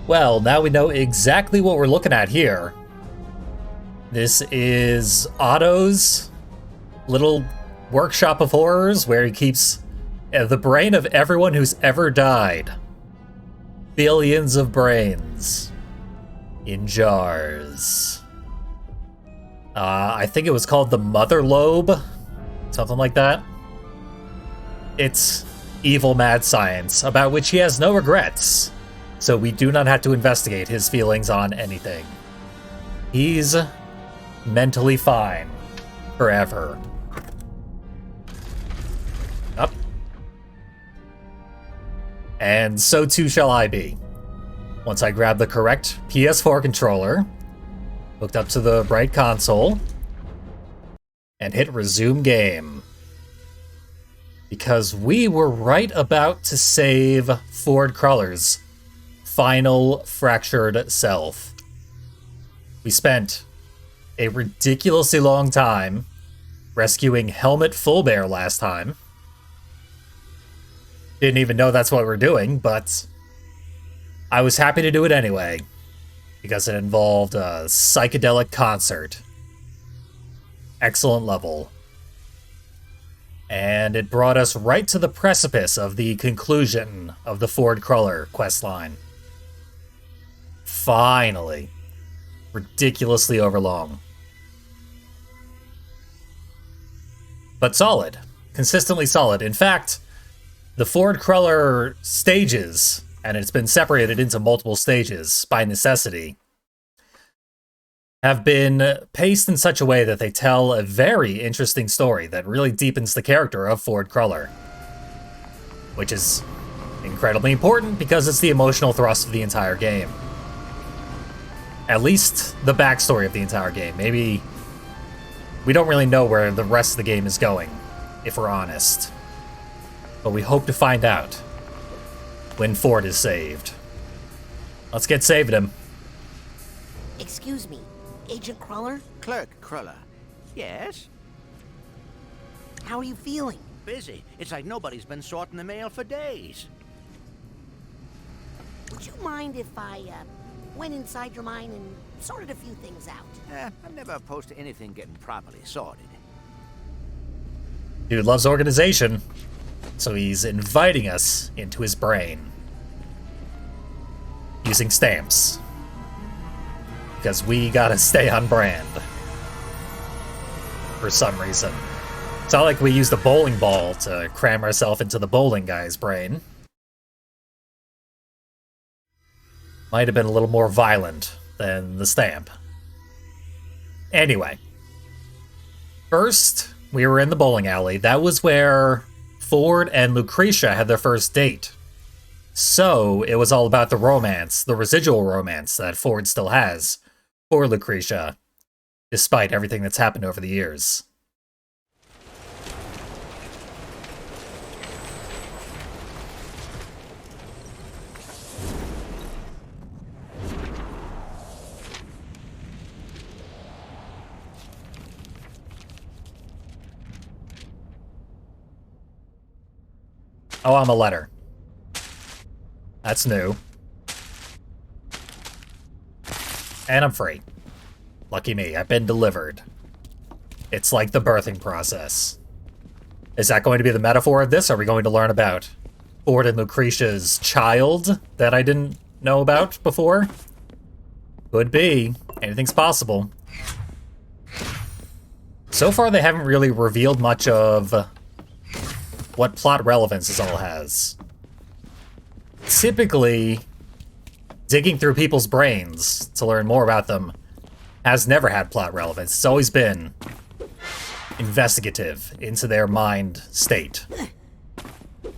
Well, now we know exactly what we're looking at here. This is Otto's little workshop of horrors where he keeps the brain of everyone who's ever died. Billions of brains in jars. I think it was called the Mother Lobe, something like that. It's evil mad science about which he has no regrets, so we do not have to investigate his feelings on anything. He's mentally fine forever. Up. And so too shall I be. Once I grab the correct PS4 controller, hooked up to the bright console, and hit resume game. Because we were right about to save Ford Cruller's final fractured self. We spent a ridiculously long time rescuing Helmet Fullbear last time. Didn't even know that's what we're doing, but I was happy to do it anyway, because it involved a psychedelic concert. Excellent level. And it brought us right to the precipice of the conclusion of the Ford Cruller questline. Finally. Ridiculously overlong. But solid. Consistently solid. In fact, the Ford Cruller stages, and it's been separated into multiple stages by necessity, have been paced in such a way that they tell a very interesting story that really deepens the character of Ford Cruller. Which is incredibly important because it's the emotional thrust of the entire game. At least the backstory of the entire game. Maybe we don't really know where the rest of the game is going, if we're honest. But we hope to find out when Ford is saved. Let's get saving him. Excuse me, Agent Cruller? Clerk Cruller. Yes? How are you feeling? Busy. It's like nobody's been sorting the mail for days. Would you mind if I went inside your mind and sorted a few things out? I'm never opposed to anything getting properly sorted. Dude loves organization, so he's inviting us into his brain. Using stamps. Because we gotta stay on brand. For some reason. It's not like we used a bowling ball to cram ourselves into the bowling guy's brain. Might have been a little more violent than the stamp. Anyway. First, we were in the bowling alley. That was where Ford and Lucretia had their first date. So, it was all about the romance, the residual romance that Ford still has for Lucretia, despite everything that's happened over the years. Oh, I'm a letter. That's new. And I'm free. Lucky me, I've been delivered. It's like the birthing process. Is that going to be the metaphor of this? Are we going to learn about Ford and Lucretia's child that I didn't know about before? Could be. Anything's possible. So far, they haven't really revealed much of what plot relevance this all has. Typically, digging through people's brains to learn more about them has never had plot relevance. It's always been investigative into their mind state.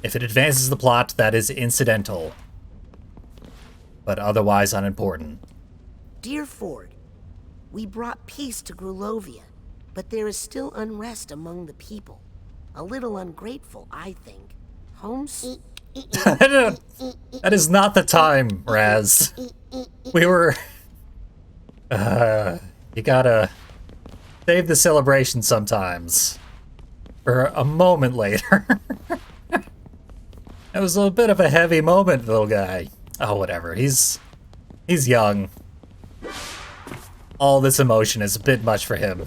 If it advances the plot, that is incidental, but otherwise unimportant. Dear Ford, we brought peace to Grulovia, but there is still unrest among the people. A little ungrateful, I think. Homes? That is not the time, Raz. We were... you gotta save the celebration sometimes. For a moment later. That was a bit of a heavy moment, little guy. Oh, whatever. He's He's young. All this emotion is a bit much for him.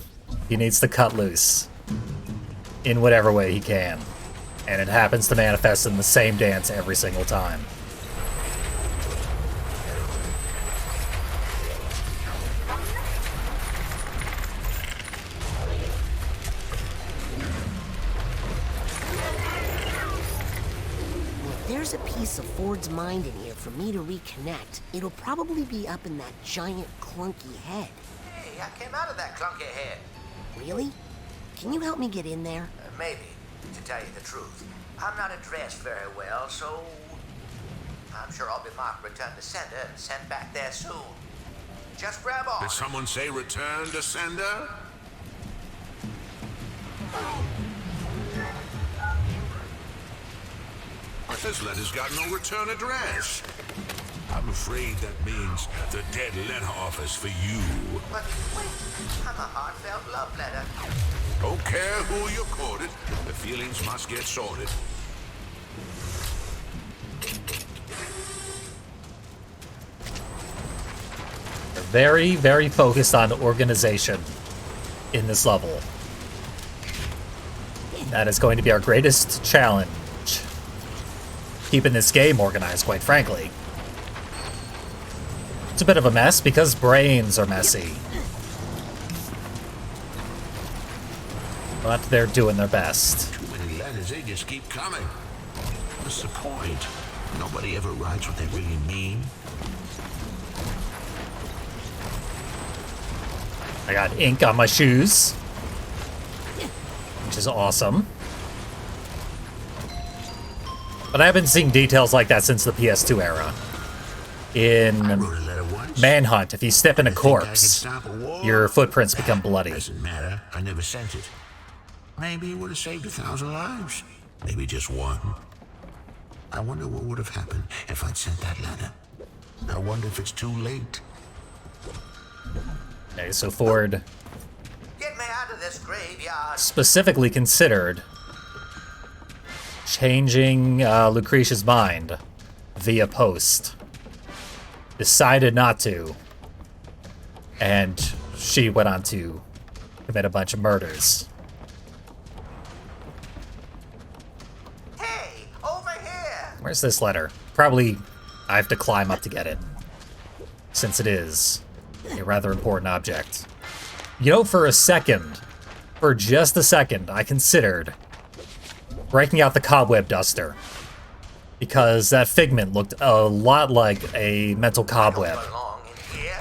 He needs to cut loose. In whatever way he can. And it happens to manifest in the same dance every single time. If there's a piece of Ford's mind in here for me to reconnect, it'll probably be up in that giant clunky head. Hey, I came out of that clunky head. Really? Can you help me get in there? Maybe, to tell you the truth. I'm not dressed very well, so I'm sure I'll be marked return to sender and sent back there soon. Just grab on. Did someone say return to sender? This letter's got no return address. I'm afraid that means the dead letter office for you. But wait, I'm a heartfelt love letter. Don't care who you quoted, the feelings must get sorted. They're very, very focused on organization in this level. That is going to be our greatest challenge. Keeping this game organized, quite frankly. It's a bit of a mess because brains are messy. But they're doing their best. Too many letters, they just keep coming. What's the point? Nobody ever writes what they really mean. I got ink on my shoes, which is awesome. But I haven't seen details like that since the PS2 era. In Manhunt, if you step in a corpse, your footprints become bloody. Doesn't matter. I never sent it. Maybe it would have saved 1,000 lives. Maybe just one. I wonder what would have happened if I'd sent that letter. I wonder if it's too late. Okay, so Ford Get me out of this graveyard. specifically considered changing Lucretia's mind via post. Decided not to. And she went on to commit a bunch of murders. Hey, over here. Where's this letter? Probably I have to climb up to get it, since it is a rather important object. You know, for just a second, I considered breaking out the cobweb duster, because that figment looked a lot like a mental cobweb. Belong in here.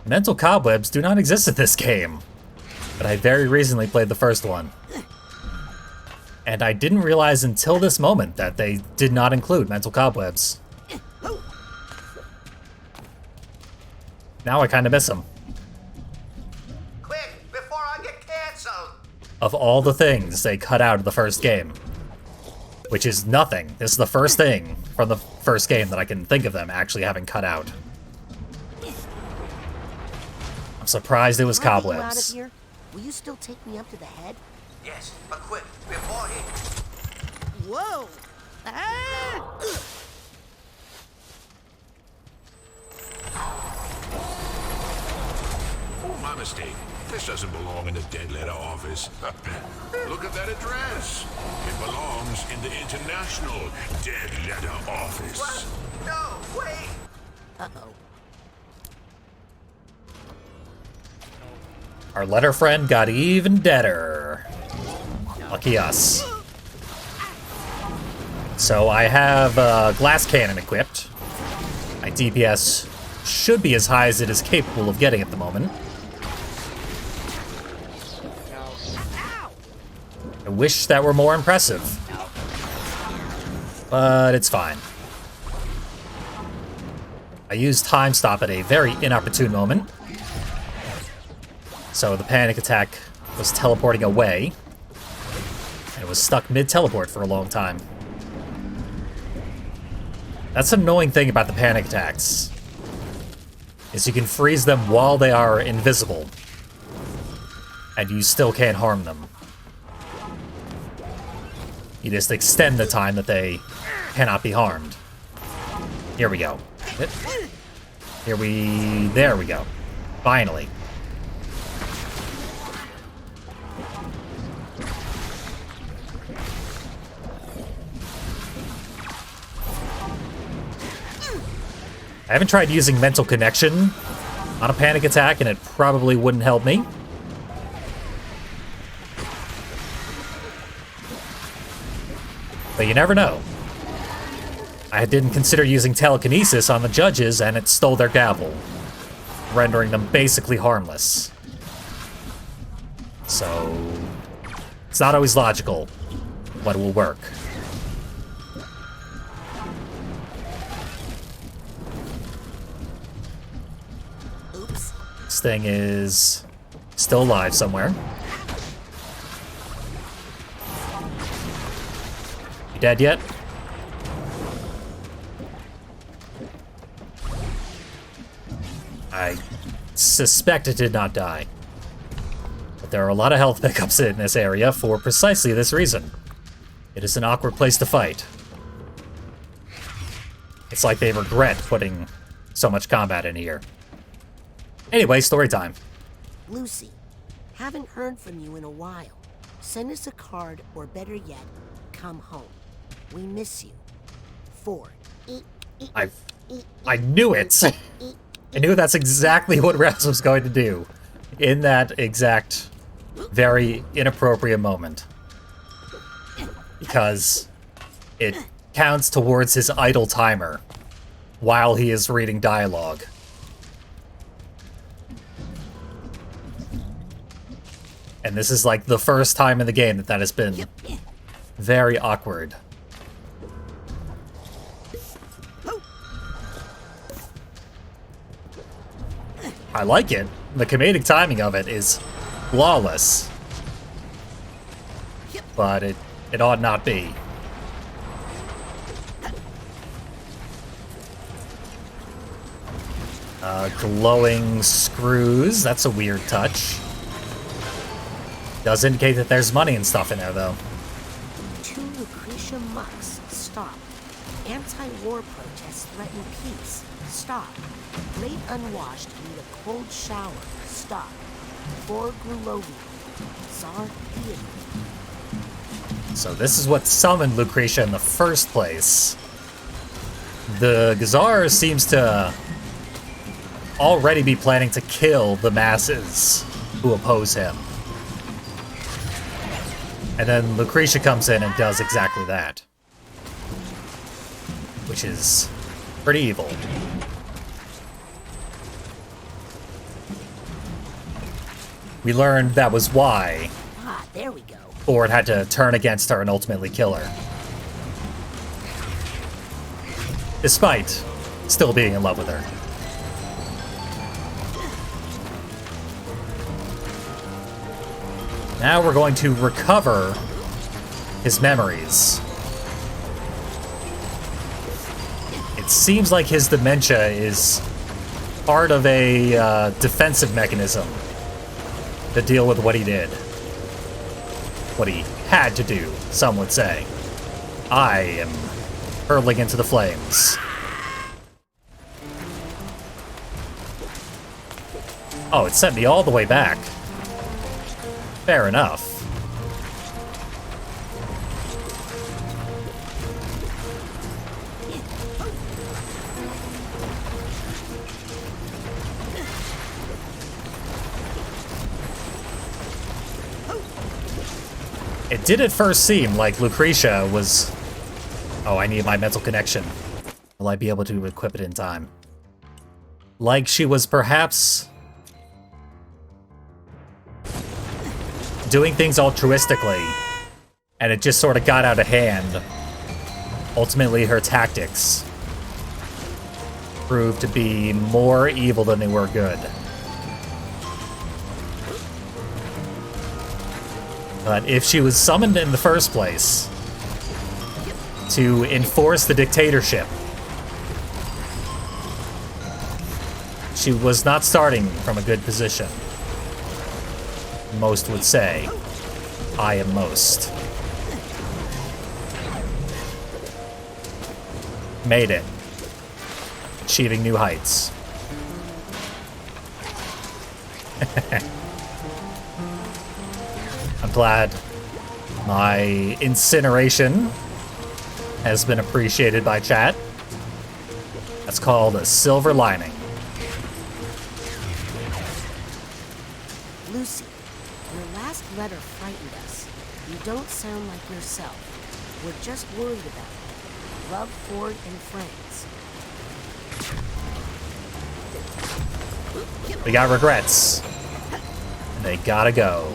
Mental cobwebs do not exist in this game, but I very recently played the first one. And I didn't realize until this moment that they did not include mental cobwebs. Now I kind of miss them. Quick, before I get canceled. Of all the things they cut out of the first game, which is nothing. This is the first thing from the first game that I can think of them actually having cut out. I'm surprised it was When I get you out of cobwebs. here, will you still take me up to the head? Yes, but quick, before he... Whoa! Ah! My mistake. This doesn't belong in the dead letter office. Look at that address. It belongs in the International Dead Letter Office. What? No, wait. Uh-oh. Our letter friend got even deader. Lucky us. So I have a glass cannon equipped. My DPS should be as high as it is capable of getting at the moment. I wish that were more impressive. But it's fine. I used Time Stop at a very inopportune moment. So the panic attack was teleporting away. And it was stuck mid-teleport for a long time. That's an annoying thing about the panic attacks, is you can freeze them while they are invisible, and you still can't harm them. You just extend the time that they cannot be harmed. Here we go. There we go. Finally. I haven't tried using mental connection on a panic attack, and it probably wouldn't help me. But you never know. I didn't consider using telekinesis on the judges, and it stole their gavel, rendering them basically harmless. So, it's not always logical, but it will work. Oops. This thing is still alive somewhere. You dead yet? I suspect it did not die. But there are a lot of health pickups in this area for precisely this reason. It is an awkward place to fight. It's like they regret putting so much combat in here. Anyway, story time. Lucy, haven't heard from you in a while. Send us a card, or better yet, come home. We miss you. Ford. I knew it! I knew that's exactly what Raz was going to do in that exact, very inappropriate moment. Because it counts towards his idle timer while he is reading dialogue. And this is like the first time in the game that has been very awkward. I like it. The comedic timing of it is flawless. But it ought not be. Glowing screws. That's a weird touch. Does indicate that there's money and stuff in there, though. 2 Lucretia mucks. Stop. Anti-war protests threaten peace. Stop. Great unwashed need a cold shower. Stop. 4 Grulovia. Tsar Theater. So this is what summoned Lucretia in the first place. The Czar seems to already be planning to kill the masses who oppose him. And then Lucretia comes in and does exactly that. Which is pretty evil. We learned that was why Ah, there we go. Ford had to turn against her and ultimately kill her. Despite still being in love with her. Now we're going to recover his memories. It seems like his dementia is part of a defensive mechanism to deal with what he did. What he had to do, some would say. I am hurtling into the flames. Oh, it sent me all the way back. Fair enough. It did at first seem like Lucretia was... Oh, I need my mental connection. Will I be able to equip it in time? Like she was perhaps doing things altruistically, and it just sort of got out of hand. Ultimately, her tactics proved to be more evil than they were good. But if she was summoned in the first place to enforce the dictatorship, she was not starting from a good position. Most would say, I am most. Made it. achieving new heights. I'm glad my incineration has been appreciated by chat. That's called a silver lining. Lucy, your last letter frightened us. You don't sound like yourself. We're just worried about you. Love, Ford, and friends. We got regrets. And they gotta go.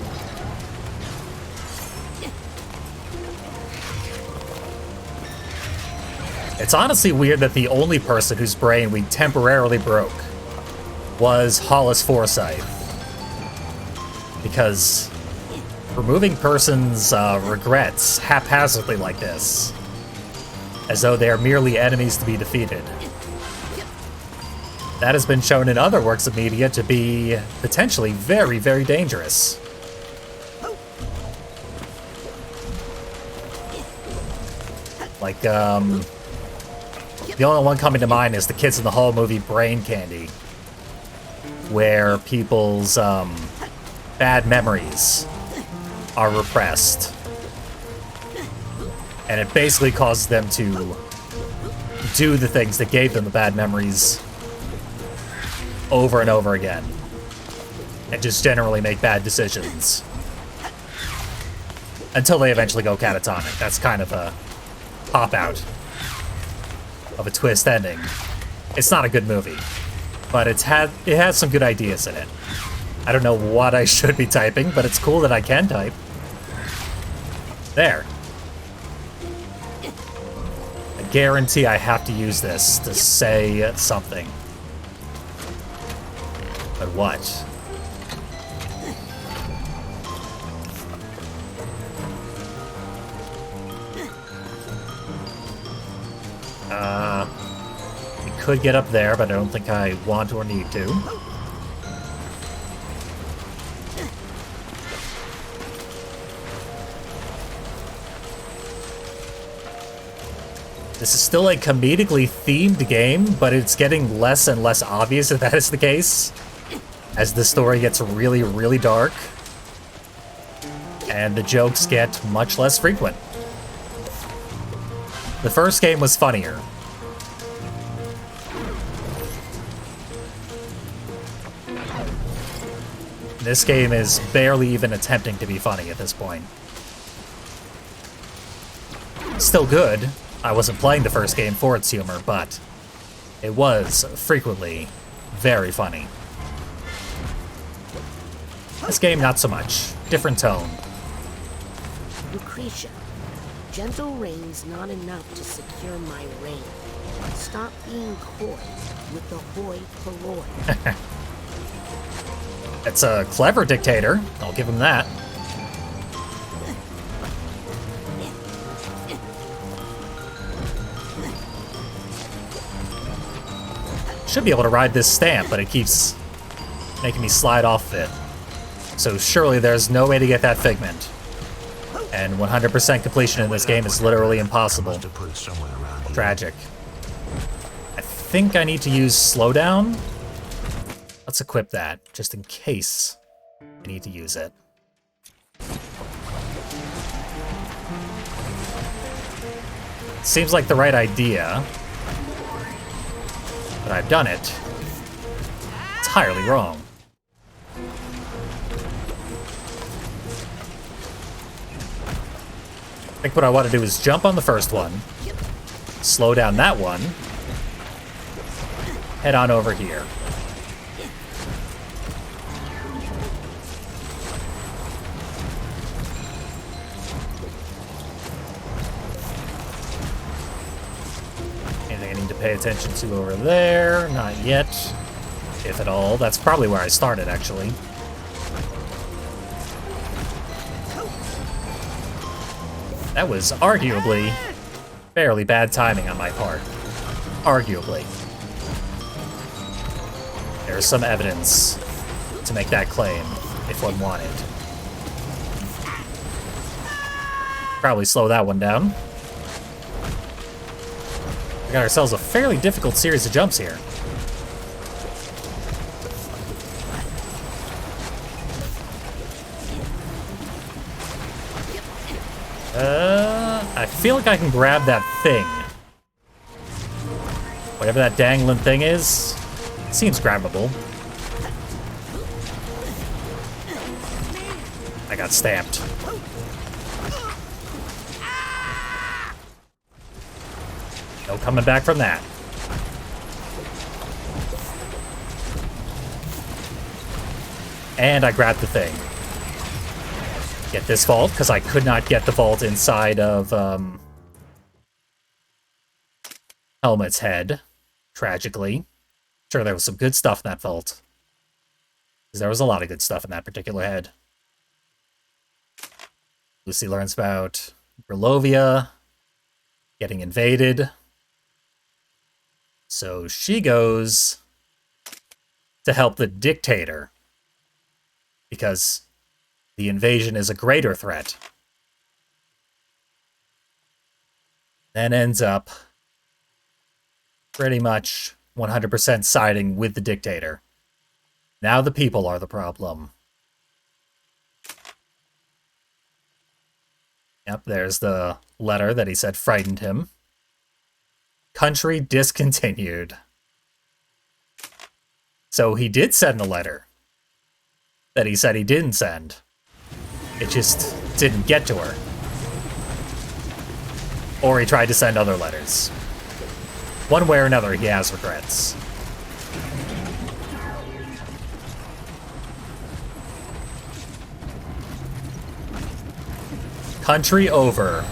It's honestly weird that the only person whose brain we temporarily broke was Hollis Forsythe. Because removing persons' regrets haphazardly like this, as though they are merely enemies to be defeated, that has been shown in other works of media to be potentially very, very dangerous. Like, the only one coming to mind is the Kids in the Hall movie Brain Candy, where people's bad memories are repressed. And it basically causes them to do the things that gave them the bad memories over and over again. And just generally make bad decisions. Until they eventually go catatonic. That's kind of a pop-out of a twist ending. It's not a good movie, but it has some good ideas in it. I don't know what I should be typing, but it's cool that I can type. There. I guarantee I have to use this to say something. But what? We could get up there, but I don't think I want or need to. This is still a comedically themed game, but it's getting less and less obvious that that is the case as the story gets really, really dark and the jokes get much less frequent. The first game was funnier. This game is barely even attempting to be funny at this point. Still good. I wasn't playing the first game for its humor, but it was frequently very funny. This game, not so much. Different tone. Lucretia, gentle rain's not enough to secure my reign. Stop being coy with the hoi polloi. It's a clever dictator. I'll give him that. Should be able to ride this stamp, but it keeps making me slide off it. So surely there's no way to get that figment. And 100% completion in this game is literally impossible. Tragic. I think I need to use slowdown. Let's equip that, just in case I need to use it. Seems like the right idea, but I've done it entirely wrong. I think what I want to do is jump on the first one, slow down that one, head on over here. Anything I need to pay attention to over there? Not yet, if at all. That's probably where I started, actually. That was arguably fairly bad timing on my part. Arguably. There's some evidence to make that claim, if one wanted. Probably slow that one down. We got ourselves a fairly difficult series of jumps here. I feel like I can grab that thing. Whatever that dangling thing is, it seems grabbable. I got stamped. No coming back from that. And I grabbed the thing. Get this vault, because I could not get the vault inside of Helmet's head, tragically. Sure, there was some good stuff in that vault. Because there was a lot of good stuff in that particular head. Lucy learns about Grulovia getting invaded. So she goes to help the dictator. Because the invasion is a greater threat. Then ends up pretty much 100% siding with the dictator. Now the people are the problem. Yep, there's the letter that he said frightened him. Country discontinued. So he did send a letter that he said he didn't send. It just didn't get to her. Or he tried to send other letters. One way or another, he has regrets. Country over.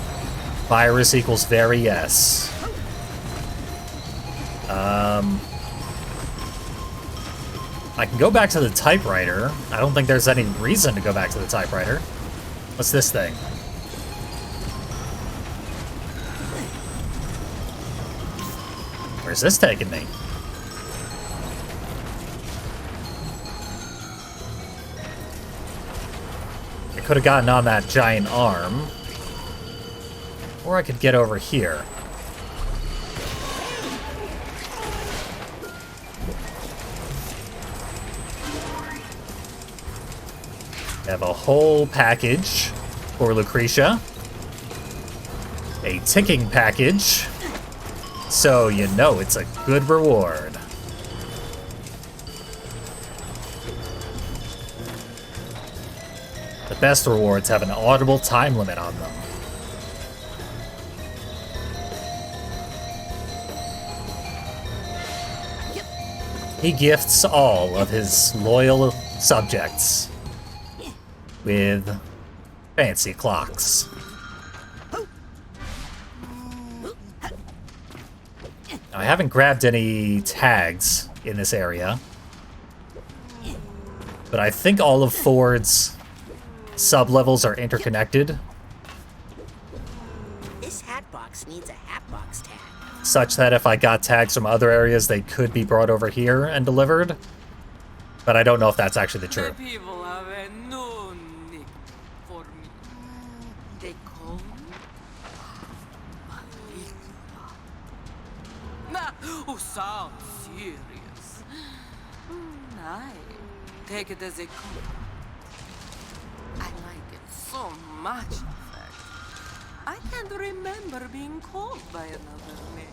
Virus equals very yes. I can go back to the typewriter. I don't think there's any reason to go back to the typewriter. What's this thing? Where's this taking me? I could have gotten on that giant arm. Or I could get over here. I have a whole package for Lucretia. A ticking package. So you know it's a good reward. The best rewards have an audible time limit on them. He gifts all of his loyal subjects with fancy clocks. Now, I haven't grabbed any tags in this area, but I think all of Ford's sub-levels are interconnected. This hat box needs a hat box tag. Such that if I got tags from other areas, they could be brought over here and delivered. But I don't know if that's actually the truth. The people have a new nick for me. They call me Maligna. Nah, who sounds serious. I take it as a compliment. I like it so much, in fact. I can't remember being called by another name.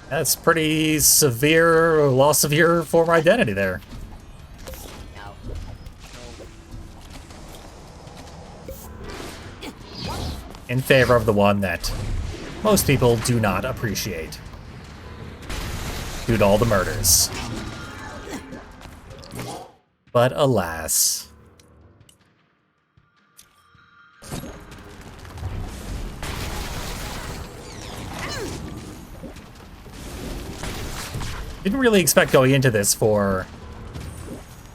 That's pretty severe loss of your former identity there. In favor of the one that most people do not appreciate. Due to all the murders. But alas. Didn't really expect going into this for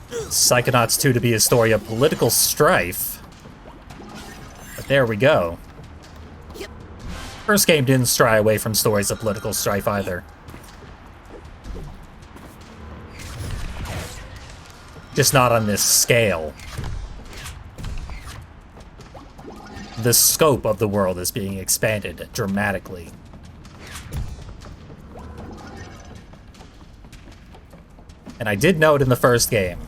Psychonauts 2 to be a story of political strife. But there we go. First game didn't stray away from stories of political strife either. Just not on this scale. the scope of the world is being expanded dramatically. And I did note in the first game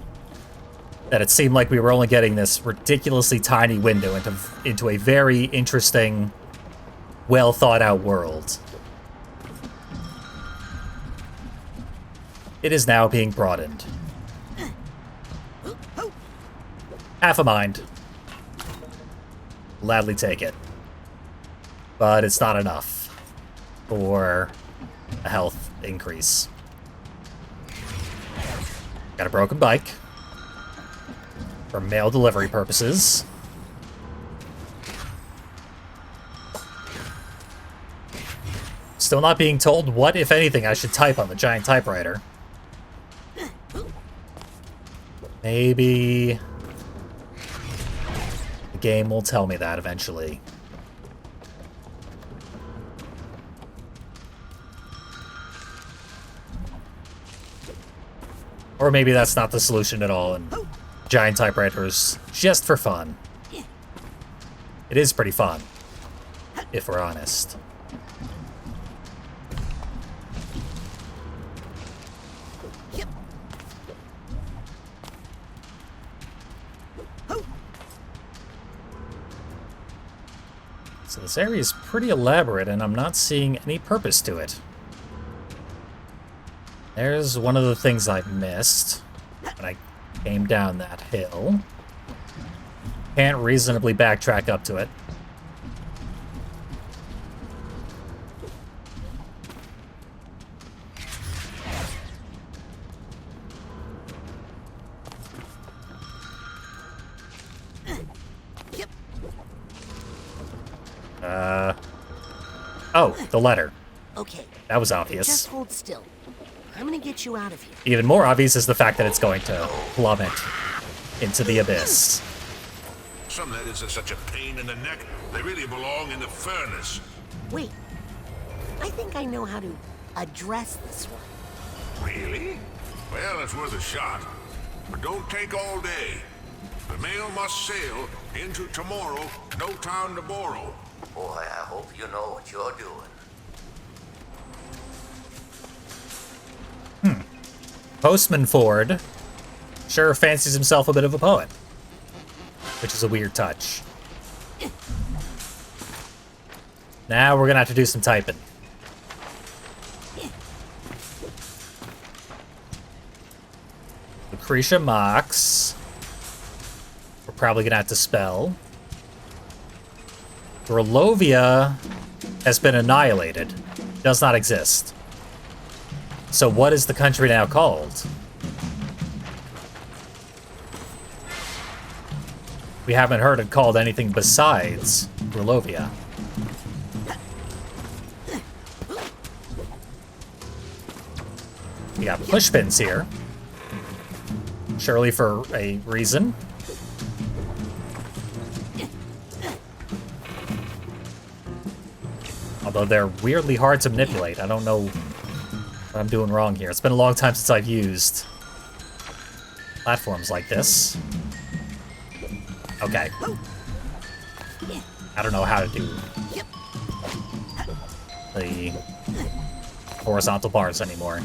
that it seemed like we were only getting this ridiculously tiny window into a very interesting, well thought out world. It is now being broadened. Half a mind. Gladly take it. But it's not enough for a health increase. Got a broken bike. For mail delivery purposes. Still not being told what, if anything, I should type on the giant typewriter. Maybe the game will tell me that eventually. Or maybe that's not the solution at all, and giant typewriters just for fun. It is pretty fun, if we're honest. So this area is pretty elaborate, and I'm not seeing any purpose to it. There's one of the things I missed when I came down that hill. Can't reasonably backtrack up to it. Oh, the letter. Okay. That was obvious. Just hold still. I'm gonna get you out of here. Even more obvious is the fact that it's going to plummet into the abyss. Some letters are such a pain in the neck, they really belong in the furnace. Wait. I think I know how to address this one. Really? Well, it's worth a shot. But don't take all day. The mail must sail into tomorrow, no time to borrow. Boy, I hope you know what you're doing. Postman Ford sure fancies himself a bit of a poet, which is a weird touch. Now we're gonna have to do some typing. Lucretia Mox. We're probably gonna have to spell. Grolovia has been annihilated. Does not exist. So what is the country now called? We haven't heard it called anything besides Grolovia. We got pushpins here. Surely for a reason. Although they're weirdly hard to manipulate. I don't know what I'm doing wrong here. It's been a long time since I've used platforms like this. Okay. I don't know how to do the horizontal bars anymore.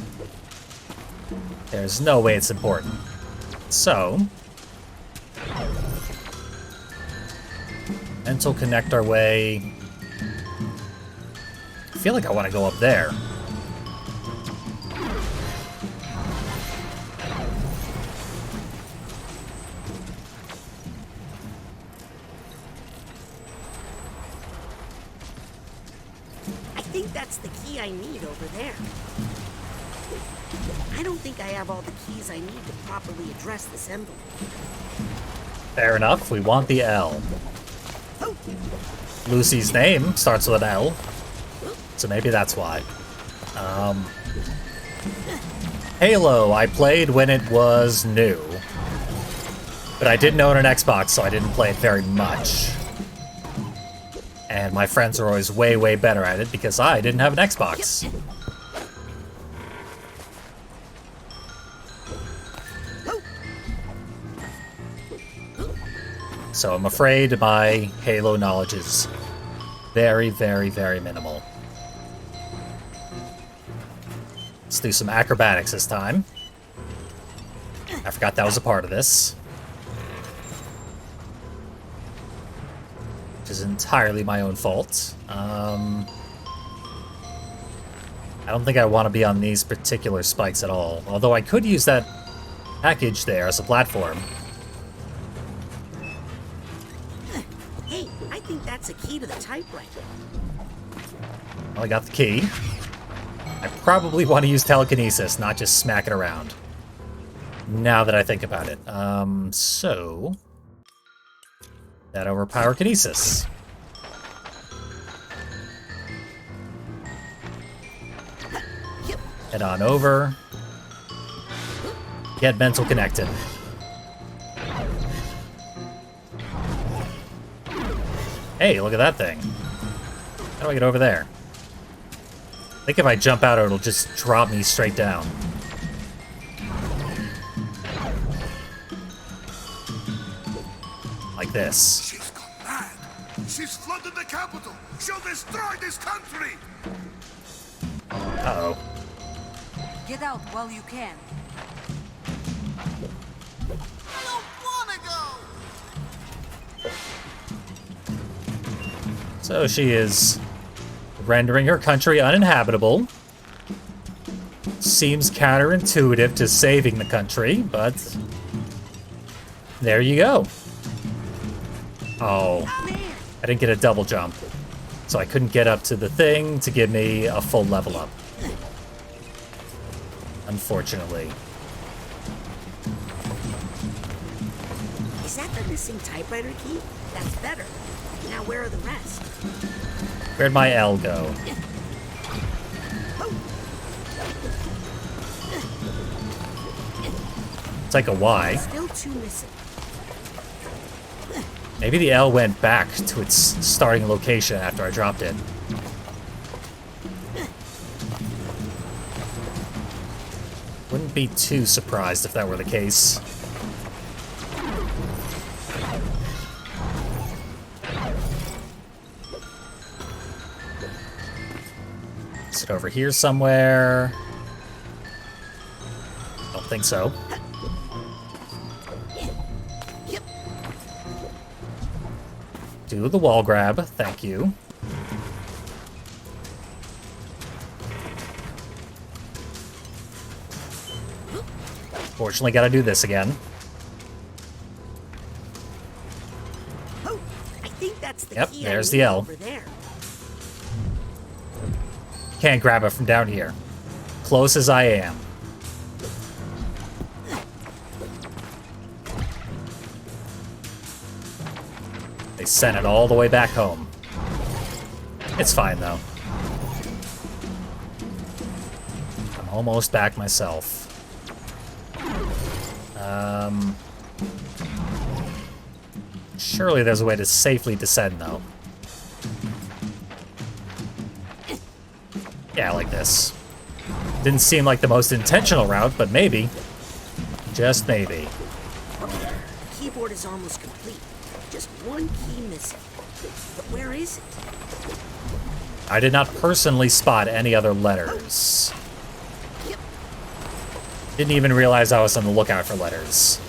There's no way it's important. So, mental connect our way. I feel like I want to go up there. I think that's the key I need over there. I don't think I have all the keys I need to properly address this envelope. Fair enough, we want the L. Lucy's name starts with an L, so maybe that's why. Halo, I played when it was new. But I didn't own an Xbox, so I didn't play it very much. And my friends are always way, way better at it because I didn't have an Xbox. So I'm afraid my Halo knowledge is very, very, very minimal. Let's do some acrobatics this time. I forgot that was a part of this. Which is entirely my own fault. I don't think I want to be on these particular spikes at all. Although I could use that package there as a platform. Hey, I think that's a key to the typewriter. Well, I got the key. I probably want to use telekinesis, not just smack it around. Now that I think about it. So... that over pyrokinesis. Head on over. Get mental connected. Hey, look at that thing. How do I get over there? I think if I jump out, it'll just drop me straight down. Like this. She's gone mad. She's flooded the capital. She'll destroy this country. Uh-oh. Get out while you can. I don't wanna go. So she is rendering her country uninhabitable. Seems counterintuitive to saving the country, but there you go. Oh, I didn't get a double jump, so I couldn't get up to the thing to give me a full level up. Unfortunately. Is that the missing typewriter key? That's better. Now where are the rest? Where'd my L go? It's like a Y. Still two missing. Maybe the L went back to its starting location after I dropped it. Wouldn't be too surprised if that were the case. Sit over here somewhere. Don't think so. Do the wall grab, thank you. Fortunately, gotta do this again. Oh, I think that's the Yep, key. there's I the need L. over there. Can't grab it from down here. Close as I am. They sent it all the way back home. It's fine, though. I'm almost back myself. Surely there's a way to safely descend, though. Yeah, like this. Didn't seem like the most intentional route, but maybe. Just maybe. The keyboard is almost complete. Just one key missing. But where is it? I did not personally spot any other letters. Didn't even realize I was on the lookout for letters.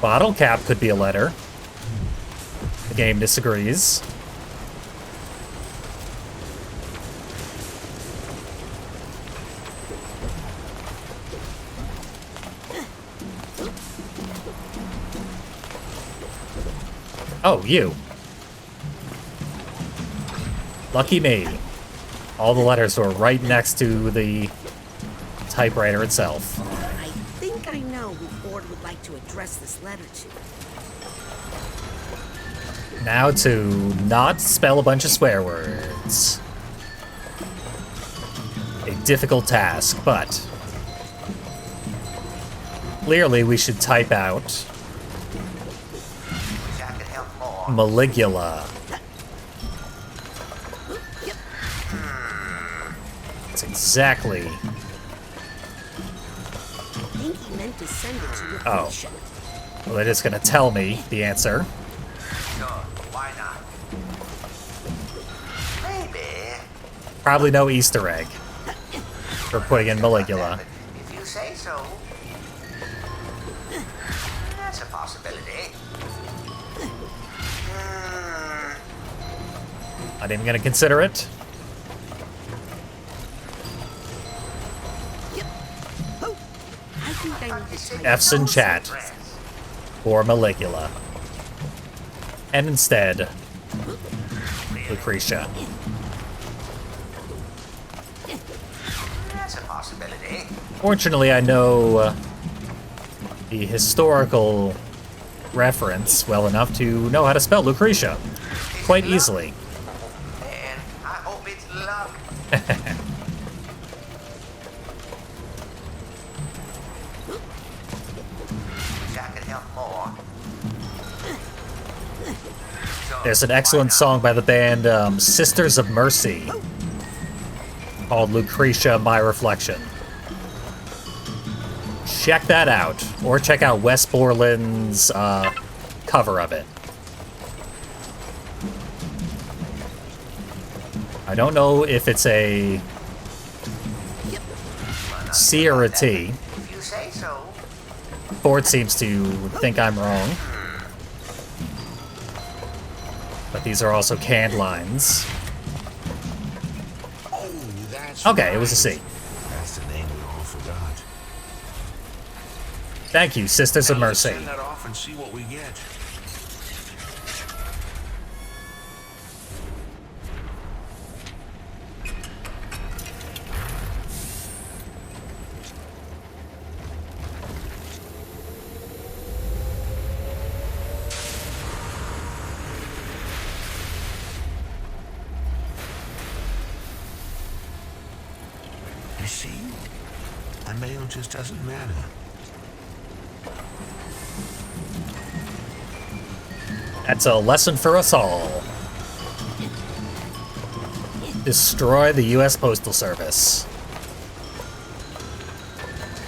Bottle cap could be a letter. The game disagrees. Oh, you. Lucky me. All the letters were right next to the typewriter itself. I think I know who Ford would like to address this letter to. Now to not spell a bunch of swear words. A difficult task, but clearly we should type out Wish I could help more. Maligula. That's exactly. I think he meant to send it to your Oh. patient. Well, they're just gonna tell me the answer. Sure, why not? Maybe. Probably no Easter egg for putting in Maligula. But if you say so, that's a possibility. Not even gonna consider it. I think I need to F's in chat for Maligula. And instead, Lucretia. That's a possibility. Fortunately, I know the historical reference well enough to know how to spell Lucretia quite easily. And I hope it's luck. Wish I could help more. Sure, There's an why excellent not? song by the band Sisters of Mercy called Lucretia, My Reflection. Check that out, or check out Wes Borland's cover of it. I don't know if it's a C or a T. If you say so. Ford seems to think I'm wrong. But these are also canned lines. Oh, that's Okay, it was a C. right. That's the name we all forgot. Thank you, Sisters of Now let's Mercy. send that off and see what we get. You see, a mail just doesn't matter. That's a lesson for us all. Destroy the U.S. Postal Service.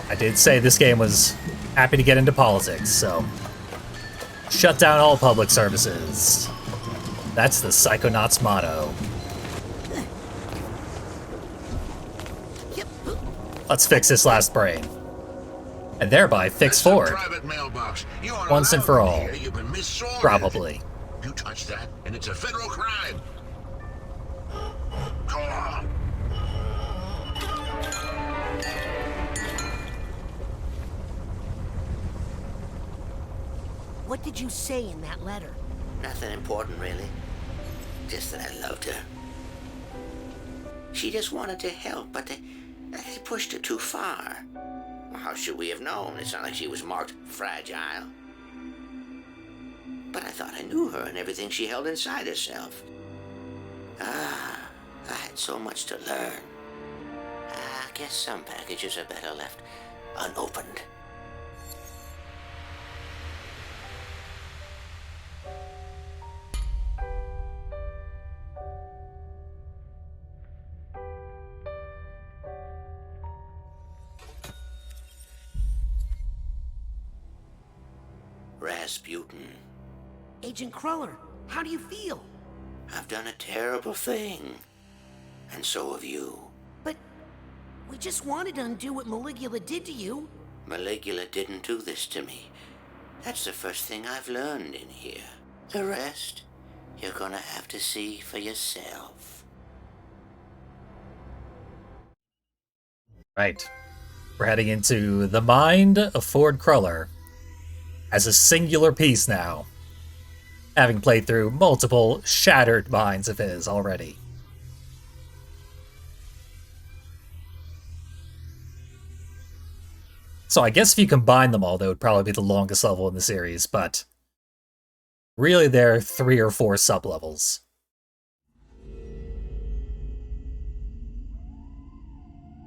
I did say this game was happy to get into politics, so shut down all public services. That's the Psychonauts motto. Let's fix this last brain. And thereby fix That's a Ford. private mailbox. You aren't Once and allowed for in all. here. You've been missorted. Probably. You touch that, and it's a federal crime. Go on. What did you say in that letter? Nothing important, really. Just that I loved her. She just wanted to help, but they pushed her too far. Well, how should we have known? It's not like she was marked fragile. But I thought I knew her and everything she held inside herself. I had so much to learn. I guess some packages are better left unopened. Rasputin, Agent Cruller, how do you feel? I've done a terrible thing. And so have you. But we just wanted to undo what Maligula did to you. Maligula didn't do this to me. That's the first thing I've learned in here. The rest, you're gonna have to see for yourself. Right. We're heading into the mind of Ford Cruller as a singular piece now, having played through multiple shattered minds of his already. So I guess if you combine them all, that would probably be the longest level in the series, but really there are 3 or 4 sub-levels.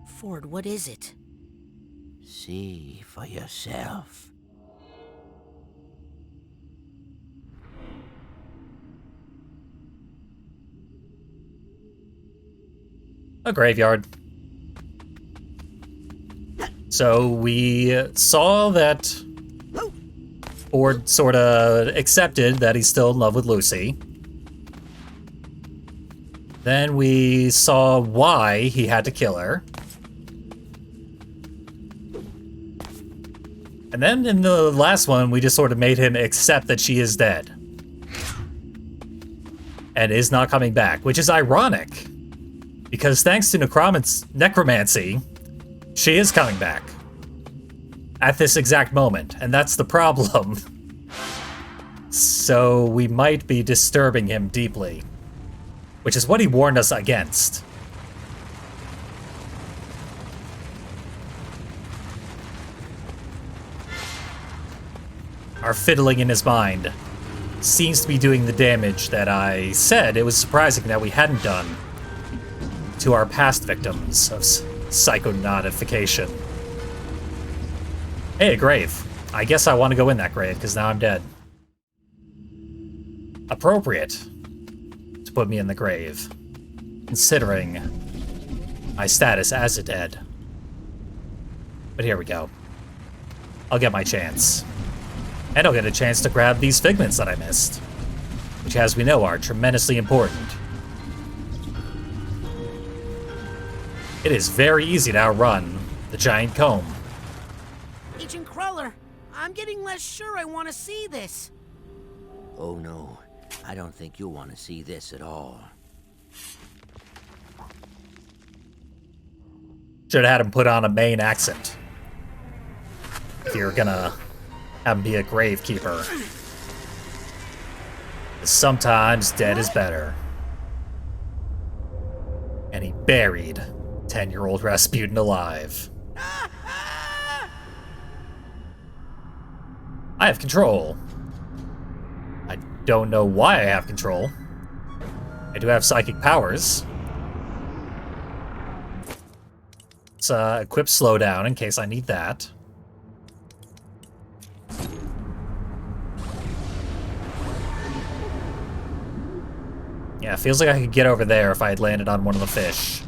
Ford, what is it? See for yourself. A graveyard. So we saw that Ford sort of accepted that he's still in love with Lucy. Then we saw why he had to kill her. And then in the last one, we just sort of made him accept that she is dead. And is not coming back, which is ironic. Because thanks to necromancy, she is coming back. At this exact moment, and that's the problem. So we might be disturbing him deeply. Which is what he warned us against. Our fiddling in his mind seems to be doing the damage that I said it was surprising that we hadn't done to our past victims of psychonautification. Hey, a grave. I guess I want to go in that grave, because now I'm dead. Appropriate to put me in the grave, considering my status as a dead. But here we go. I'll get my chance. And I'll get a chance to grab these figments that I missed, which, as we know, are tremendously important. It is very easy to outrun the giant comb. Agent Cruller, I'm getting less sure I want to see this. Oh no, I don't think you'll want to see this at all. Should have had him put on a Maine accent. If you're gonna have him be a gravekeeper. Sometimes dead is better. And he buried 10-year-old Rasputin alive. I have control. I don't know why I have control. I do have psychic powers. Let's equip slowdown in case I need that. Yeah, it feels like I could get over there if I had landed on one of the fish.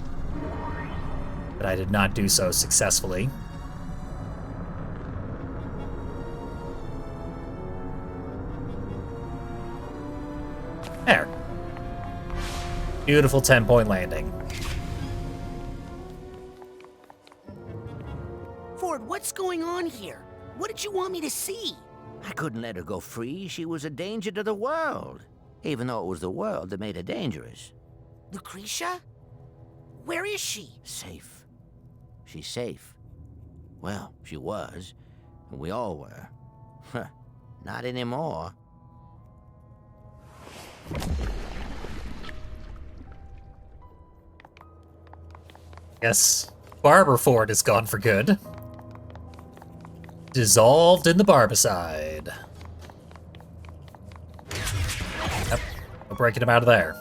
But I did not do so successfully. There. Beautiful 10-point landing. Ford, what's going on here? What did you want me to see? I couldn't let her go free. She was a danger to the world. Even though it was the world that made her dangerous. Lucretia? Where is she? Safe. She's safe. Well, she was. And we all were. Not anymore. Yes, Barbara Ford is gone for good. Dissolved in the barbicide. Yep, we're breaking him out of there.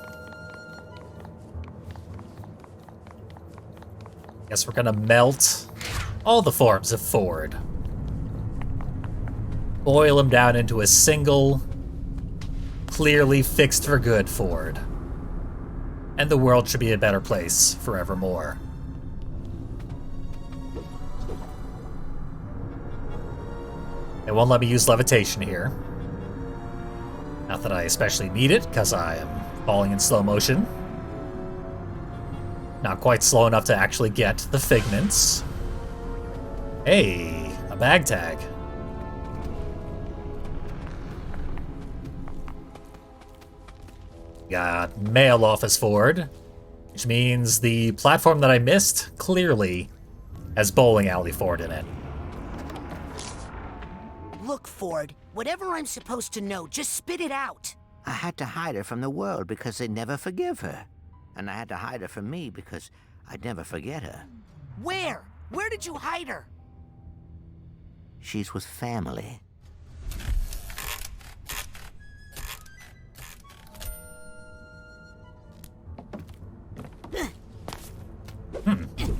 Guess we're gonna melt all the forms of Ford. Boil him down into a single, clearly fixed for good Ford. And the world should be a better place forevermore. It won't let me use levitation here. Not that I especially need it, because I am falling in slow motion. Not quite slow enough to actually get the figments. Hey, a bag tag. Got mail office Ford, which means the platform that I missed clearly has bowling alley Ford in it. Look, Ford, whatever I'm supposed to know, just spit it out. I had to hide her from the world because they'd never forgive her. And I had to hide her from me because I'd never forget her. Where? Where did you hide her? She's with family.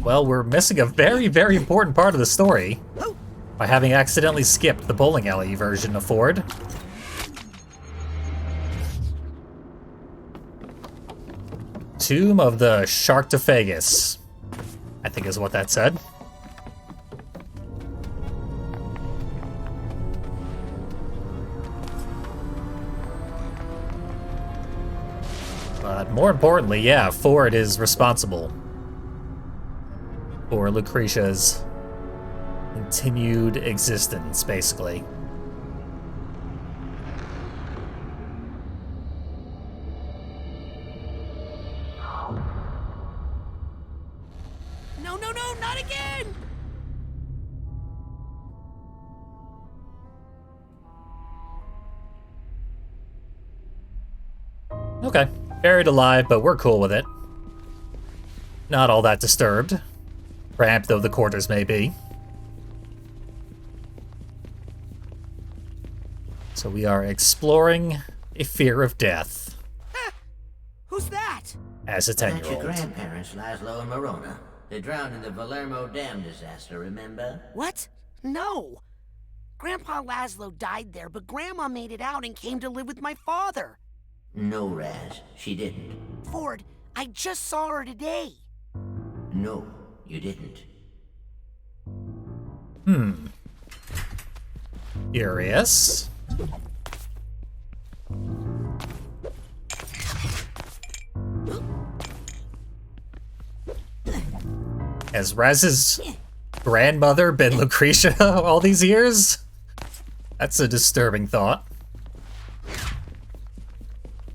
Well, we're missing a very, very important part of the story by having accidentally skipped the bowling alley version of Ford. Tomb of the Sharktophagus, I think is what that said. more importantly, yeah, Ford is responsible for Lucretia's continued existence, basically. No, no, no, not again! Okay, buried alive, but we're cool with it. Not all that disturbed, cramped though the quarters may be. So we are exploring a fear of death Who's that? as a That's your 10-year-old. grandparents, Laszlo and Morona. They drowned in the Palermo Dam disaster, remember? What? No. Grandpa Laszlo died there, but Grandma made it out and came to live with my father. No, Raz, she didn't. Ford, I just saw her today. No, you didn't. Curious. Has Raz's grandmother been Lucretia all these years? That's a disturbing thought.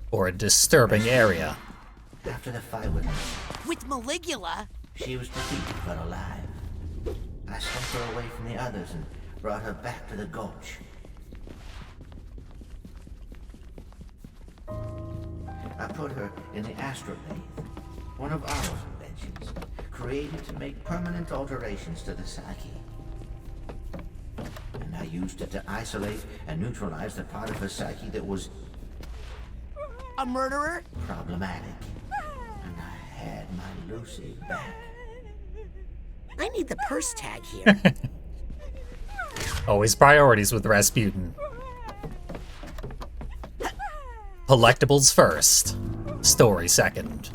Or a disturbing area. After the fight with With Maligula? she was defeated but alive. I swept her away from the others and brought her back to the gulch. I put her in the astrolabe, one of our inventions, created to make permanent alterations to the psyche. And I used it to isolate and neutralize the part of her psyche that was A murderer? problematic. And I had my Lucy back. I need the purse tag here. Always priorities with Rasputin. Collectibles first, story second.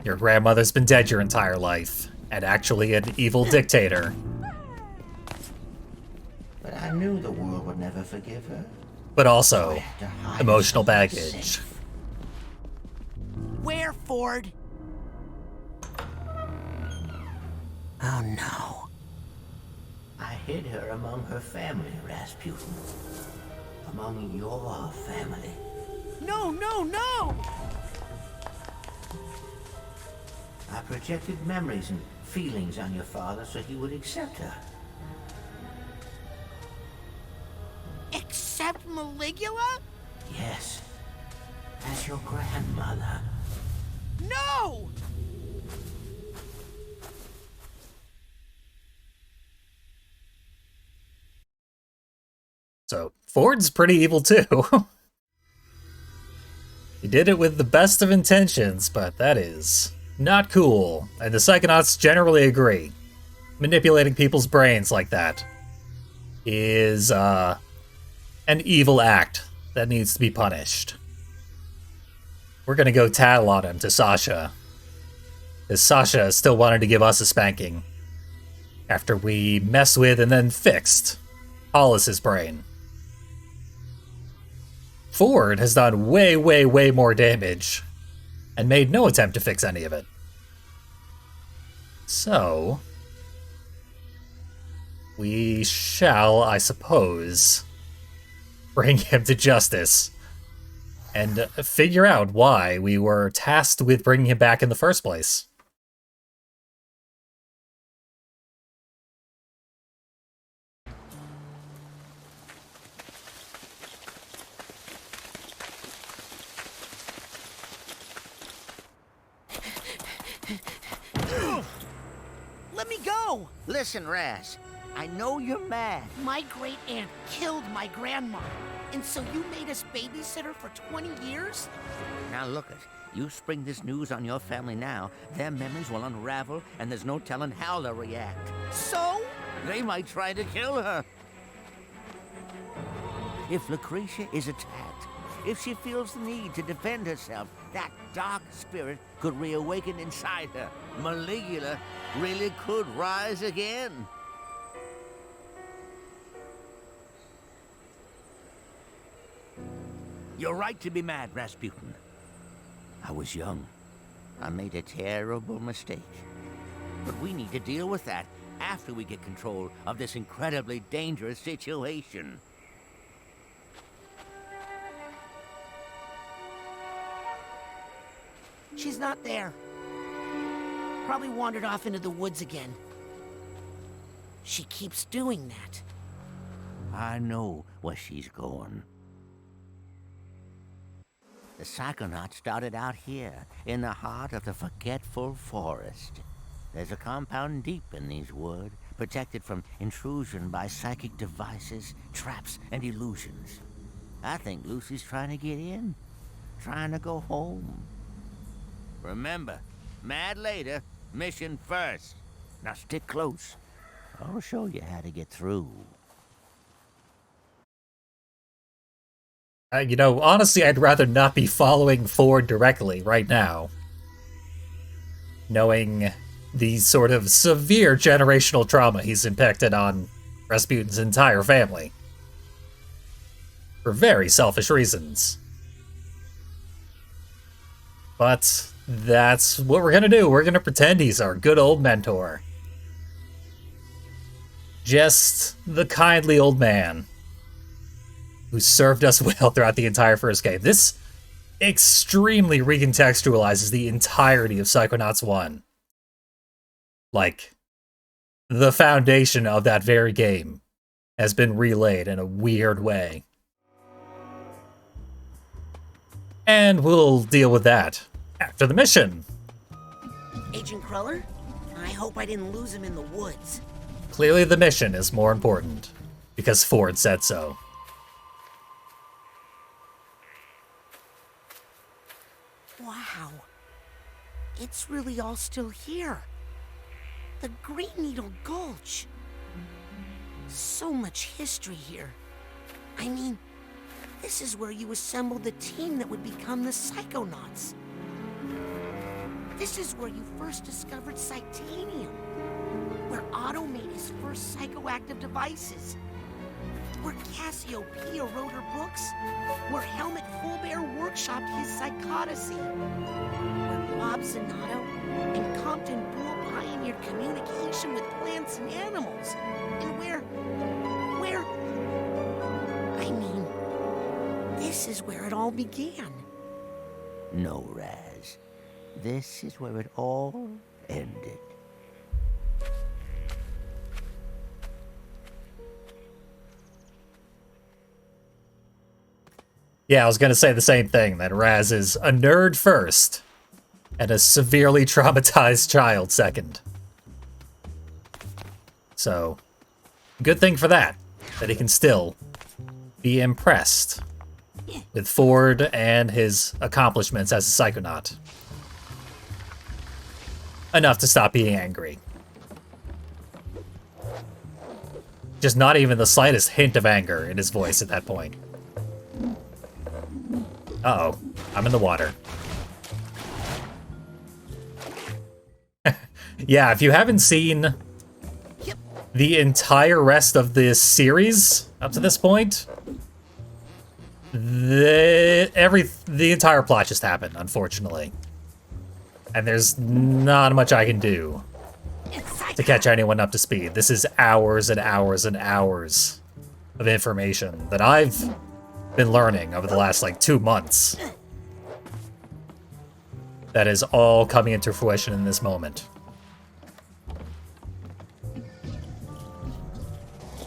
Your grandmother's been dead your entire life, and actually an evil dictator. But I knew the world would never forgive her. But also, I had to hide emotional somewhere baggage. safe. Where, Ford? Oh no. I hid her among her family, Rasputin. Among your family. No, no, no! I projected memories and feelings on your father so he would accept her. Except Maligula? Yes. As your grandmother. No! So, Ford's pretty evil too. He did it with the best of intentions, but that is not cool. And the Psychonauts generally agree. Manipulating people's brains like that is an evil act that needs to be punished. We're gonna go tattle on him to Sasha. Because Sasha still wanted to give us a spanking after we messed with and then fixed Hollis's brain. Ford has done way, way, way more damage and made no attempt to fix any of it. So, we shall, I suppose, bring him to justice and figure out why we were tasked with bringing him back in the first place. Let me go! Listen, Raz, I know you're mad. My great aunt killed my grandma. And so you made us babysitter for 20 years? Now look it, you spring this news on your family now, their memories will unravel, and there's no telling how they'll react. So? They might try to kill her. If Lucretia is attacked, if she feels the need to defend herself, that dark spirit could reawaken inside her. Maligula really could rise again. You're right to be mad, Rasputin. I was young. I made a terrible mistake. But we need to deal with that after we get control of this incredibly dangerous situation. She's not there. Probably wandered off into the woods again. She keeps doing that. I know where she's going. The Psychonauts started out here, in the heart of the forgetful forest. There's a compound deep in these woods, protected from intrusion by psychic devices, traps, and illusions. I think Lucy's trying to get in, trying to go home. Remember, mad later, mission first. Now stick close. I'll show you how to get through. Honestly, I'd rather not be following Ford directly right now. Knowing the sort of severe generational trauma he's impacted on Rasputin's entire family. For very selfish reasons. But that's what we're gonna do. We're gonna pretend he's our good old mentor. Just the kindly old man who served us well throughout the entire first game. This extremely recontextualizes the entirety of Psychonauts 1. Like, the foundation of that very game has been relayed in a weird way. And we'll deal with that after the mission. Agent Cruller? I hope I didn't lose him in the woods. Clearly the mission is more important, because Ford said so. Wow. It's really all still here. The Green Needle Gulch. So much history here. I mean, this is where you assembled the team that would become the Psychonauts. This is where you first discovered Psytanium. Where Otto made his first psychoactive devices. Where Cassiopeia wrote her books. Where Helmut Fullbear workshopped his psychodicy. Where Bob Zanato and Compton Bull pioneered communication with plants and animals. And where... I mean, this is where it all began. No, Raz. This is where it all ended. Yeah, I was gonna say the same thing, that Raz is a nerd first, and a severely traumatized child second. So, good thing for that he can still be impressed with Ford and his accomplishments as a Psychonaut. Enough to stop being angry. Just not even the slightest hint of anger in his voice at that point. Uh-oh, I'm in the water. Yeah, if you haven't seen the entire rest of this series up to this point, the entire plot just happened, unfortunately. And there's not much I can do to catch anyone up to speed. This is hours and hours and hours of information that I've been learning over the last, 2 months. That is all coming into fruition in this moment.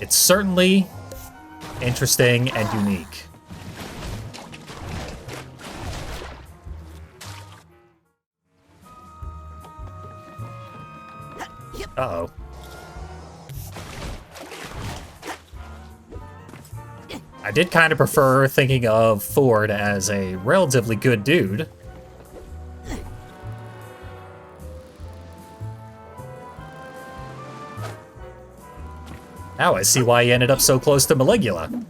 It's certainly interesting and unique. Uh-oh. I did kind of prefer thinking of Ford as a relatively good dude. Now I see why he ended up so close to Maligula.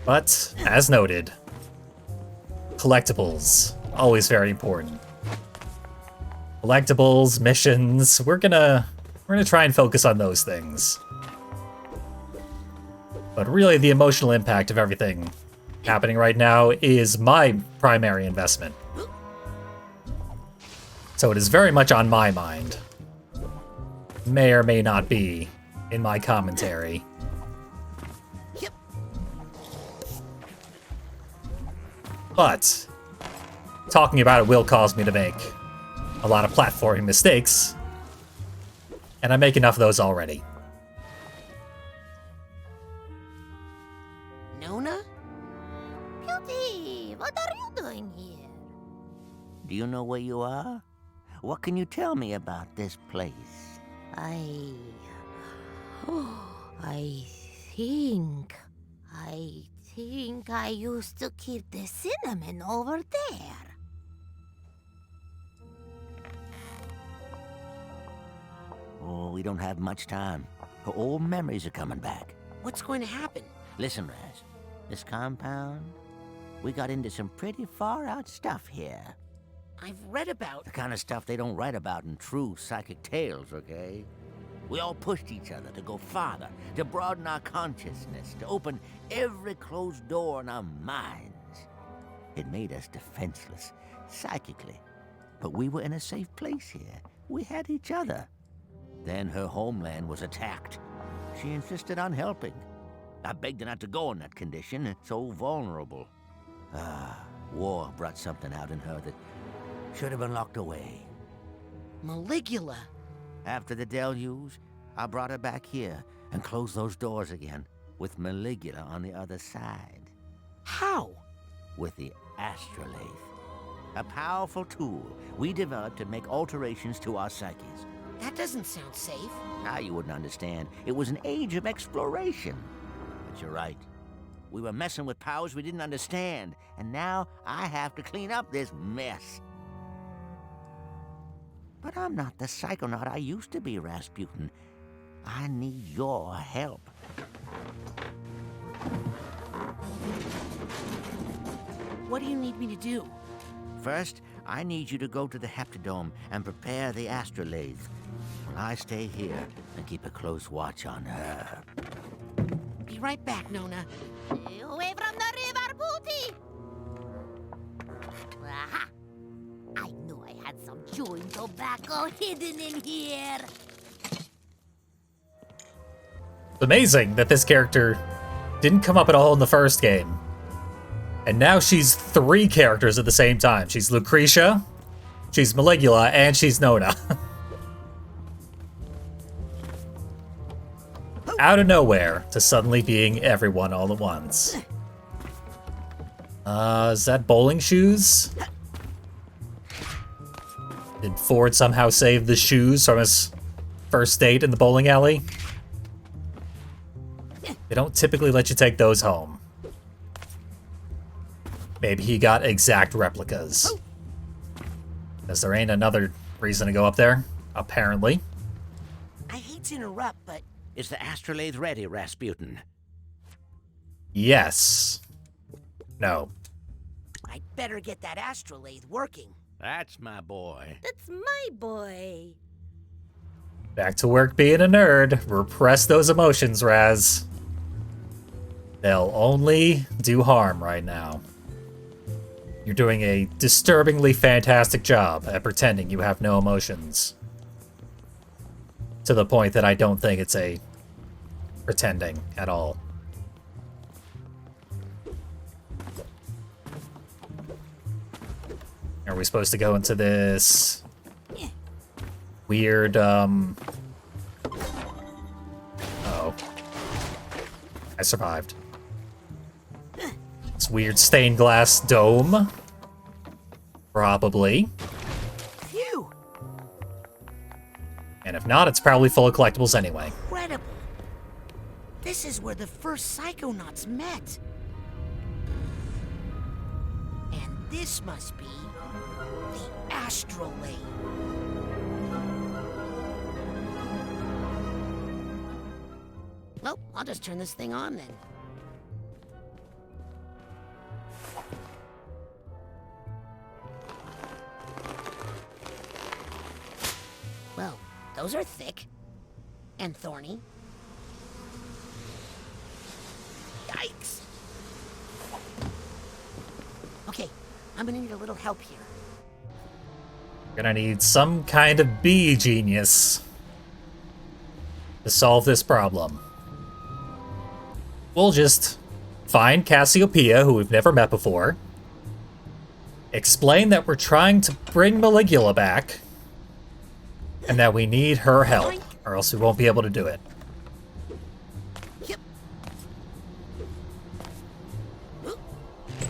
But, as noted, collectibles, always very important. Collectibles, missions, we're gonna try and focus on those things But really, the emotional impact of everything happening right now is my primary investment. So it is very much on my mind. May or may not be in my commentary. Yep. But talking about it will cause me to make a lot of platforming mistakes, and I make enough of those already. Nona? Beauty, what are you doing here? Do you know where you are? What can you tell me about this place? I think I used to keep the cinnamon over there. Oh, we don't have much time. Her old memories are coming back. What's going to happen? Listen, Raz. This compound, we got into some pretty far-out stuff here. I've read about... The kind of stuff they don't write about in true psychic tales, okay? We all pushed each other to go farther, to broaden our consciousness, to open every closed door in our minds. It made us defenseless, psychically. But we were in a safe place here. We had each other. Then her homeland was attacked. She insisted on helping. I begged her not to go in that condition, so vulnerable. War brought something out in her that should have been locked away. Maligula. After the deluge, I brought her back here and closed those doors again, with Maligula on the other side. How? With the astrolabe. A powerful tool we developed to make alterations to our psyches. That doesn't sound safe. Now you wouldn't understand. It was an age of exploration. But you're right. We were messing with powers we didn't understand, and now I have to clean up this mess. But I'm not the psychonaut I used to be, Rasputin. I need your help. What do you need me to do? First, I need you to go to the Heptadome and prepare the astrolabe. While I stay here and keep a close watch on her. Be right back, Nona. Away from the river, Beauty! Aha! I knew I had some chewing tobacco hidden in here. It's amazing that this character didn't come up at all in the first game. And now she's 3 characters at the same time. She's Lucretia, she's Maligula, and she's Nona. Out of nowhere to suddenly being everyone all at once. Is that bowling shoes? Did Ford somehow save the shoes from his first date in the bowling alley? They don't typically let you take those home. Maybe he got exact replicas. Because there ain't another reason to go up there, apparently. I hate to interrupt, but... Is the astrolabe ready, Rasputin? Yes. No. I'd better get that astrolabe working. That's my boy. That's my boy. Back to work being a nerd. Repress those emotions, Raz. They'll only do harm right now. You're doing a disturbingly fantastic job at pretending you have no emotions. To the point that I don't think it's a pretending at all. Are we supposed to go into this weird, oh. I survived. This weird stained glass dome? Probably. Phew! And if not, it's probably full of collectibles anyway. Incredible! This is where the first Psychonauts met. And this must be the astrolabe. Well, I'll just turn this thing on then. Well, those are thick and thorny. Okay, I'm gonna need a little help here. Gonna need some kind of bee genius to solve this problem. We'll just find Cassiopeia, who we've never met before, explain that we're trying to bring Maligula back, and that we need her help, or else we won't be able to do it. Yep.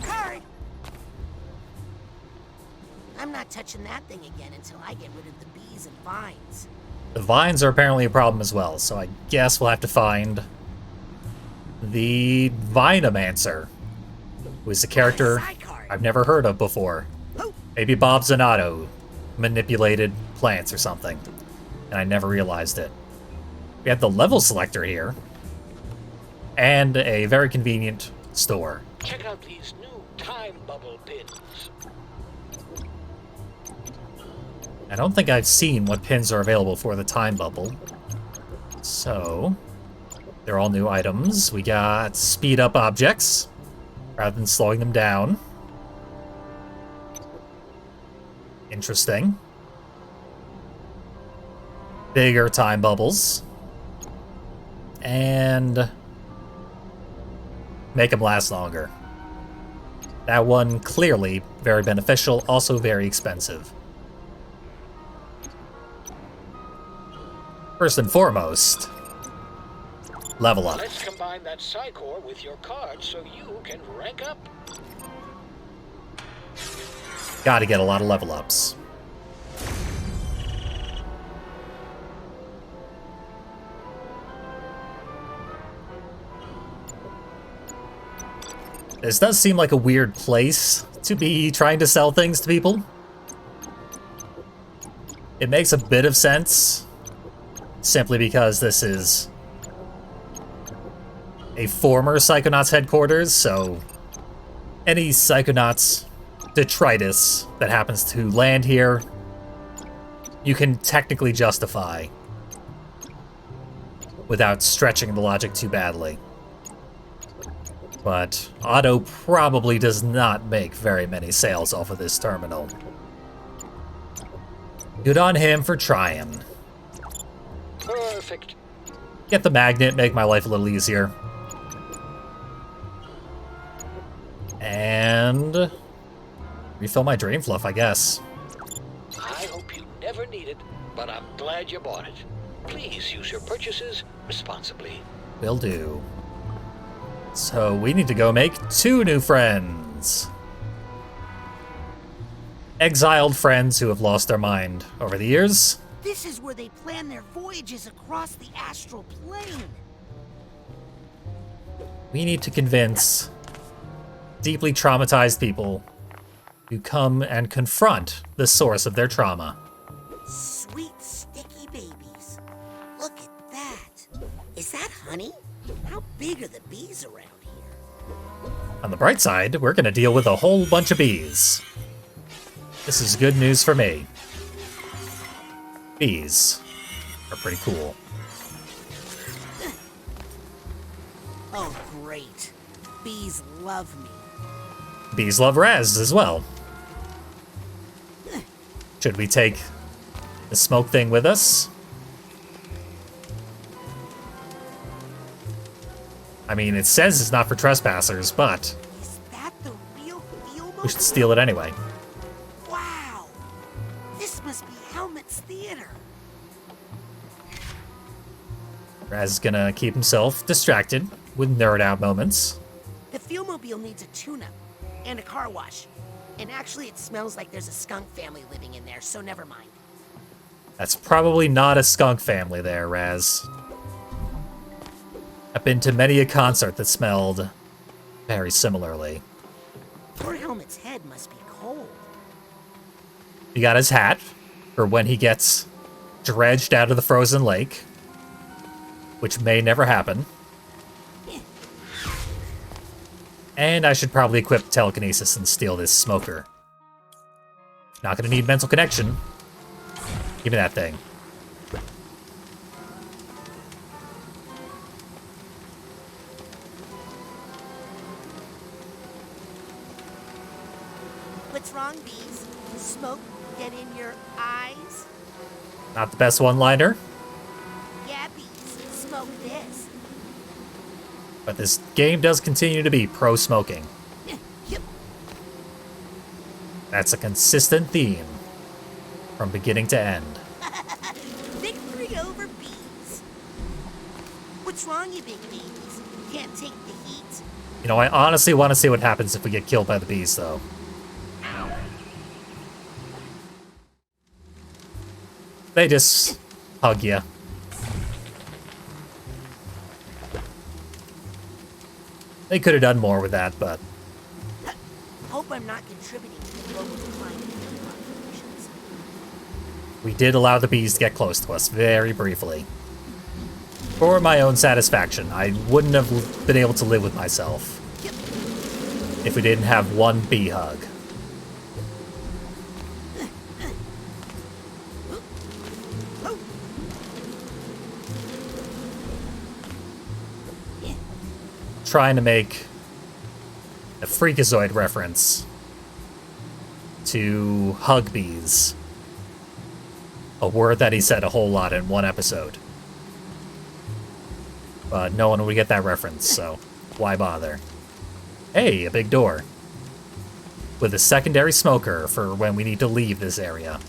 Hard. I'm not touching that thing again until I get rid of the bees and vines. The vines are apparently a problem as well, so I guess we'll have to find the Vinomancer, who is a character I've never heard of before. Maybe Bob Zanato manipulated plants or something, and I never realized it. We have the level selector here, and a very convenient store. Check out these new time bubble pins. I don't think I've seen what pins are available for the time bubble. So, they're all new items. We got speed up objects, rather than slowing them down. Interesting. Bigger time bubbles. And make them last longer. That one clearly very beneficial, also very expensive. First and foremost, level up. Let's combine that Psychor with your card so you can rank up. Gotta get a lot of level ups. This does seem like a weird place to be trying to sell things to people. It makes a bit of sense, simply because this is a former Psychonauts headquarters, so any Psychonauts detritus that happens to land here, you can technically justify without stretching the logic too badly. But Otto probably does not make very many sales off of this terminal. Good on him for trying. Perfect. Get the magnet, make my life a little easier. And refill my drain fluff, I guess. I hope you never need it, but I'm glad you bought it. Please use your purchases responsibly. Will do. So we need to go make 2 new friends. Exiled friends who have lost their mind over the years. This is where they plan their voyages across the astral plane. We need to convince deeply traumatized people to come and confront the source of their trauma. Sweet, sticky babies. Look at that. Is that honey? How big are the bees around here? On the bright side, we're going to deal with a whole bunch of bees. This is good news for me. Bees are pretty cool. Oh, great. Bees love me. Bees love Raz as well. Should we take the smoke thing with us? I mean, it says it's not for trespassers, but Is that the real Feel-Mobile? we should steal it anyway. Wow. This must be Helmet's theater. Raz is gonna keep himself distracted with nerd out moments. The Feel-Mobile needs a tune-up and a car wash. And actually, it smells like there's a skunk family living in there, so never mind. That's probably not a skunk family there, Raz. I've been to many a concert that smelled very similarly. Poor Helmet's head must be cold. He got his hat for when he gets dredged out of the frozen lake, which may never happen. And I should probably equip telekinesis and steal this smoker. Not gonna need mental connection. Give me that thing. What's wrong, bees? Smoke get in your eyes? Not the best one-liner, Yeah, bees. Smoke this. but this game does continue to be pro-smoking. Yep. That's a consistent theme from beginning to end. Victory over bees. What's wrong, you big babies? Can't take the heat? You know, I honestly want to see what happens if we get killed by the bees, though. They just hug you. They could have done more with that, but Hope I'm not contributing to the global decline in human populations. we did allow the bees to get close to us very briefly. For my own satisfaction, I wouldn't have been able to live with myself if we didn't have one bee hug. Trying to make a freakazoid reference to hug bees. A word that he said a whole lot in one episode. But no one would get that reference, so why bother? Hey, a big door. With a secondary smoker for when we need to leave this area.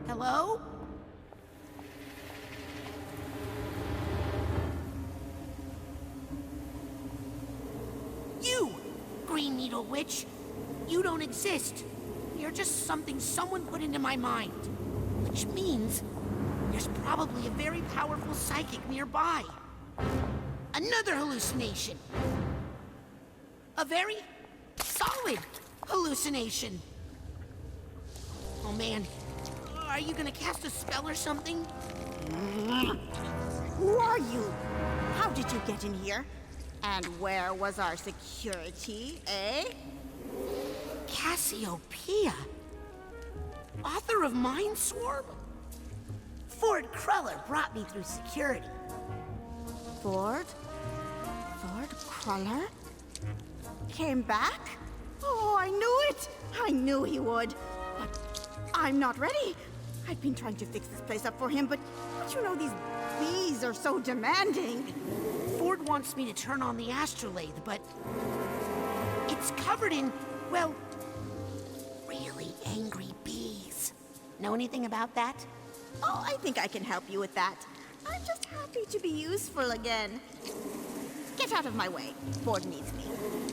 Hello? You, Green Needle Witch. You don't exist. You're just something someone put into my mind. Which means there's probably a very powerful psychic nearby. Another hallucination. A very solid hallucination. Oh man, are you gonna cast a spell or something? Who are you? How did you get in here? And where was our security, eh? Cassiopeia? Author of Mind Swarm? Ford Cruller brought me through security. Ford? Ford Cruller? Came back? Oh, I knew it! I knew he would. But I'm not ready. I've been trying to fix this place up for him, but you know these bees are so demanding. Ford wants me to turn on the astrolabe, but it's covered in, well, really angry bees. Know anything about that? Oh, I think I can help you with that. I'm just happy to be useful again. Get out of my way. Ford needs me.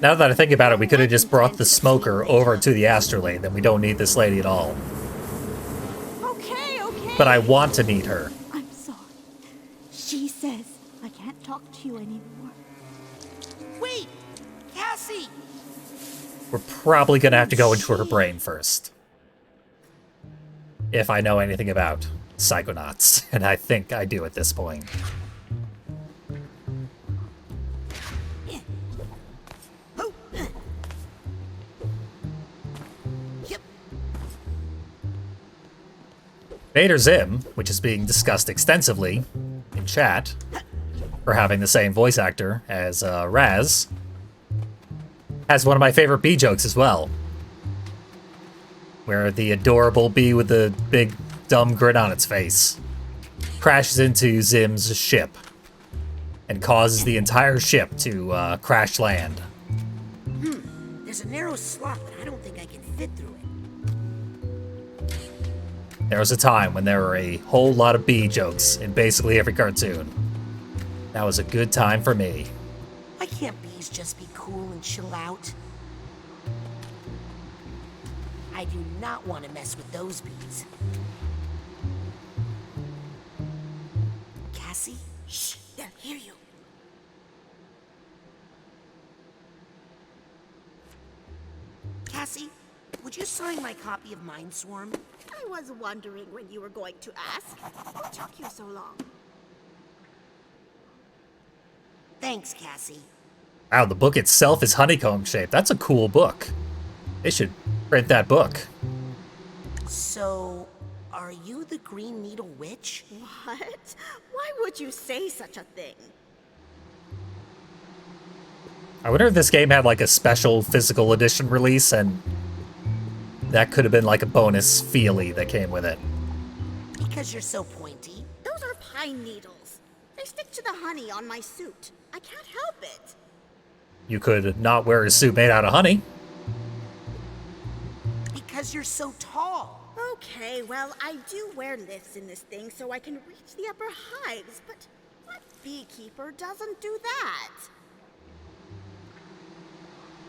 Now that I think about it, we could have just brought the smoker over to the astrolabe, then we don't need this lady at all. Okay, okay. But I want to meet her. I'm sorry. She says I can't talk to you anymore. Wait! Cassie! We're probably gonna have to go into her brain first. If I know anything about Psychonauts, and I think I do at this point. Vader Zim, which is being discussed extensively in chat for having the same voice actor as Raz, has one of my favorite bee jokes as well. Where the adorable bee with the big dumb grin on its face crashes into Zim's ship and causes the entire ship to crash land. There's a narrow slot, but I don't think I can fit through it. There was a time when there were a whole lot of bee jokes in basically every cartoon. That was a good time for me. Why can't bees just be cool and chill out? I do not want to mess with those bees. Cassie? Shh, they'll hear you. Cassie, would you sign my copy of Mind Swarm? I was wondering when you were going to ask. What took you so long? Thanks, Cassie. Wow, the book itself is honeycomb shaped. That's a cool book. They should print that book. So, Are you the Green Needle Witch? What? Why would you say such a thing? I wonder if this game had like a special physical edition release, and that could have been like a bonus feelie that came with it. Because you're so pointy. Those are pine needles. They stick to the honey on my suit. I can't help it. You could not wear a suit made out of honey. Because you're so tall. Okay, well, I do wear lifts in this thing so I can reach the upper hives, but what beekeeper doesn't do that?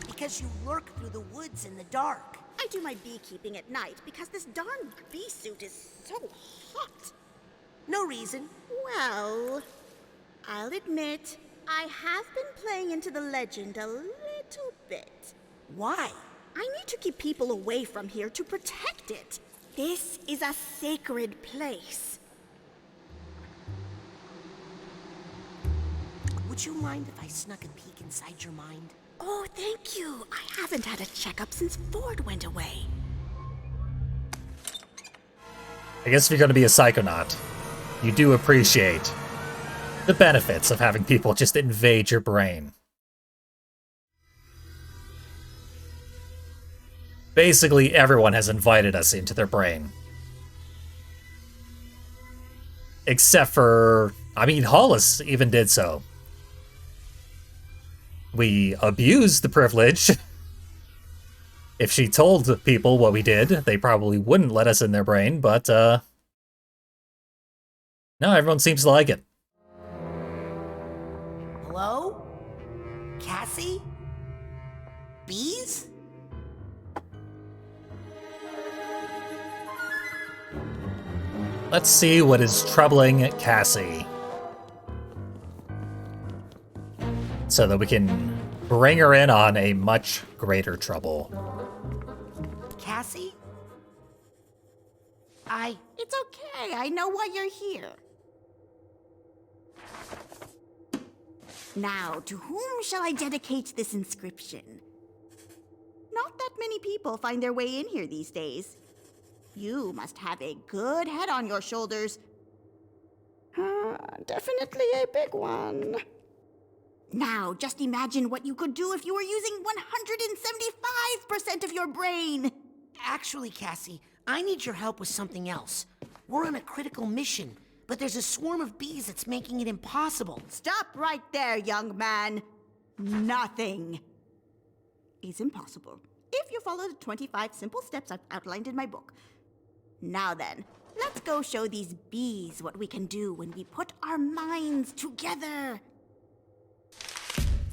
Because you lurk through the woods in the dark. I do my beekeeping at night because this darn bee suit is so hot. No reason. Well, I'll admit, I have been playing into the legend a little bit. Why? I need to keep people away from here to protect it. This is a sacred place. Would you mind if I snuck a peek inside your mind? Oh, thank you. I haven't had a checkup since Ford went away. I guess if you're going to be a psychonaut, you do appreciate the benefits of having people just invade your brain. Basically, everyone has invited us into their brain. Except for, I mean, Hollis even did so. We abused the privilege. If she told people what we did, they probably wouldn't let us in their brain, but, no, everyone seems to like it. Hello? Cassie? Bees? Let's see what is troubling Cassie, so that we can bring her in on a much greater trouble. Cassie? It's okay. I know why you're here. Now, to whom shall I dedicate this inscription? Not that many people find their way in here these days. You must have a good head on your shoulders. Definitely a big one. Now, just imagine what you could do if you were using 175% of your brain. Actually, Cassie, I need your help with something else. We're on a critical mission, but there's a swarm of bees that's making it impossible. Stop right there, young man. Nothing is impossible if you follow the 25 simple steps I've outlined in my book. Now then, let's go show these bees what we can do when we put our minds together.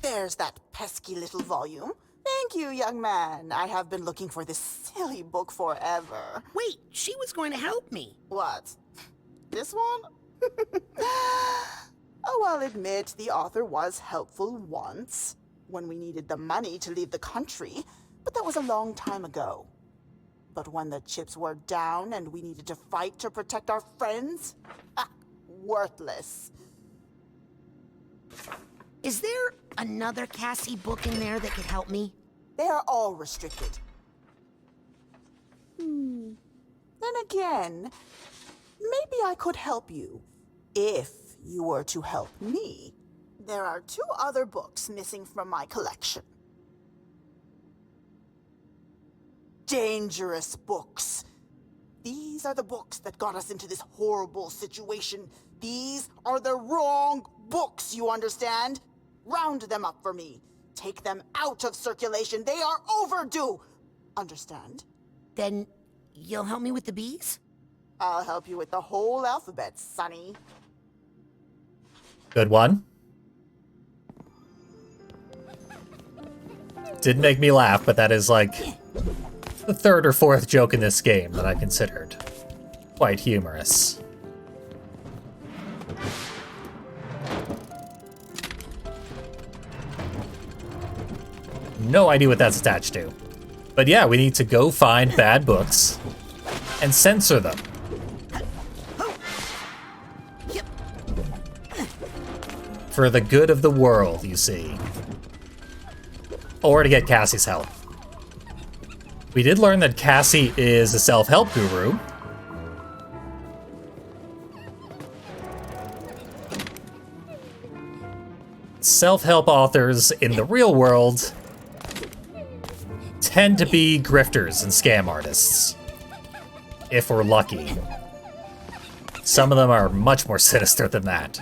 There's that pesky little volume. Thank you, young man. I have been looking for this silly book forever. Wait, she was going to help me. What? This one? Oh, I'll admit the author was helpful once, when we needed the money to leave the country, but that was a long time ago. But when the chips were down and we needed to fight to protect our friends, worthless. Is there another Cassie book in there that could help me? They are all restricted. Then again, maybe I could help you, if you were to help me. There are 2 other books missing from my collection. Dangerous books. These are the books that got us into this horrible situation. These are the wrong books, you understand? Round them up for me. Take them out of circulation. They are overdue. Understand? Then you'll help me with the bees? I'll help you with the whole alphabet, Sonny. Good one. Didn't make me laugh, but that is like the 3rd or 4th joke in this game that I considered quite humorous. No idea what that's attached to. But yeah, we need to go find bad books and censor them. For the good of the world, you see. Or to get Cassie's help. We did learn that Cassie is a self-help guru. self-help authors in the real world tend to be grifters and scam artists. If we're lucky. Some of them are much more sinister than that.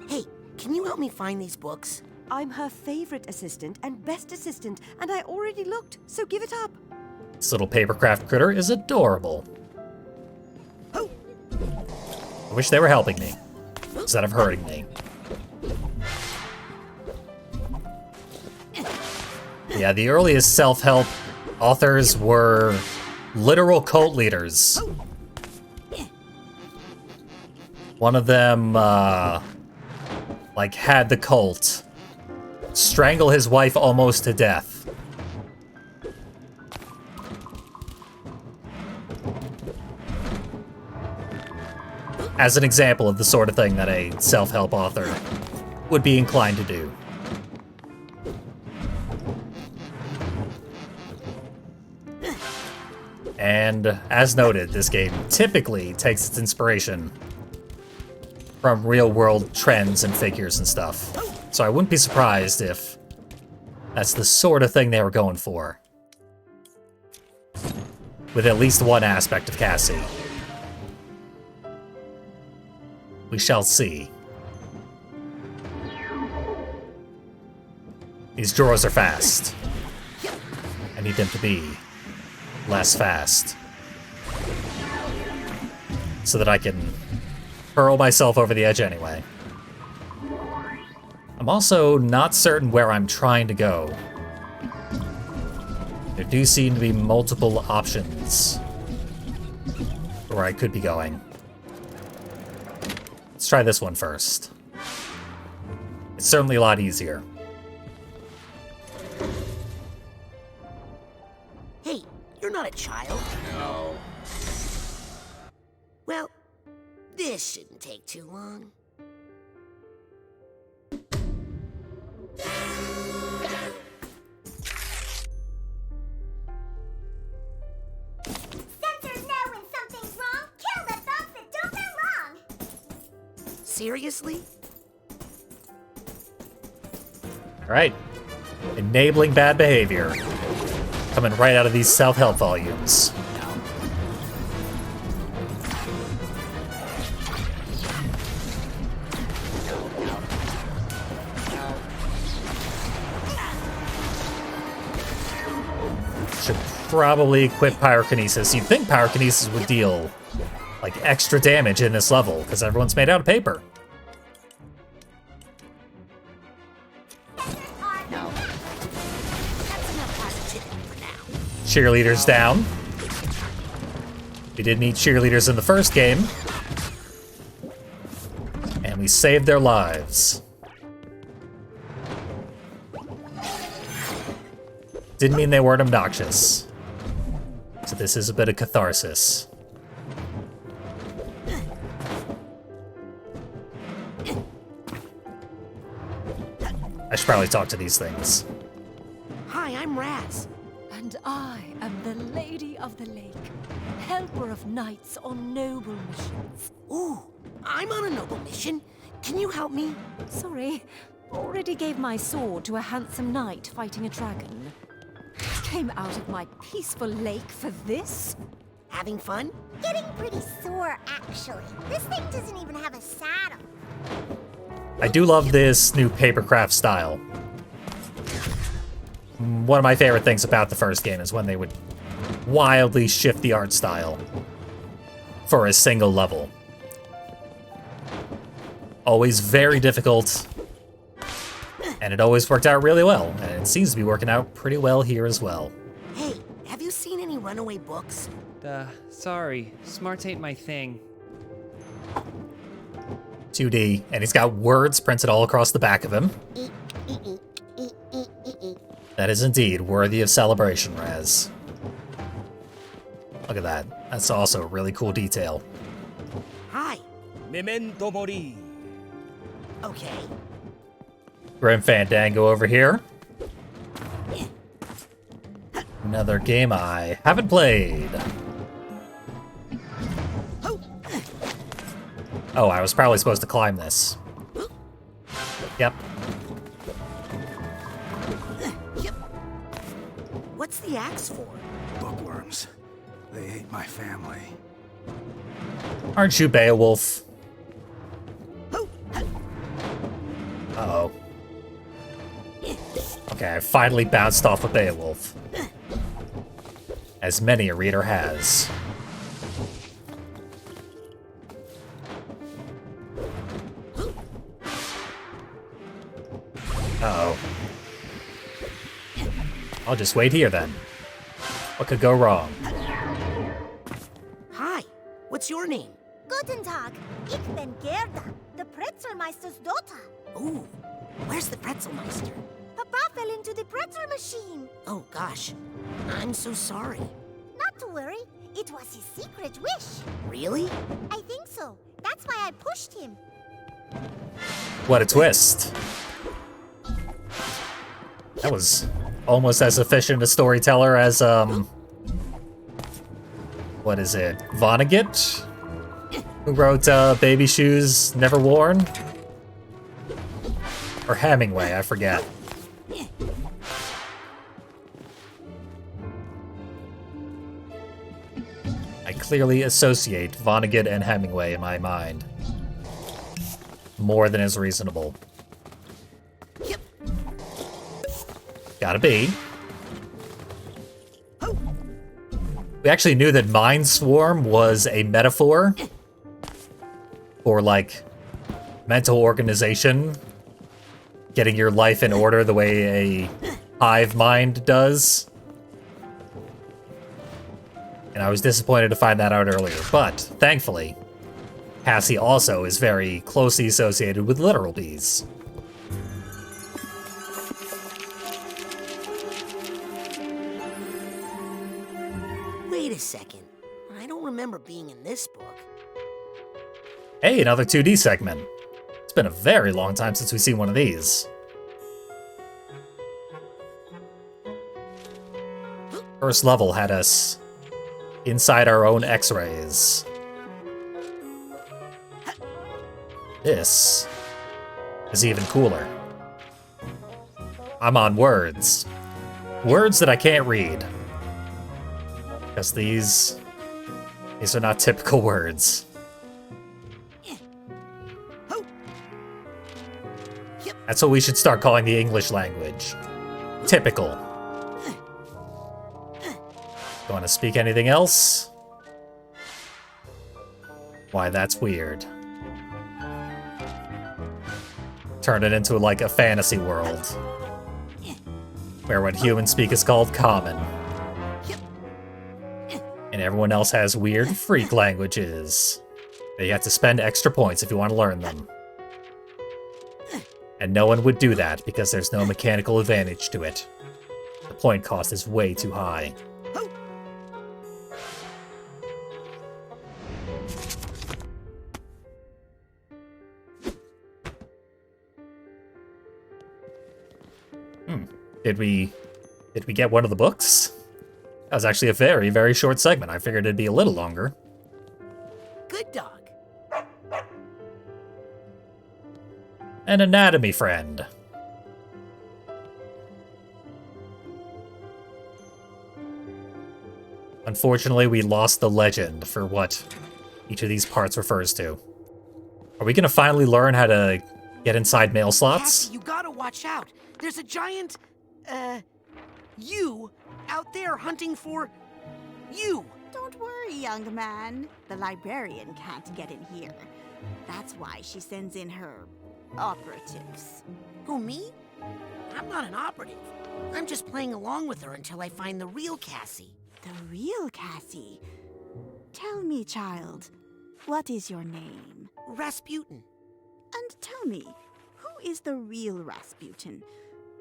Hey, can you help me find these books? I'm her favorite assistant and best assistant, and I already looked, so give it up. This little papercraft critter is adorable. I wish they were helping me, instead of hurting me. Yeah, the earliest self-help authors were literal cult leaders. One of them, like, had the cult strangle his wife almost to death. As an example of the sort of thing that a self-help author would be inclined to do. And as noted, this game typically takes its inspiration from real-world trends and figures and stuff. So I wouldn't be surprised if that's the sort of thing they were going for. With at least one aspect of Cassie. We shall see. These drawers are fast. I need them to be less fast. So that I can hurl myself over the edge anyway. I'm also not certain where I'm trying to go. There do seem to be multiple options where I could be going. Let's try this one first. It's certainly a lot easier. Hey, you're not a child. No. Well, this shouldn't take too long. Sensors know when something's wrong. Kill the thugs that don't belong. Seriously? Alright. Enabling bad behavior. Coming right out of these self-help volumes. Should probably equip pyrokinesis. You'd think pyrokinesis would deal, like, extra damage in this level, because everyone's made out of paper. Cheerleaders down. We did need cheerleaders in the first game. And we saved their lives. Didn't mean they weren't obnoxious. So this is a bit of catharsis. I should probably talk to these things. Hi, I'm Raz. And I am the Lady of the Lake, helper of knights on noble missions. Ooh, I'm on a noble mission. Can you help me? Sorry, already gave my sword to a handsome knight fighting a dragon. Came out of my peaceful lake for this? Having fun? Getting pretty sore, actually. This thing doesn't even have a saddle. I do love this new papercraft style. One of my favorite things about the first game is when they would wildly shift the art style for a single level. Always very difficult, and it always worked out really well, and it seems to be working out pretty well here as well. Hey, have you seen any runaway books? Sorry, smarts ain't my thing. 2D, and he's got words printed all across the back of him. That is indeed worthy of celebration, Raz. Look at that. That's also a really cool detail. Hi. Memento mori. Okay. Grim Fandango over here. Another game I haven't played. Oh, I was probably supposed to climb this. Yep. What's the axe for? Bookworms. They ate my family. Aren't you Beowulf? Uh-oh. Okay, I finally bounced off of Beowulf. As many a reader has. Uh-oh. I'll just wait here then. What could go wrong? Hi, what's your name? Guten Tag, ich bin Gerda, the Pretzelmeister's daughter. Ooh, where's the Pretzelmeister? Papa fell into the pretzel machine. Oh gosh, I'm so sorry. Not to worry, it was his secret wish. Really? I think so. That's why I pushed him. What a twist. That was almost as efficient a storyteller as, what is it? Vonnegut? Who wrote, Baby Shoes Never Worn? Or Hemingway, I forget. I clearly associate Vonnegut and Hemingway in my mind. More than is reasonable. Gotta be. We actually knew that Mind Swarm was a metaphor for, like, mental organization. Getting your life in order the way a hive mind does. And I was disappointed to find that out earlier, but thankfully, Cassie also is very closely associated with literal bees. Wait a second. I don't remember being in this book. Hey, another 2D segment. It's been a very long time since we've seen one of these. First level had us inside our own X-rays. This is even cooler. I'm on words. Words that I can't read. Because these are not typical words. That's what we should start calling the English language. Typical. You want to speak anything else? Why, that's weird. Turn it into, like, a fantasy world. Where what humans speak is called common. And everyone else has weird freak languages. That you have to spend extra points if you want to learn them. And no one would do that because there's no mechanical advantage to it. The point cost is way too high. Did we get one of the books? That was actually a very, very short segment. I figured it'd be a little longer. Good dog. An anatomy friend. Unfortunately, we lost the legend for what each of these parts refers to. Are we gonna finally learn how to get inside mail slots? Cassie, you gotta watch out. There's a giant, you out there hunting for you. Don't worry, young man. The librarian can't get in here. That's why she sends in her operatives. Who, me? I'm not an operative. I'm just playing along with her until I find the real Cassie. The real Cassie? Tell me, child, what is your name? Rasputin. And tell me, who is the real Rasputin?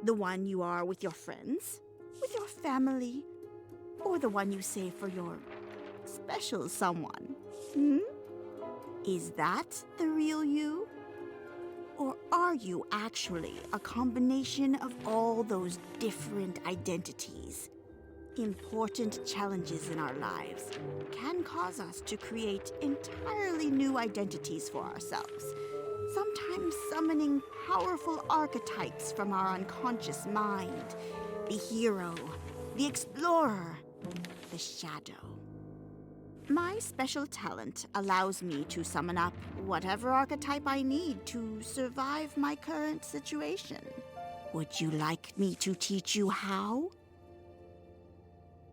The one you are with your friends? With your family? Or the one you save for your special someone? Hmm? Is that the real you? Or are you actually a combination of all those different identities? Important challenges in our lives can cause us to create entirely new identities for ourselves, sometimes summoning powerful archetypes from our unconscious mind. The hero, the explorer, the shadow. My special talent allows me to summon up whatever archetype I need to survive my current situation. Would you like me to teach you how?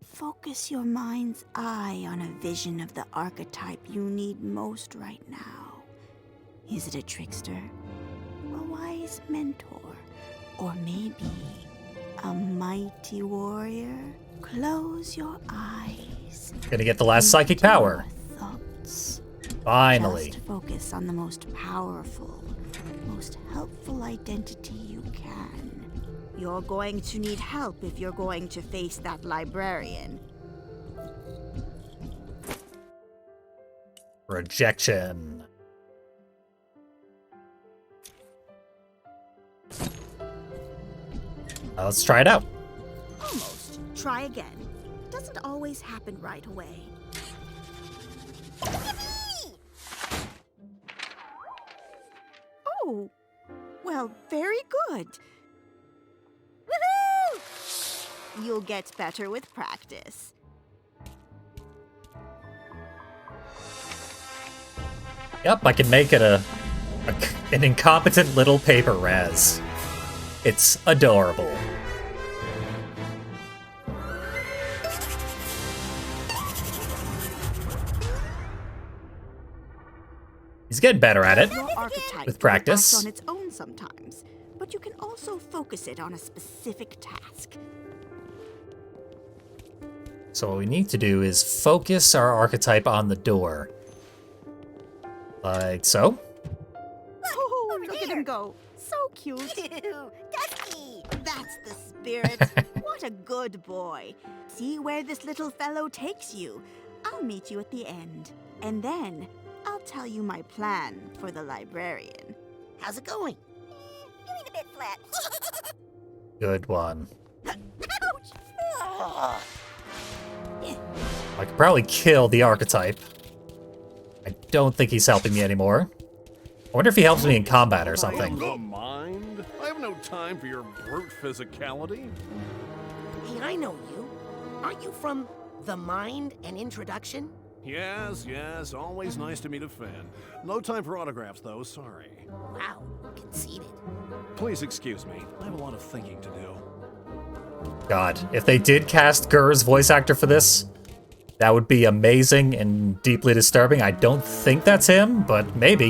Focus your mind's eye on a vision of the archetype you need most right now. Is it a trickster, a wise mentor, or maybe a mighty warrior? Close your eyes. Gonna get the last psychic power. Thoughts. Finally. Just focus on the most powerful, most helpful identity you can. You're going to need help if you're going to face that librarian. Rejection. Let's try it out. Almost. Try again. Doesn't always happen right away. Oh, well, very good. Woohoo! You'll get better with practice. Yep, I can make it an incompetent little paper Raz. It's adorable. He's getting better at it with practice. Acts on its own sometimes, but you can also focus it on a specific task. So what we need to do is focus our archetype on the door. Like so. Oh, look at him go. So cute. Dusky! That's the spirit. What a good boy. See where this little fellow takes you. I'll meet you at the end. And then I'll tell you my plan for the librarian. How's it going? Feeling a bit flat. Good one. Ouch! I could probably kill the archetype. I don't think he's helping me anymore. I wonder if he helps me in combat or something. The mind? I have no time for your brute physicality. Hey, I know you. Aren't you from The Mind and Introduction? Yes, yes, always nice to meet a fan. No time for autographs, though, sorry. Wow, conceited. Please excuse me. I have a lot of thinking to do. God, if they did cast Gur's voice actor for this, that would be amazing and deeply disturbing. I don't think that's him, but maybe.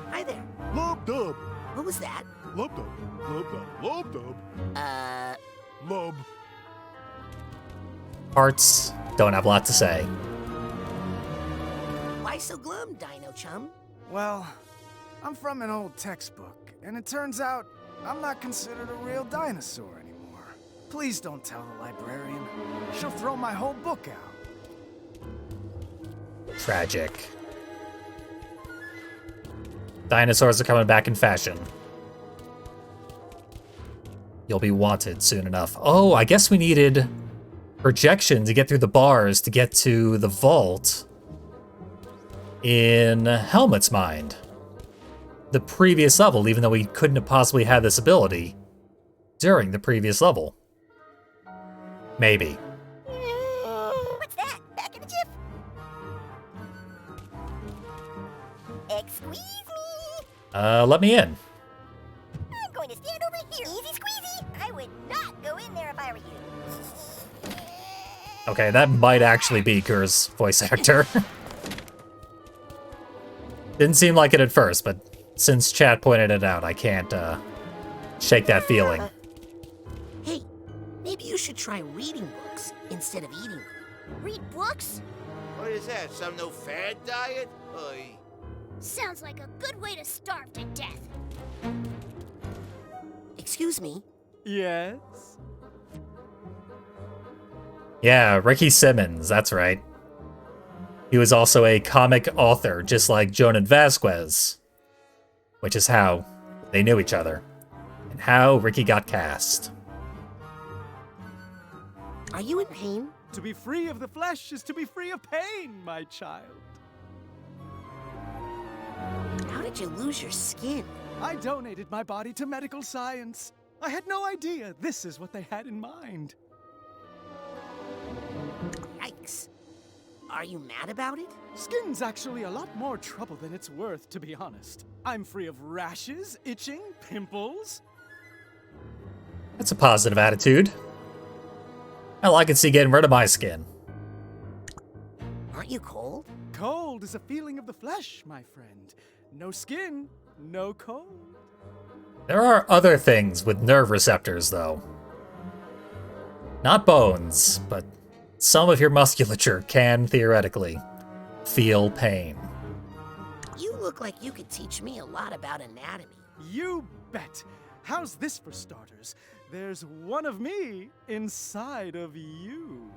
Hi there. Lub dub. What was that? Lub dub. Lub dub. Lub dub. Lub. Parts don't have a lot to say. Why so glum, Dino Chum? Well, I'm from an old textbook, and it turns out I'm not considered a real dinosaur anymore. Please don't tell the librarian. She'll throw my whole book out. Tragic. Dinosaurs are coming back in fashion. You'll be wanted soon enough. Oh, I guess we needed projection to get through the bars to get to the vault in Helmet's mind. The previous level, even though we couldn't have possibly had this ability during the previous level. Maybe. What's that? Back in a jiff? Excuse me. Let me in. I'm going to stand over here. Easy squeezy. I would not go in there if I were you. Okay, that might actually be Gur's voice actor. Didn't seem like it at first, but since chat pointed it out, I can't shake that feeling. Hey, maybe you should try reading books instead of eating them. Read books? What is that? Some new fad diet? Oy. Sounds like a good way to starve to death. Excuse me? Yes? Yeah, Ricky Simmons, that's right. He was also a comic author, just like Jonan Vasquez, which is how they knew each other, and how Ricky got cast. Are you in pain? To be free of the flesh is to be free of pain, my child. How did you lose your skin? I donated my body to medical science. I had no idea this is what they had in mind. Yikes. Are you mad about it? Skin's actually a lot more trouble than it's worth, to be honest. I'm free of rashes, itching, pimples. That's a positive attitude. Hell, I could see getting rid of my skin. Aren't you cold? Cold is a feeling of the flesh, my friend. No skin, no cold. There are other things with nerve receptors, though. Not bones, but some of your musculature can, theoretically, feel pain. You look like you could teach me a lot about anatomy. You bet. How's this for starters? There's one of me inside of you.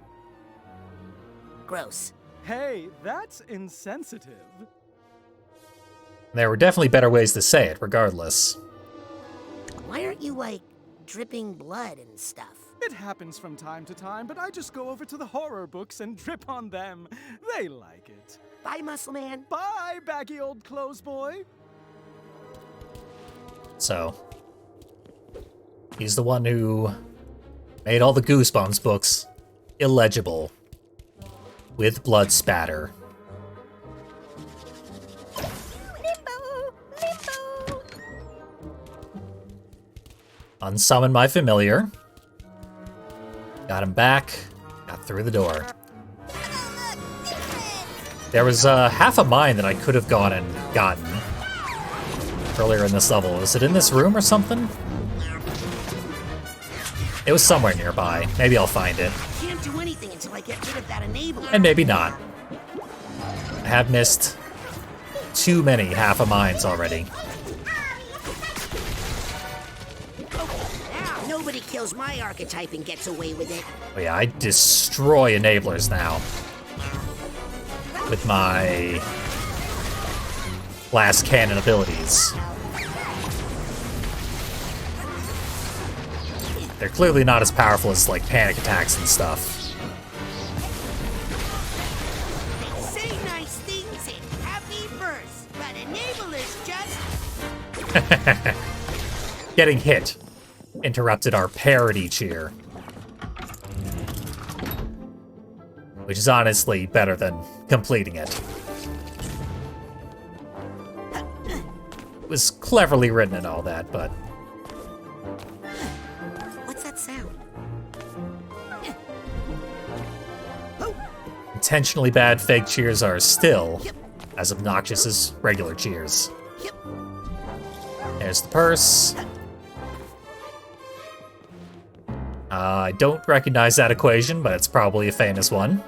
Gross. Hey, that's insensitive. There were definitely better ways to say it, regardless. Why aren't you, like, dripping blood and stuff? It happens from time to time, but I just go over to the horror books and drip on them. They like it. Bye, Muscle Man. Bye, baggy old clothes boy. So, he's the one who made all the Goosebumps books illegible with blood spatter. Limbo! Limbo! Unsummon my familiar. Got him back. Got through the door. There was half a mine that I could have gone and gotten earlier in this level. Was it in this room or something? It was somewhere nearby. Maybe I'll find it. Can't do anything until I get rid of that enabler. And maybe not. I have missed too many half a mines already. Nobody kills my archetype and gets away with it. Oh yeah, I destroy enablers now. With my blast cannon abilities. They're clearly not as powerful as, like, panic attacks and stuff. Say nice things and happy births, but enablers just... Getting hit interrupted our parody cheer. Which is honestly better than completing it. It was cleverly written and all that, but... What's that sound? Intentionally bad fake cheers are still as obnoxious as regular cheers. There's the purse. I don't recognize that equation, but it's probably a famous one.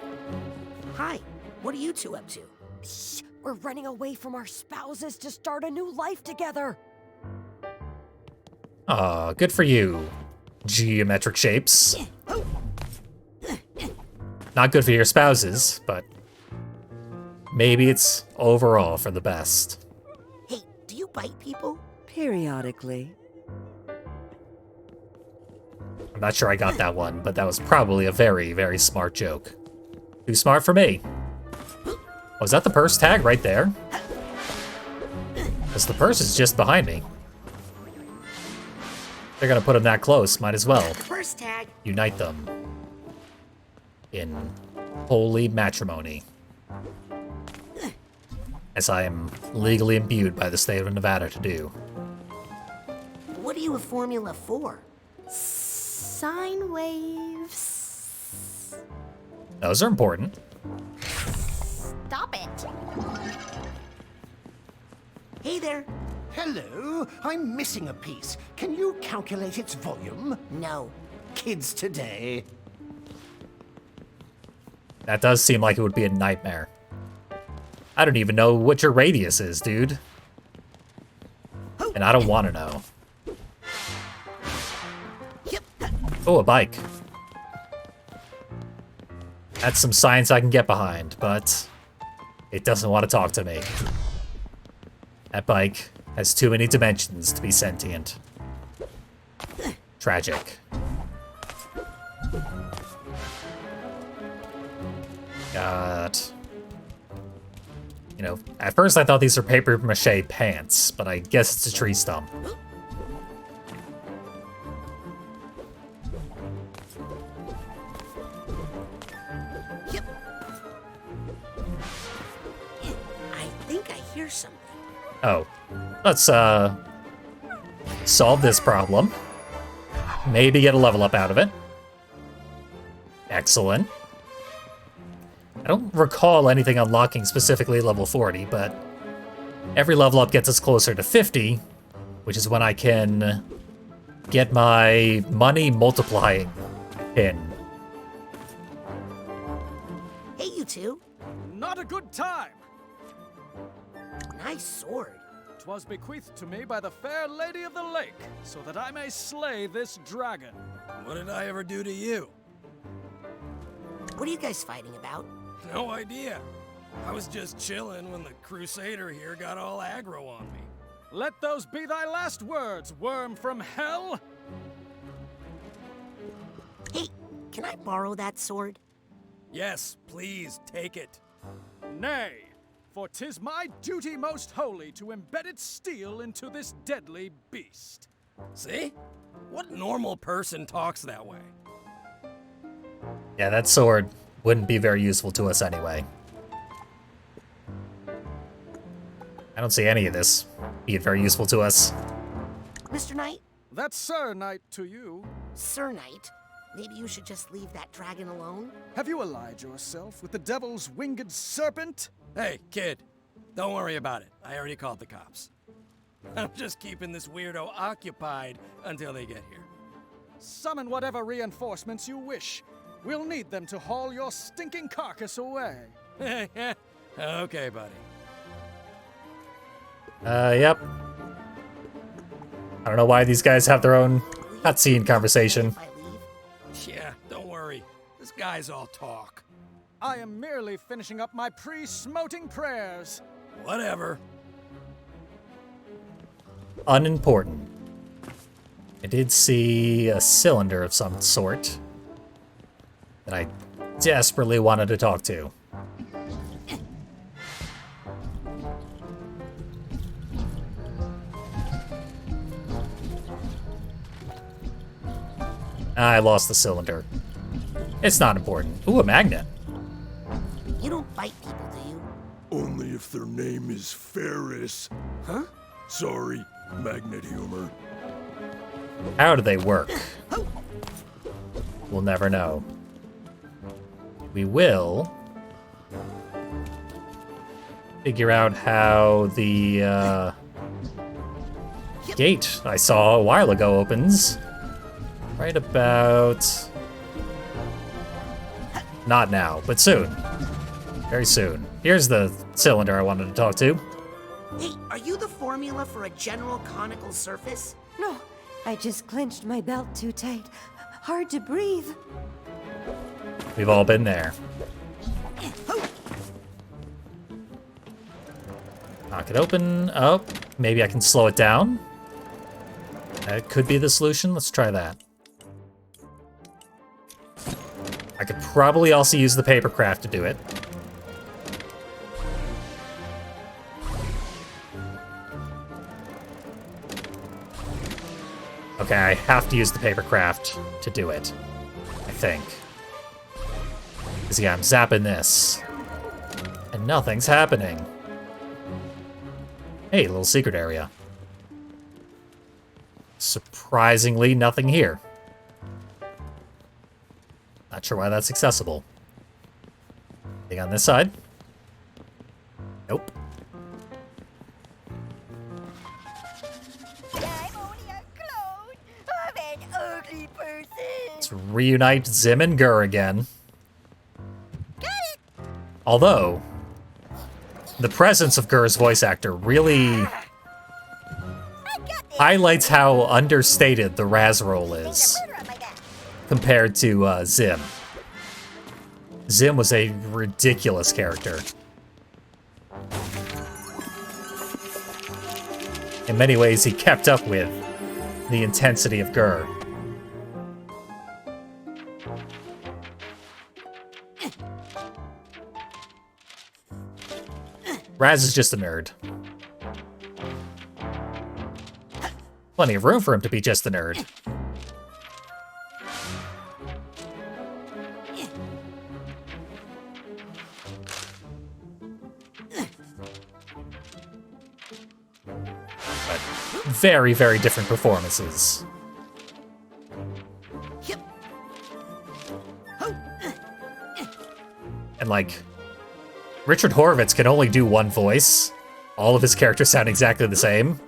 Hi, what are you two up to? Shh, we're running away from our spouses to start a new life together. Aw, good for you, geometric shapes. Not good for your spouses, but maybe it's overall for the best. Hey, do you bite people? Periodically. I'm not sure I got that one, but that was probably a very, very smart joke. Too smart for me. Was that the purse tag right there? Because the purse is just behind me. They're gonna put him that close, might as well. First tag. Unite them in holy matrimony. As I am legally imbued by the state of Nevada to do. What are you a Formula for? Sine waves. Those are important. Stop it. Hey there. Hello, I'm missing a piece. Can you calculate its volume? No. Kids today. That does seem like it would be a nightmare. I don't even know what your radius is, dude. And I don't want to know. Oh, a bike. That's some science I can get behind, but it doesn't want to talk to me. That bike has too many dimensions to be sentient. Got... You know, at first I thought these were paper mache pants, but I guess it's a tree stump. Yep. I think I hear something. Oh. Let's, solve this problem. Maybe get a level up out of it. Excellent. I don't recall anything unlocking specifically level 40, but every level up gets us closer to 50, which is when I can get my money multiplying pin. Hey, you two. Not a good time. Nice sword. 'Twas bequeathed to me by the fair lady of the lake, so that I may slay this dragon. What did I ever do to you? What are you guys fighting about? No idea. I was just chilling when the Crusader here got all aggro on me. Let those be thy last words, worm from hell! Hey, can I borrow that sword? Yes, please, take it. Nay, for 'tis my duty most holy to embed its steel into this deadly beast. See? What normal person talks that way? Yeah, that sword wouldn't be very useful to us anyway. I don't see any of this being very useful to us. Mr. Knight? That's Sir Knight to you. Sir Knight? Maybe you should just leave that dragon alone? Have you allied yourself with the devil's winged serpent? Hey, kid, don't worry about it. I already called the cops. I'm just keeping this weirdo occupied until they get here. Summon whatever reinforcements you wish. We'll need them to haul your stinking carcass away. Okay, buddy. Yep. I don't know why these guys have their own cutscene conversation. Yeah, don't worry. This guy's all talk. I am merely finishing up my pre-smoting prayers. Whatever. Unimportant. I did see a cylinder of some sort that I desperately wanted to talk to. I lost the cylinder. It's not important. Ooh, a magnet. You don't bite people, do you? Only if their name is Ferris. Huh? Sorry, magnet humor. How do they work? We'll never know. We will figure out how the gate I saw a while ago opens. Right about... Not now, but soon. Very soon. Here's the cylinder I wanted to talk to. Hey, are you the formula for a general conical surface? No, I just clenched my belt too tight. Hard to breathe. We've all been there. Knock it open. Oh, maybe I can slow it down. That could be the solution. Let's try that. I could probably also use the papercraft to do it. Okay, I have to use the papercraft to do it, I think. Because, yeah, I'm zapping this. And nothing's happening. Hey, little secret area. Surprisingly, nothing here. Not sure why that's accessible. Anything on this side? Nope. I'm only a clone of an ugly person. Let's reunite Zim and Gur again. Although, the presence of Gur's voice actor really highlights how understated the Raz role is compared to Zim. Zim was a ridiculous character. In many ways, he kept up with the intensity of Gur. Raz is just a nerd. Plenty of room for him to be just a nerd. But very, very different performances. And like, Richard Horvitz can only do one voice. All of his characters sound exactly the same.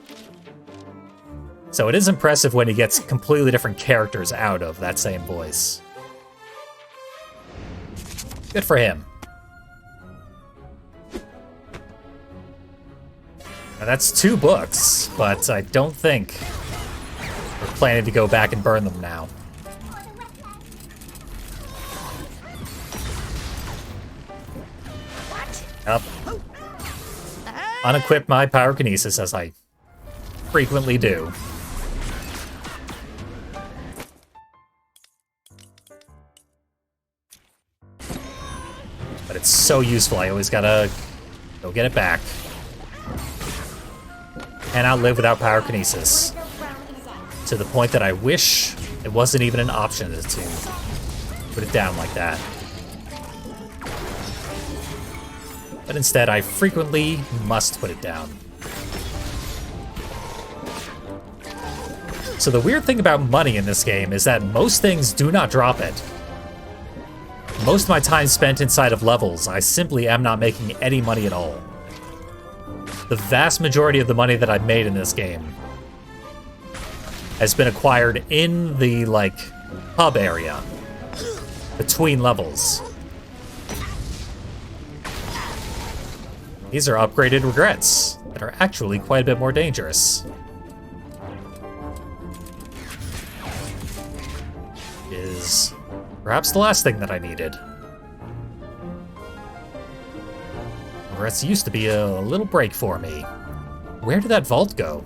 So it is impressive when he gets completely different characters out of that same voice. Good for him. Now that's 2 books, but I don't think we're planning to go back and burn them now. Up. Unequip my pyrokinesis as I frequently do. But it's so useful, I always gotta go get it back. And I'll live without pyrokinesis. To the point that I wish it wasn't even an option to put it down like that. But instead, I frequently must put it down. So the weird thing about money in this game is that most things do not drop it. Most of my time spent inside of levels, I simply am not making any money at all. The vast majority of the money that I've made in this game has been acquired in the, like, hub area between levels. These are upgraded regrets that are actually quite a bit more dangerous. Is perhaps the last thing that I needed. Regrets used to be a little break for me. Where did that vault go?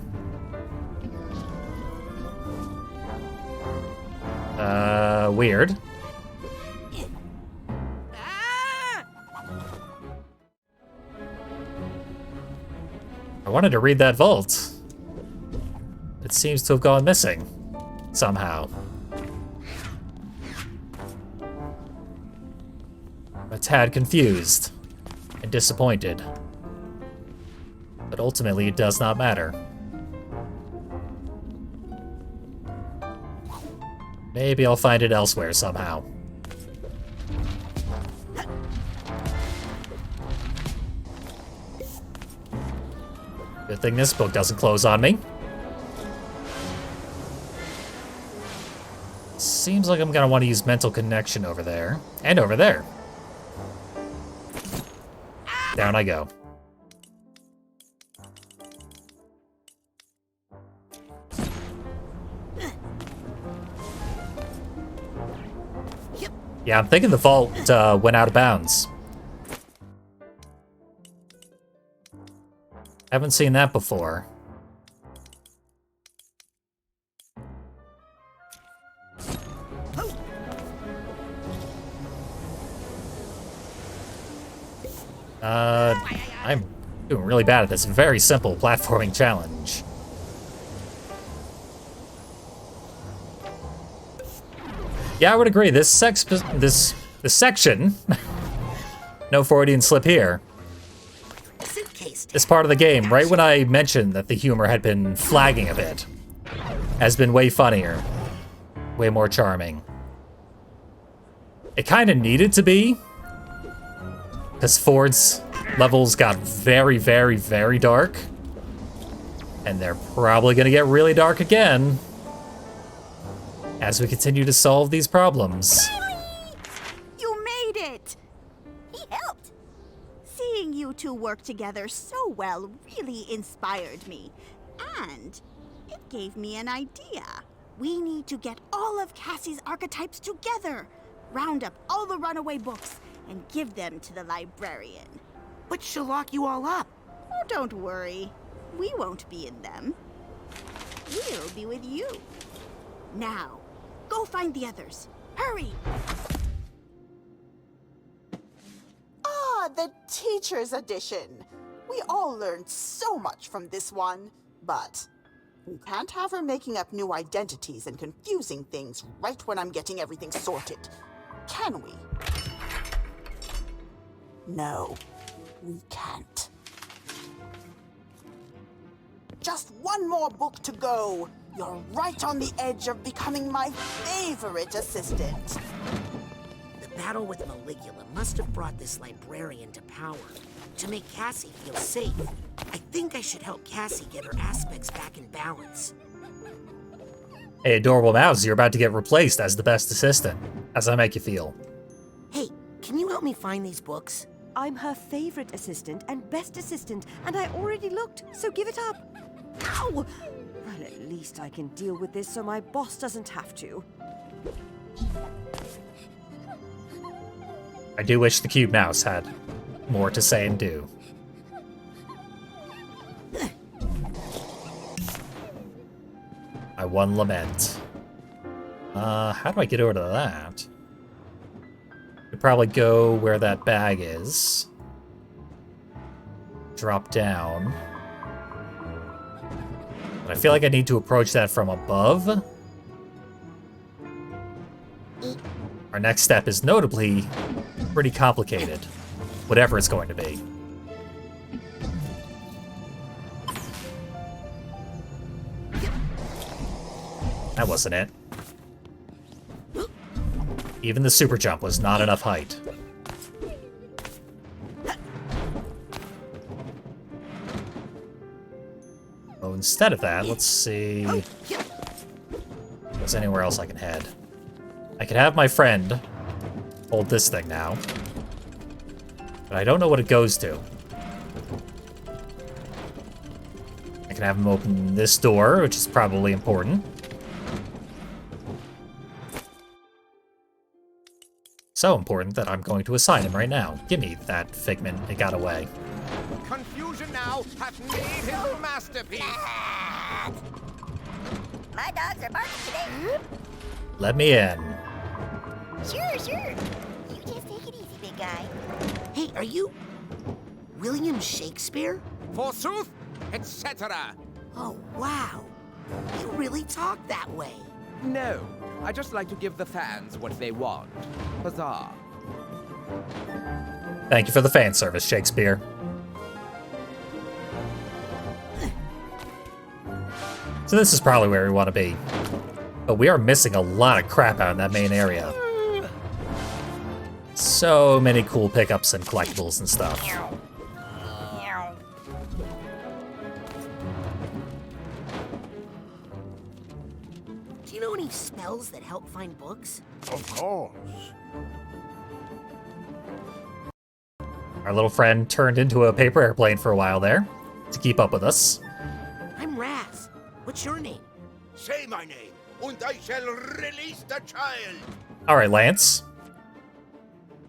Weird. I wanted to read that vault. It seems to have gone missing. Somehow. I'm a tad confused and disappointed. But ultimately, it does not matter. Maybe I'll find it elsewhere somehow. Good thing this book doesn't close on me. Seems like I'm gonna want to use mental connection over there. And over there. Down I go. Yeah, I'm thinking the vault went out of bounds. Haven't seen that before. I'm doing really bad at this very simple platforming challenge. Yeah, I would agree. This section, no Freudian slip here. This part of the game, right when I mentioned that the humor had been flagging a bit, has been way funnier, way more charming. It kind of needed to be, because Ford's levels got very, very, very dark, and they're probably going to get really dark again as we continue to solve these problems. You made it! He helped. Seeing you two work together so well really inspired me. And it gave me an idea. We need to get all of Cassie's archetypes together. Round up all the runaway books and give them to the librarian. But she'll lock you all up. Oh, don't worry. We won't be in them. We'll be with you. Now, go find the others. Hurry! Ah, the teacher's edition. We all learned so much from this one, but we can't have her making up new identities and confusing things right when I'm getting everything sorted. Can we? No, we can't. Just one more book to go. You're right on the edge of becoming my favorite assistant. The battle with Maligula must have brought this librarian to power. To make Cassie feel safe, I think I should help Cassie get her aspects back in balance. Hey, Adorable Mouse, you're about to get replaced as the best assistant. How's that make you feel? Hey, can you help me find these books? I'm her favorite assistant and best assistant, and I already looked, so give it up. Ow! Well, at least I can deal with this so my boss doesn't have to. I do wish the cube mouse had more to say and do. I one lament. How do I get over to that? Could probably go where that bag is. Drop down. But I feel like I need to approach that from above. Our next step is notably pretty complicated, whatever it's going to be. That wasn't it. Even the super jump was not enough height. Oh, instead of that, let's see if there's anywhere else I can head. I could have my friend hold this thing now, but I don't know what it goes to. I can have him open this door, which is probably important. So important that I'm going to assign him right now. Give me that figment. It got away. Confusion now hath made his masterpiece. My dogs are barking today. Let me in. Sure. You just take it easy, big guy. Hey, are you William Shakespeare? Forsooth, etc. Oh, wow. You really talk that way. No, I just like to give the fans what they want. Huzzah. Thank you for the fan service, Shakespeare. So this is probably where we want to be. But we are missing a lot of crap out in that main area. So many cool pickups and collectibles and stuff. Do you know any spells that help find books? Of course. Our little friend turned into a paper airplane for a while there to keep up with us. I'm Raz. What's your name? Say my name, and I shall release the child. Alright, Lance.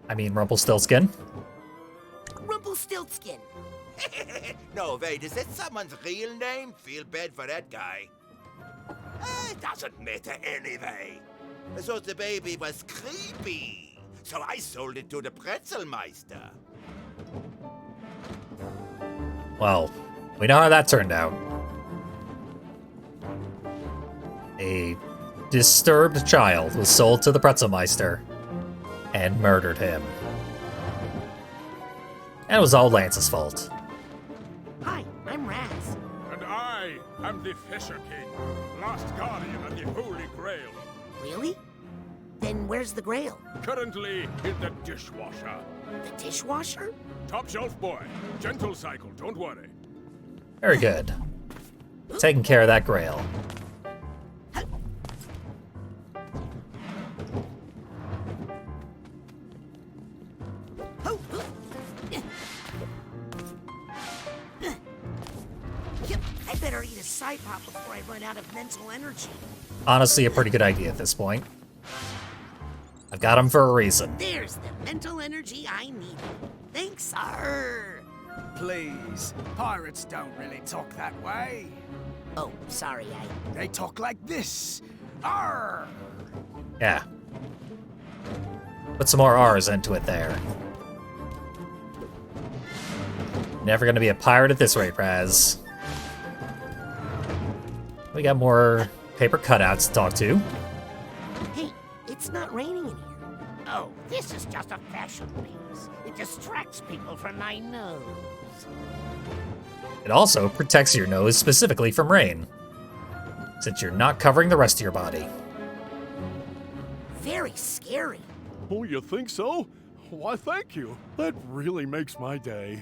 I mean, Rumpelstiltskin. Rumpelstiltskin. No, wait, is that someone's real name? Feel bad for that guy. It doesn't matter anyway. So the baby was creepy. So I sold it to the Pretzelmeister. Well, we know how that turned out. A disturbed child was sold to the Pretzelmeister and murdered him. And it was all Lance's fault. Hi, I'm Raz. And I am the Fisher King, last guardian of the Holy Grail. Really? Then where's the Grail? Currently in the dishwasher. The dishwasher? Top shelf boy. Gentle cycle, don't worry. Very good. Taking care of that Grail. I better eat a side pop before I run out of mental energy. Honestly, a pretty good idea at this point. I've got him for a reason. There's the mental energy I need. Thanks, sir. Please, pirates don't really talk that way. Oh, sorry, They talk like this. Arr! Yeah. Put some more R's into it there. never gonna be a pirate at this rate, Raz. We got more paper cutouts to talk to. Hey, it's not raining in here. Oh, this is just a fashion piece. It distracts people from my nose. It also protects your nose specifically from rain, since you're not covering the rest of your body. Very scary. Oh, you think so? Why, thank you. That really makes my day.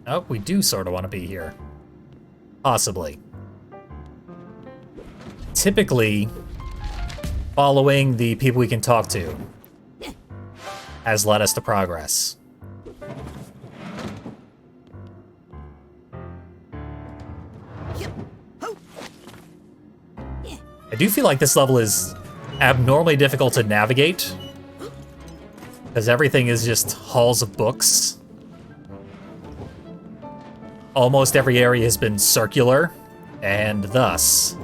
Oh, we do sort of want to be here. Possibly. Typically, following the people we can talk to has led us to progress. I do feel like this level is abnormally difficult to navigate, because everything is just halls of books. Almost every area has been circular, and thus,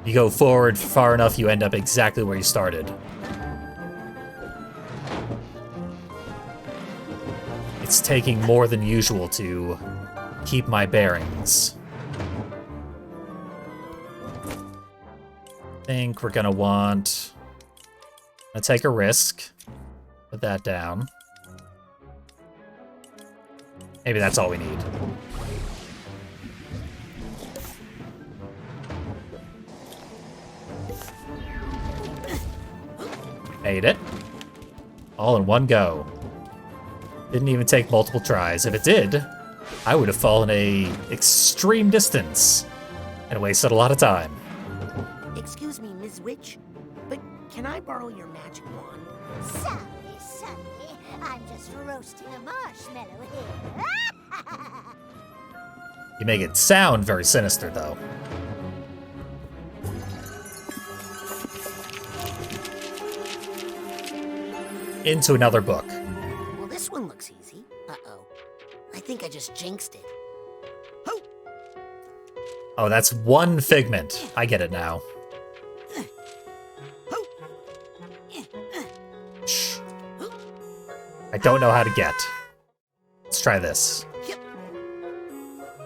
you go forward far enough, you end up exactly where you started. It's taking more than usual to keep my bearings. I think we're gonna want to take a risk. Put that down. Maybe that's all we need. Made it. All in one go. Didn't even take multiple tries. If it did, I would have fallen a extreme distance and wasted a lot of time. Excuse me, Ms. Witch, but can I borrow your magic wand? Sorry, Sonny. I'm just roasting a marshmallow here. You make it sound very sinister, though. Into another book. Well, this one looks easy. Uh-oh. I think I just jinxed it. Oh, that's one figment. I get it now. Shh. I don't know how to get. Let's try this.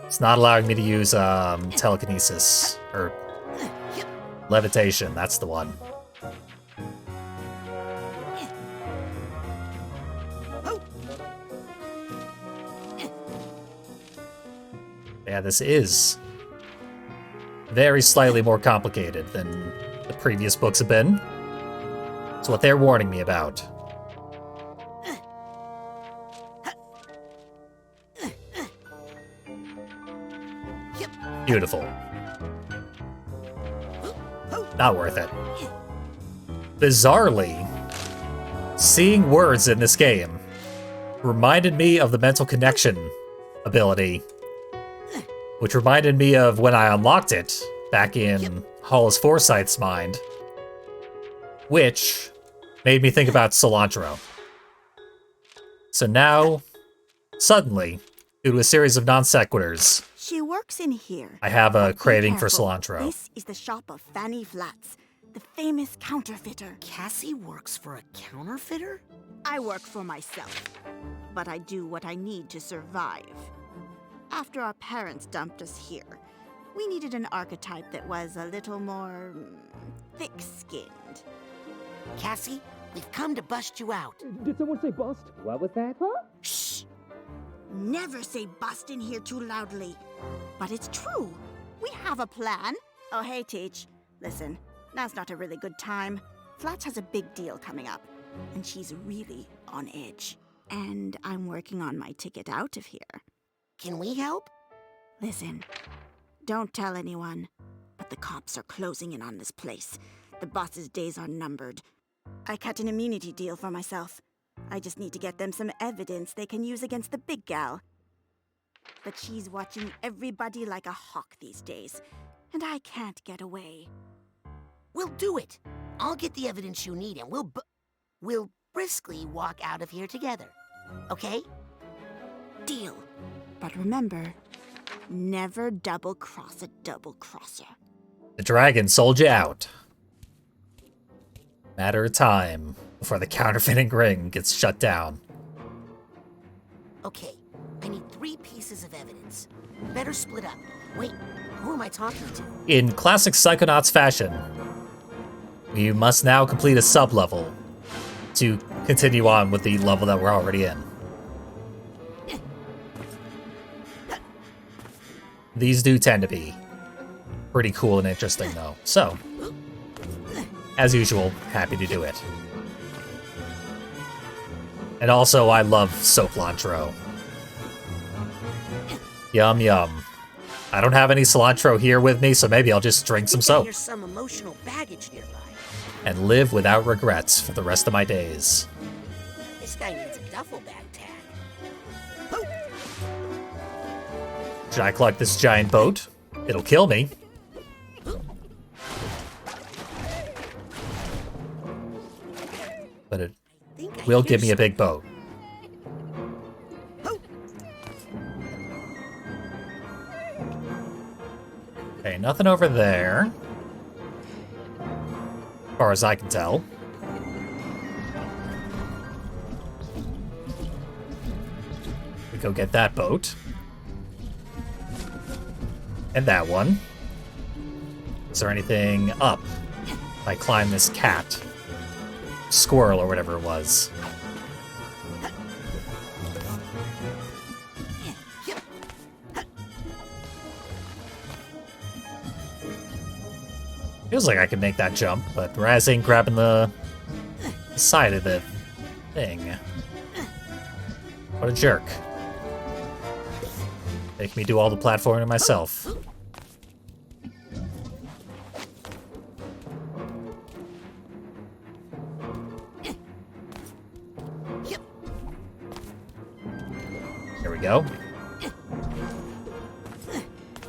It's not allowing me to use telekinesis or levitation. That's the one. Yeah, this is very slightly more complicated than the previous books have been. It's what they're warning me about. Beautiful. Not worth it. Bizarrely, seeing words in this game reminded me of the mental connection ability, which reminded me of when I unlocked it back in Hollis Forsyth's mind, which made me think about cilantro. So now, suddenly, due to a series of non sequiturs, She works in here. I have a Be craving for careful. cilantro. This is the shop of Fanny Flats, the famous counterfeiter. Cassie works for a counterfeiter? I work for myself, but I do what I need to survive. After our parents dumped us here, we needed an archetype that was a little more thick-skinned. Cassie, we've come to bust you out. Did someone say bust? What was that? Huh? Shh! Never say bust in here too loudly. But it's true. We have a plan. Oh, hey, Teach. Listen, now's not a really good time. Flats has a big deal coming up, and she's really on edge. And I'm working on my ticket out of here. Can we help? Listen, don't tell anyone, but the cops are closing in on this place. The boss's days are numbered. I cut an immunity deal for myself. I just need to get them some evidence they can use against the big gal. But she's watching everybody like a hawk these days, and I can't get away. We'll do it. I'll get the evidence you need, and we'll briskly walk out of here together. Okay? Deal. But remember, never double-cross a double-crosser. The dragon sold you out. Matter of time before the counterfeiting ring gets shut down. Okay, I need 3 pieces of evidence. Better split up. Wait, who am I talking to? In classic Psychonauts fashion, you must now complete a sub-level to continue on with the level that we're already in. These do tend to be pretty cool and interesting, though. So, as usual, happy to do it. And also, I love cilantro. Yum, yum. I don't have any cilantro here with me, so maybe I'll just drink some soap. There's some emotional baggage nearby. And live without regrets for the rest of my days. This guy needs a duffel bag tag. Should I collect this giant boat? It'll kill me. But it will give me a big boat. Okay, nothing over there. As far as I can tell. We go get that boat. And that one. Is there anything up? If I climb this cat. Squirrel or whatever it was. Feels like I can make that jump, but Raz ain't grabbing the side of the thing. What a jerk. Making me do all the platforming myself. Here we go.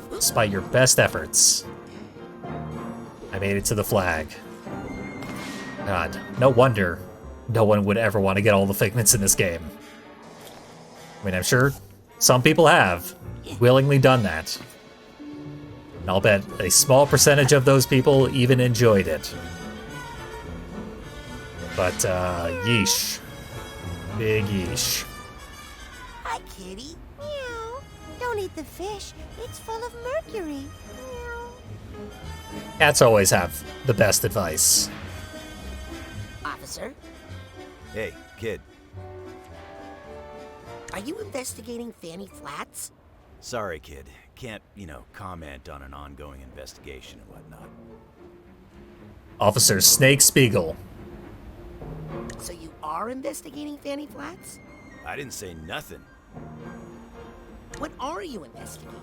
Despite your best efforts, I made it to the flag. God, no wonder no one would ever want to get all the figments in this game. I mean, I'm sure some people have willingly done that. And I'll bet a small percentage of those people even enjoyed it. But, yeesh. Big yeesh. Hi, kitty. Meow. Don't eat the fish. It's full of mercury. Cats always have the best advice. Officer, Hey, kid. are you investigating Fanny Flats? Sorry, kid. Can't, comment on an ongoing investigation and whatnot. Officer Snake Spiegel. So you are investigating Fanny Flats? I didn't say nothing. What are you investigating?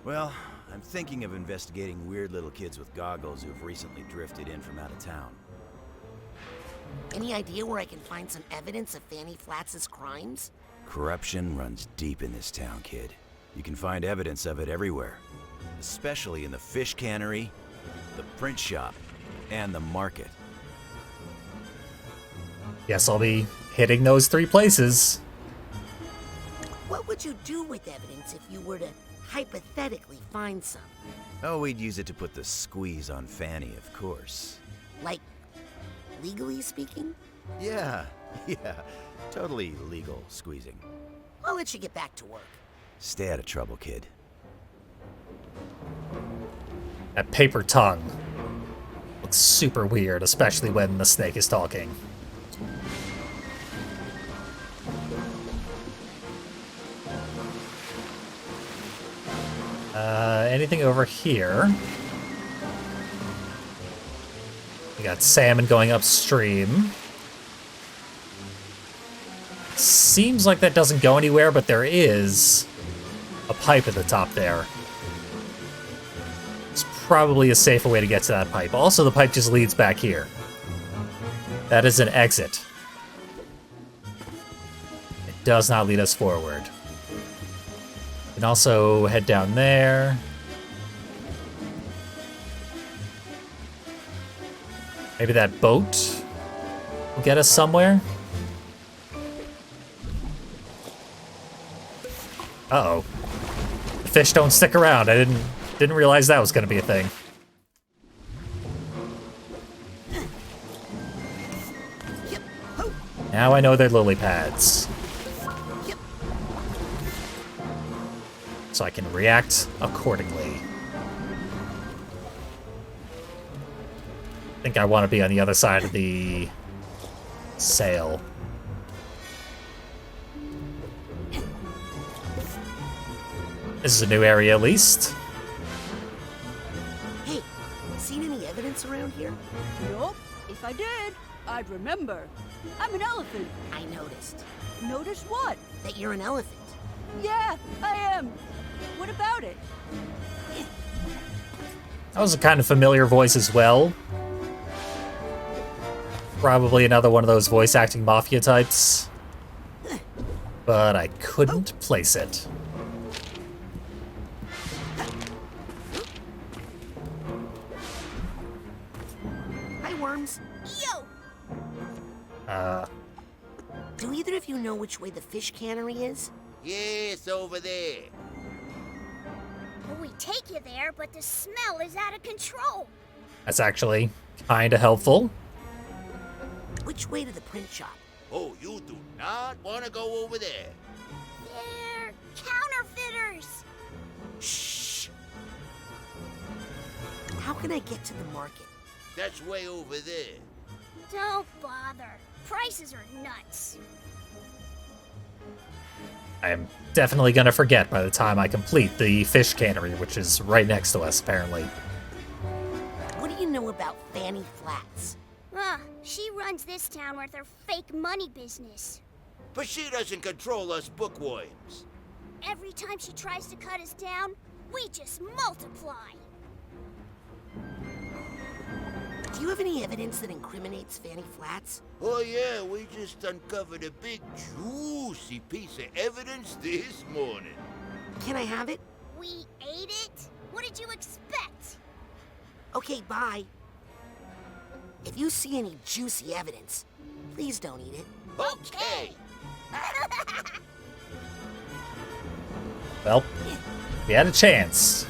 Well, I'm thinking of investigating weird little kids with goggles who've recently drifted in from out of town. Any idea where I can find some evidence of Fanny Flats' crimes? Corruption runs deep in this town, kid. You can find evidence of it everywhere. Especially in the fish cannery, the print shop, and the market. Guess I'll be hitting those 3 places. What would you do with evidence if you were to hypothetically find some? Oh, we'd use it to put the squeeze on Fanny, of course. Like, legally speaking? Yeah, totally legal squeezing. I'll let you get back to work. Stay out of trouble, kid. That paper tongue looks super weird, especially when the snake is talking. Anything over here? We got salmon going upstream. Seems like that doesn't go anywhere, but there is a pipe at the top there. It's probably a safer way to get to that pipe. Also, the pipe just leads back here. That is an exit. It does not lead us forward. We can also head down there. Maybe that boat will get us somewhere. Uh-oh. The fish don't stick around. I didn't realize that was going to be a thing. Now I know they're lily pads. so I can react accordingly. I think I want to be on the other side of the sail. This is a new area, at least. Hey, seen any evidence around here? Nope. If I did, I'd remember. I'm an elephant. I noticed. Notice what? That you're an elephant. Yeah, I am. What about it? That was a kind of familiar voice as well. Probably another one of those voice acting mafia types. But I couldn't place it. Hi, worms. Yo! Do either of you know which way the fish cannery is? Yes, over there. Well, we take you there, but the smell is out of control. That's actually kinda helpful. Which way to the print shop? Oh, you do not want to go over there. They're counterfeiters. Shh. How can I get to the market? That's way over there. Don't bother. Prices are nuts. I'm definitely gonna forget by the time I complete the fish cannery, which is right next to us, apparently. What do you know about Fanny Flats? She runs this town with her fake money business. But she doesn't control us bookworms. Every time she tries to cut us down, we just multiply. Do you have any evidence that incriminates Fanny Flats? Oh yeah, we just uncovered a big juicy piece of evidence this morning. Can I have it? We ate it? What did you expect? Okay, bye. If you see any juicy evidence, please don't eat it. Okay. Well, we had a chance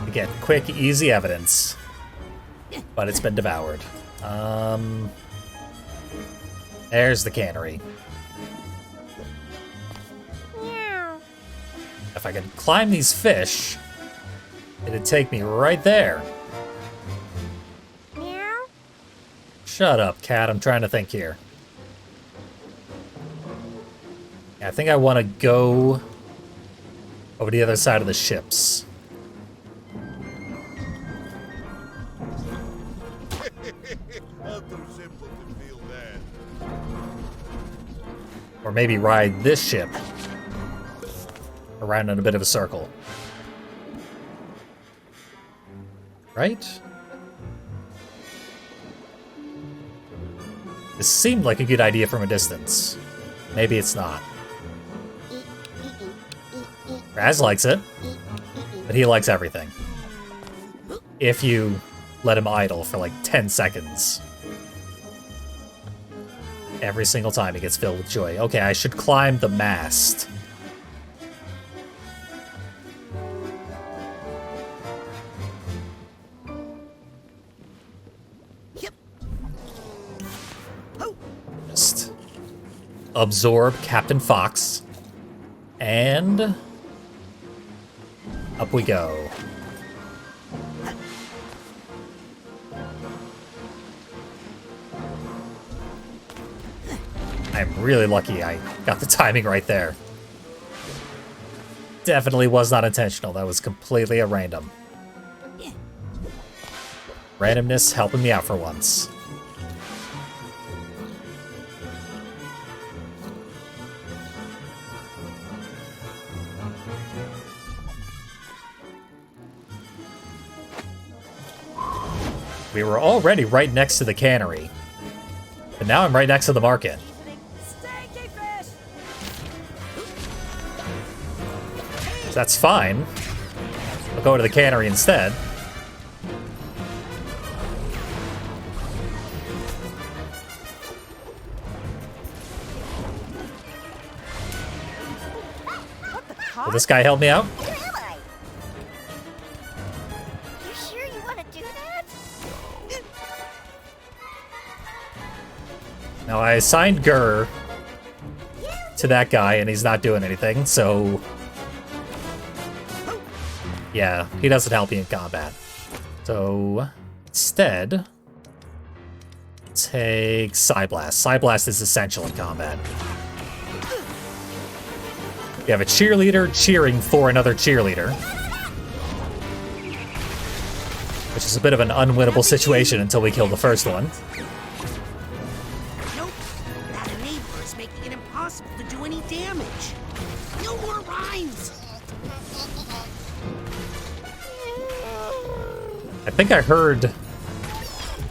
to get quick, easy evidence, but it's been devoured. There's the cannery. If I could climb these fish, it'd take me right there. Shut up, cat. I'm trying to think here. Yeah, I think I want to go over the other side of the ships. How too simple to feel that. Or maybe ride this ship around in a bit of a circle. Right? This seemed like a good idea from a distance. Maybe it's not. Raz likes it, but he likes everything. If you let him idle for like 10 seconds. Every single time he gets filled with joy. Okay, I should climb the mast. Just absorb Captain Fox. And up we go. I'm really lucky I got the timing right there. Definitely was not intentional. That was completely at random. Randomness helping me out for once. We were already right next to the cannery. But now I'm right next to the market. So that's fine. I'll go to the cannery instead. Will this guy help me out? Where am I? You sure you want to do that? Now, I assigned Gurr to that guy, and he's not doing anything, so Yeah, he doesn't help you in combat. So, instead, take Psyblast. Psyblast is essential in combat. You have a cheerleader cheering for another cheerleader. Which is a bit of an unwinnable situation until we kill the first one. Nope. That enabler is making it impossible to do any damage. No more rhymes. I think I heard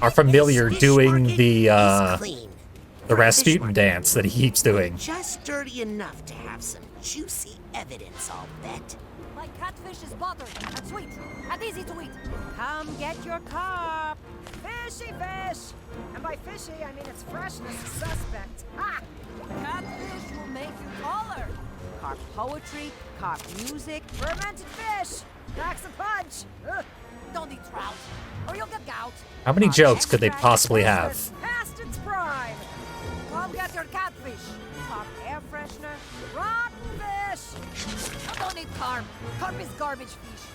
our familiar doing the Rasputin dance that he keeps doing. Just dirty enough to have some juicy evidence, I'll bet. My catfish is buttered and sweet and easy to eat. Come get your carp. Fishy fish. And by fishy, I mean its freshness is suspect. Ha! Catfish will make you taller. Carp poetry, carp music, fermented fish. Packs a punch. Ugh. Don't eat trout, or you'll get gout. How many jokes could they possibly have? Past its prime. Come get your catfish. Carp air freshener, rotten fish. Oh, don't eat carp. Carp is garbage fish.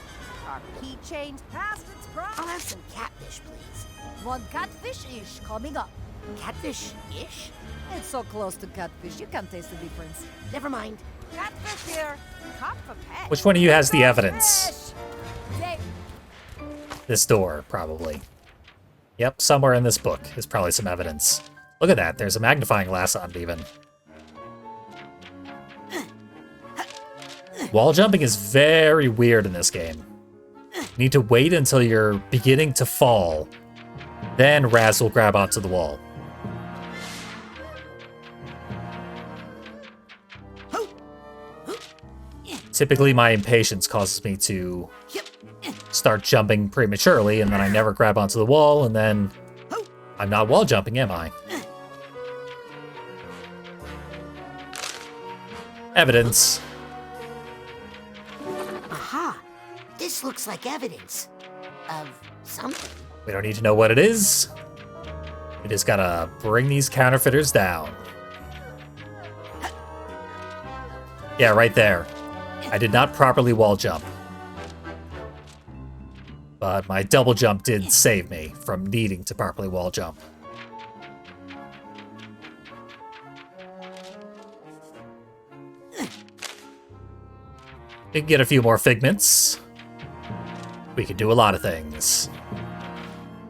Carp keychains past its prime. I'll have some catfish, please. One catfish-ish coming up. Catfish-ish? It's so close to catfish, you can't taste the difference. Never mind. Catfish here. Carp for pet. Which one of you has the evidence? They This door, probably. Yep, somewhere in this book is probably some evidence. Look at that, there's a magnifying glass on it even. Wall jumping is very weird in this game. You need to wait until you're beginning to fall. Then Raz will grab onto the wall. Typically, my impatience causes me to start jumping prematurely, and then I never grab onto the wall, and then I'm not wall jumping, am I? Evidence. Aha! This looks like evidence of something. We don't need to know what it is. We just gotta bring these counterfeiters down. Yeah, right there. I did not properly wall jump. But my double jump did save me from needing to properly wall jump. We can get a few more figments. We can do a lot of things.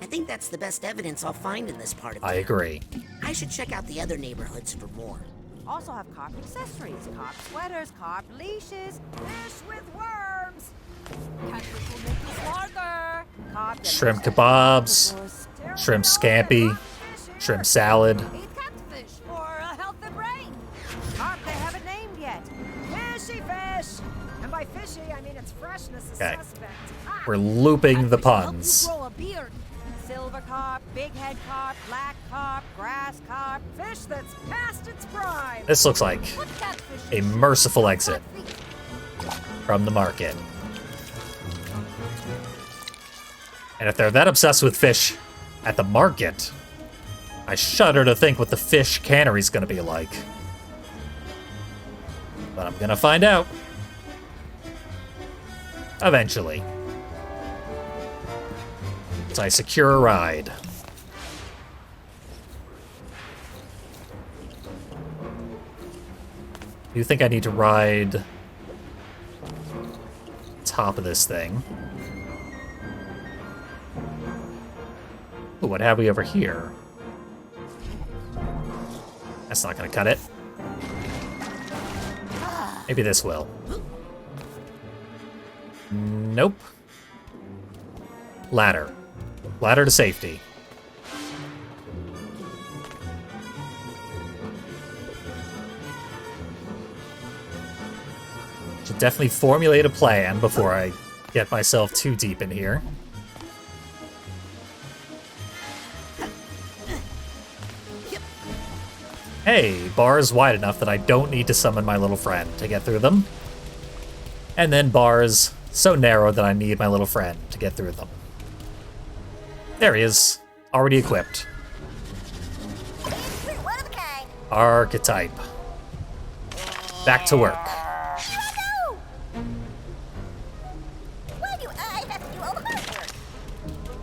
I think that's the best evidence I'll find in this part of I agree. I should check out the other neighborhoods for more. also have carp accessories, carp sweaters, carp leashes, fish with worms. Catfish will make you smarter. Carp Shrimp kebabs, shrimp scampi, shrimp salad. Eat catfish for a healthy brain. Carp they haven't named yet. Fishy fish. And by fishy, I mean its freshness is suspect. We're looping the puns. Grow a beard. Silver carp, big head carp, black carp, grass carp, fish that's past its prime. This looks like a merciful exit from the market. And if they're that obsessed with fish at the market, I shudder to think what the fish cannery's gonna be like. But I'm gonna find out. Eventually. As I secure a ride. You think I need to ride top of this thing? Ooh, what have we over here? That's not gonna cut it. Maybe this will. Nope. Ladder. Ladder to safety. Should definitely formulate a plan before I get myself too deep in here. Hey, bars wide enough that I don't need to summon my little friend to get through them. And then bars so narrow that I need my little friend to get through them. There he is, already equipped. Archetype. Back to work.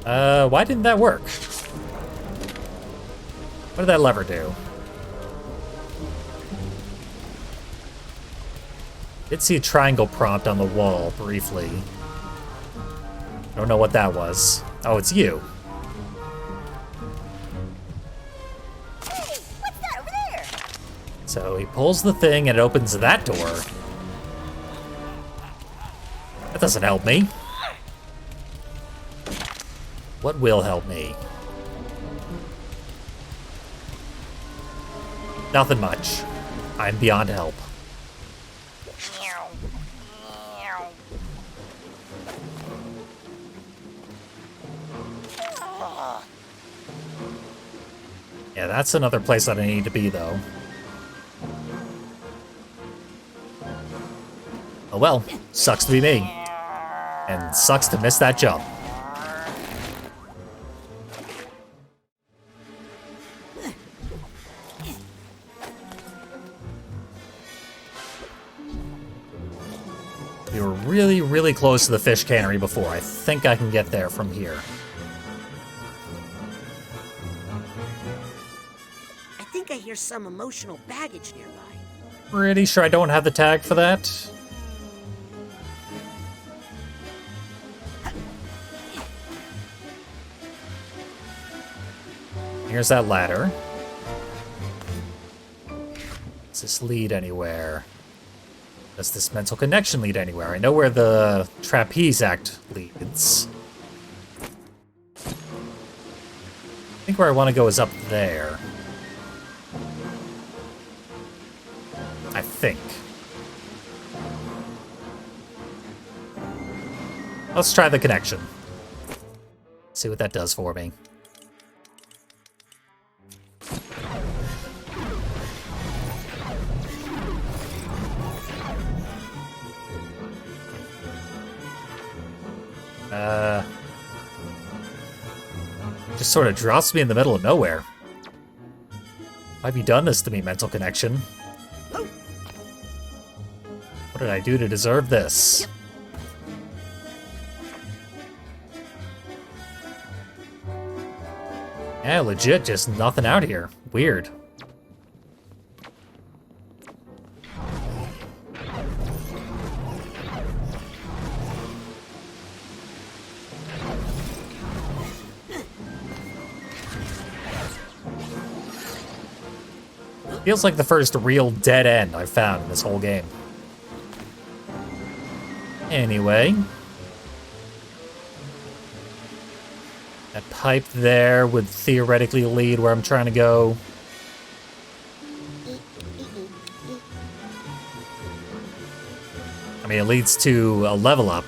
Why didn't that work? What did that lever do? Did see a triangle prompt on the wall briefly. I don't know what that was. Oh, it's you. Hey, what's that over there? So he pulls the thing and it opens that door. That doesn't help me. What will help me? Nothing much. I'm beyond help. Yeah, that's another place that I need to be, though. Oh well, sucks to be me. And sucks to miss that jump. We were really, really close to the fish cannery before. I think I can get there from here. I think I hear some emotional baggage nearby. Pretty sure I don't have the tag for that. Here's that ladder. Does this lead anywhere? Does this mental connection lead anywhere? I know where the trapeze act leads. I think where I want to go is up there. I think. Let's try the connection. See what that does for me. Just sort of drops me in the middle of nowhere. Why have you done this to me, mental connection? What did I do to deserve this? Yeah, legit, just nothing out here. Weird. Feels like the first real dead end I've found in this whole game. Anyway. That pipe there would theoretically lead where I'm trying to go. I mean, it leads to a level up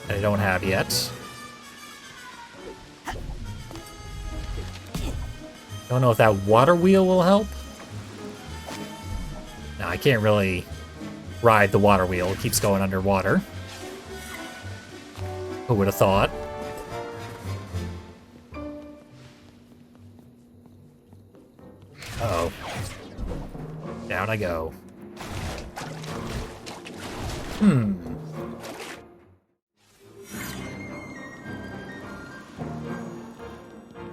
that I don't have yet. Don't know if that water wheel will help. No, I can't really ride the water wheel. It keeps going underwater. Who would have thought? Uh-oh. Down I go.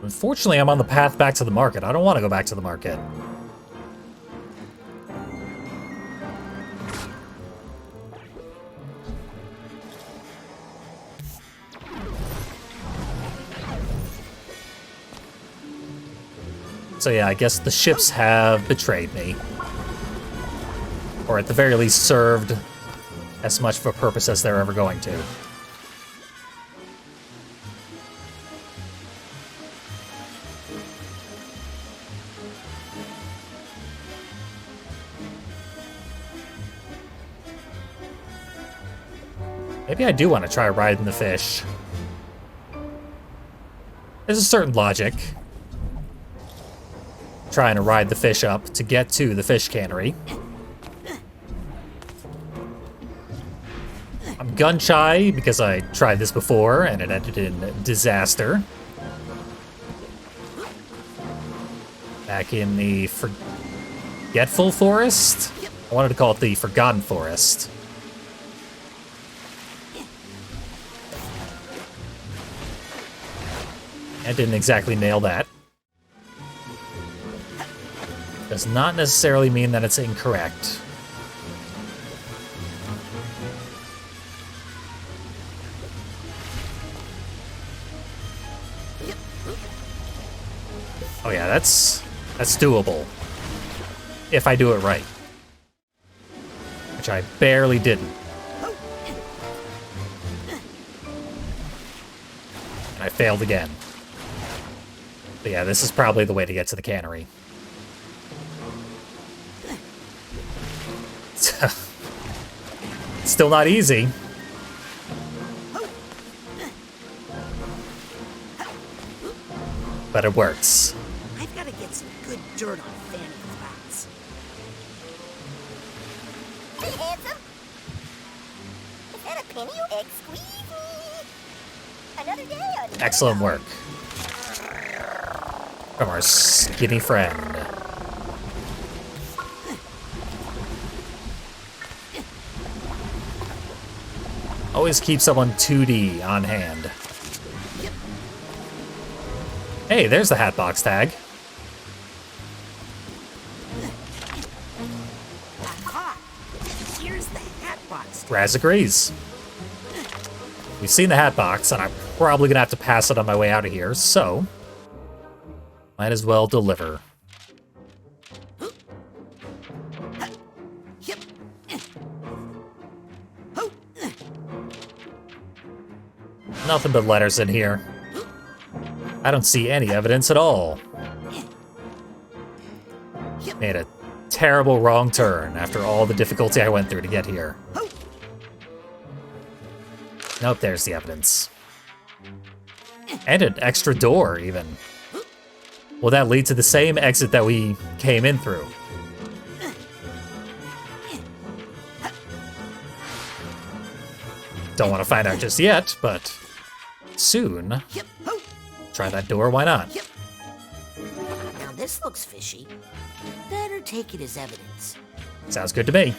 Unfortunately, I'm on the path back to the market. I don't want to go back to the market. So yeah, I guess the ships have betrayed me. Or at the very least served as much of a purpose as they're ever going to. Maybe I do want to try riding the fish. There's a certain logic. Trying to ride the fish up to get to the fish cannery. I'm gun shy because I tried this before and it ended in disaster. Back in the Forgetful Forest? I wanted to call it the Forgotten Forest. I didn't exactly nail that. Does not necessarily mean that it's incorrect. Oh yeah, that's doable. If I do it right. Which I barely didn't. And I failed again. But yeah, this is probably the way to get to the cannery. Still not easy. But it works. I've got to get some good dirt on Fanny Flats. Hey, handsome. Is that a penny? Squeeze me. Another day. Excellent work. From our skinny friend. Always keep someone 2D on hand. Hey, there's the Hatbox tag. Aha! Here's the Hatbox. Raz agrees. We've seen the Hatbox, and I'm probably gonna have to pass it on my way out of here, so might as well deliver. Nothing but letters in here. I don't see any evidence at all. Made a terrible wrong turn after all the difficulty I went through to get here. Nope, there's the evidence. And an extra door, even. Will that lead to the same exit that we came in through? Don't want to find out just yet, but soon. Try that door, why not? Now this looks fishy. Better take it as evidence. Sounds good to me.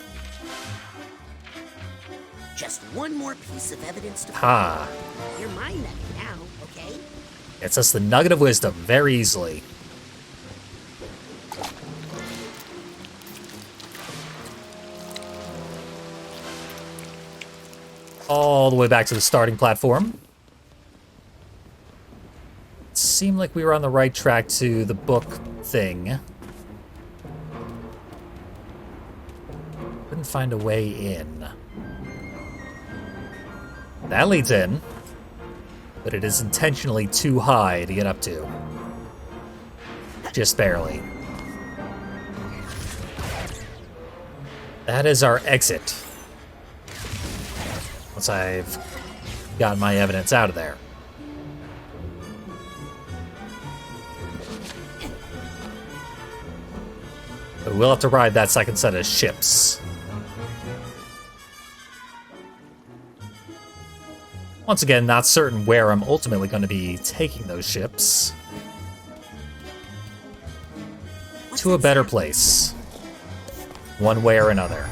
Just one more piece of evidence to Ha. You're mine now, okay? Gets us the nugget of wisdom very easily. All the way back to the starting platform. It seemed like we were on the right track to the book thing. Couldn't find a way in. That leads in, but it is intentionally too high to get up to. Just barely. That is our exit. Once I've got my evidence out of there. But we'll have to ride that second set of ships. Once again, not certain where I'm ultimately going to be taking those ships. To a better place. One way or another.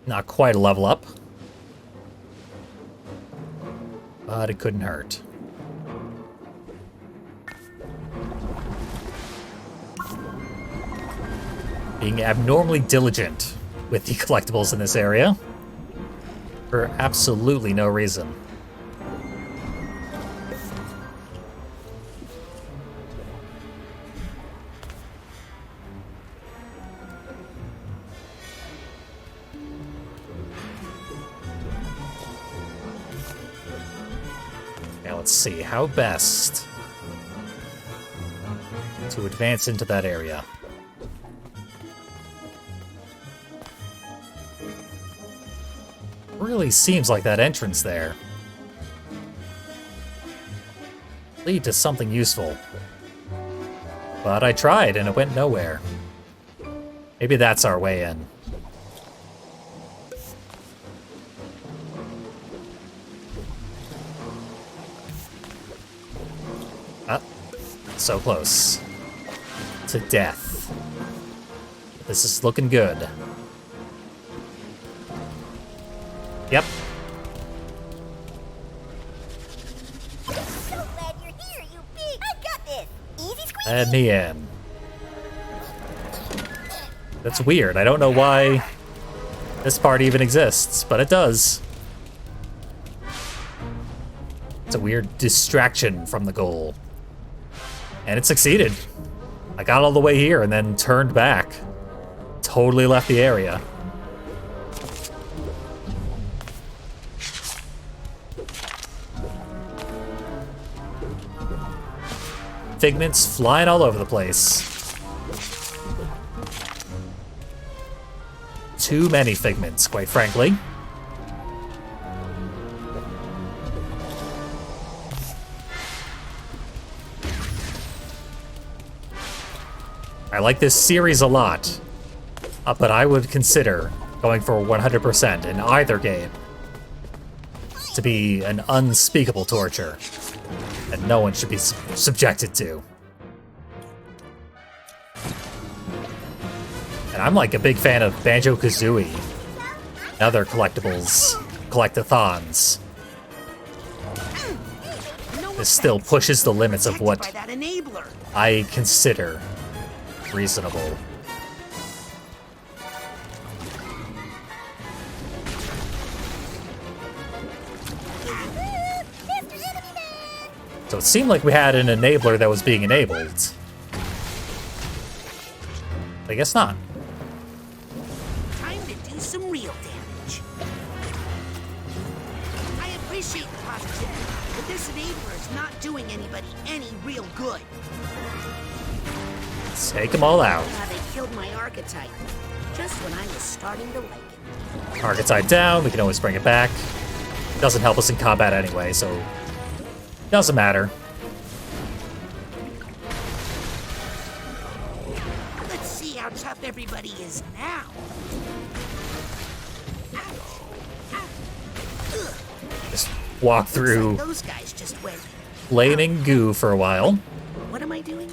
Not quite a level up. But it couldn't hurt. Being abnormally diligent with the collectibles in this area. For absolutely no reason. Now let's see, how best to advance into that area. Really seems like that entrance there lead to something useful. But I tried and it went nowhere. Maybe that's our way in. Ah, so close to death. This is looking good. Yep. Let me in. That's weird. I don't know why this part even exists, but it does. It's a weird distraction from the goal. And it succeeded. I got all the way here and then turned back. Totally left the area. Figments flying all over the place. Too many figments, quite frankly. I like this series a lot, but I would consider going for 100% in either game to be an unspeakable torture that no one should be subjected to. And I'm like a big fan of Banjo-Kazooie and other collectibles, collectathons. This still pushes the limits of what I consider reasonable. So it seemed like we had an enabler that was being enabled. I guess not. Time to do some real damage. I appreciate the positivity, but this enabler is not doing anybody any real good. Let's take them all out. They killed my archetype just when I was starting to like it. Archetype down, we can always bring it back. Doesn't help us in combat anyway, so doesn't matter. Let's see how tough everybody is now. Just walk through Like those guys just went. flaming goo for a while. What am I doing?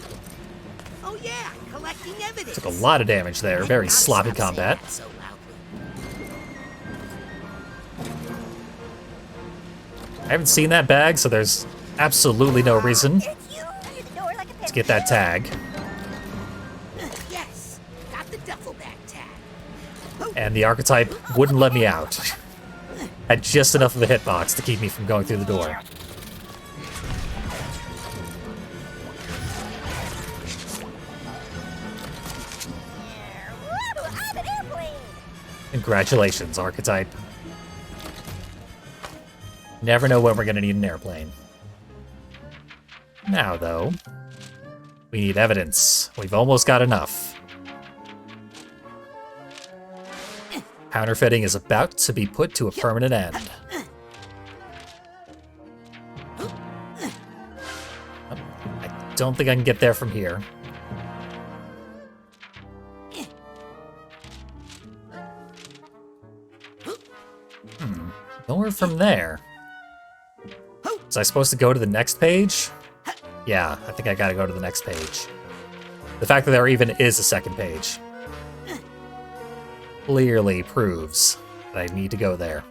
Oh yeah, collecting evidence. Took a lot of damage there. Very sloppy combat. So I haven't seen that bag, so there's absolutely no reason to get that tag. Yes, got the duffel bag tag. And the archetype wouldn't let me out. Had just enough of a hitbox to keep me from going through the door. Congratulations, archetype. Never know when we're gonna need an airplane. Now, though, we need evidence. We've almost got enough. Counterfeiting is about to be put to a permanent end. I don't think I can get there from here. Nowhere from there. Was I supposed to go to the next page? Yeah, I think I gotta go to the next page. The fact that there even is a second page clearly proves that I need to go there.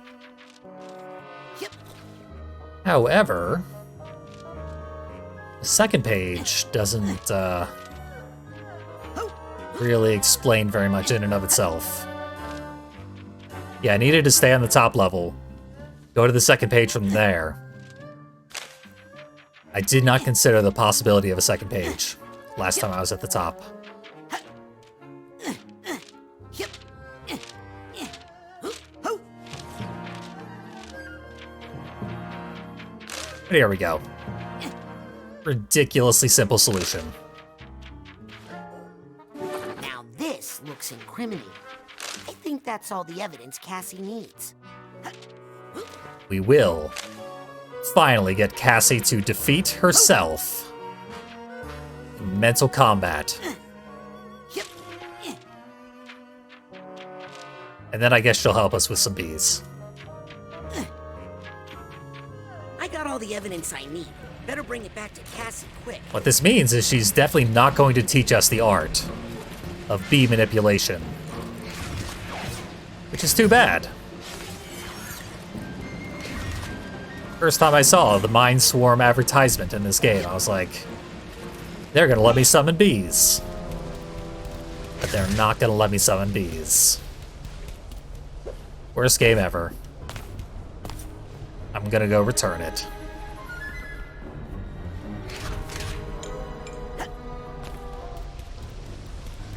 However, the second page doesn't really explain very much in and of itself. Yeah, I needed to stay on the top level. Go to the second page from there. I did not consider the possibility of a second page last time I was at the top. But here we go. Ridiculously simple solution. Now this looks incriminating. I think that's all the evidence Cassie needs. We will finally get Cassie to defeat herself in mental combat. And then I guess she'll help us with some bees. I got all the evidence I need. Better bring it back to Cassie quick. What this means is she's definitely not going to teach us the art of bee manipulation. Which is too bad. First time I saw the Mind Swarm advertisement in this game, I was like, They're gonna let me summon bees. But they're not gonna let me summon bees. Worst game ever. I'm gonna go return it.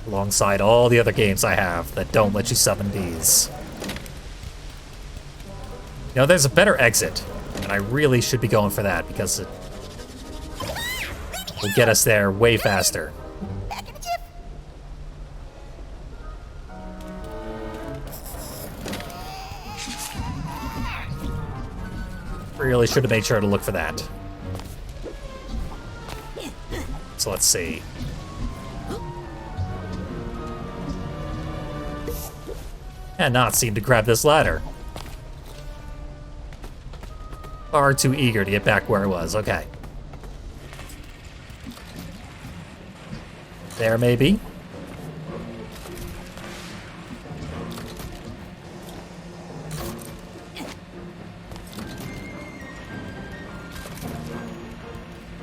Alongside all the other games I have that don't let you summon bees. You know, there's a better exit, and I really should be going for that because it will get us there way faster. Really should have made sure to look for that. So let's see. And not seem to grab this ladder. Far too eager to get back where I was. Okay. There, maybe.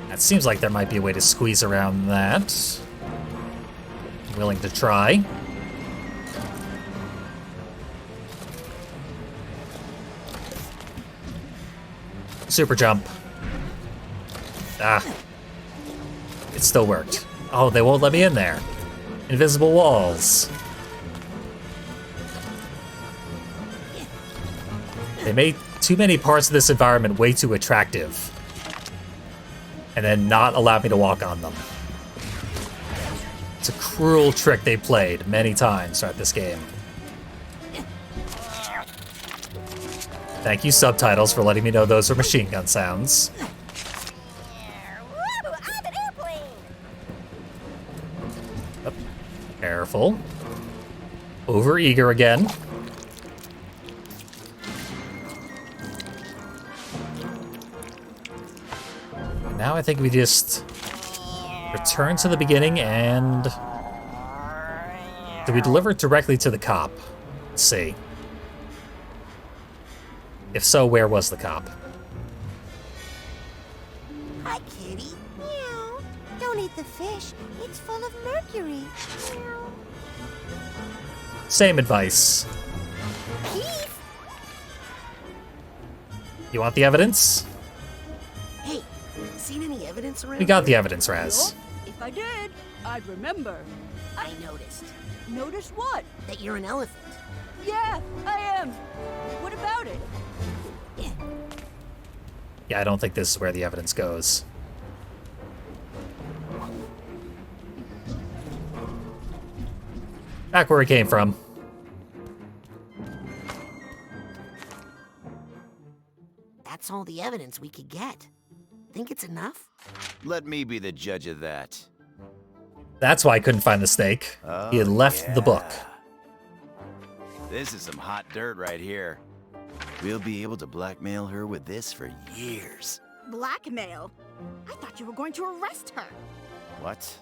That seems like there might be a way to squeeze around that. I'm willing to try. Super jump. Ah. It still worked. Oh, they won't let me in there. Invisible walls. They made too many parts of this environment way too attractive. And then not allow me to walk on them. It's a cruel trick they played many times throughout this game. Thank you, subtitles, for letting me know those are machine gun sounds. Oh, careful. Overeager again. Now I think we just return to the beginning and... Do we deliver it directly to the cop? Let's see. If so, where was the cop? Hi, kitty. Meow. Don't eat the fish. It's full of mercury. Meow. Same advice. Keith? You want the evidence? Hey, seen any evidence around? We got the evidence, Raz. If I did, I'd remember. I noticed. Notice what? That you're an elephant. Yeah, I am. What about it? Yeah, I don't think this is where the evidence goes. Back where it came from. That's all the evidence we could get. Think it's enough? Let me be the judge of that. That's why I couldn't find the snake. He had left the book. This is some hot dirt right here. We'll be able to blackmail her with this for years. Blackmail? I thought you were going to arrest her. What?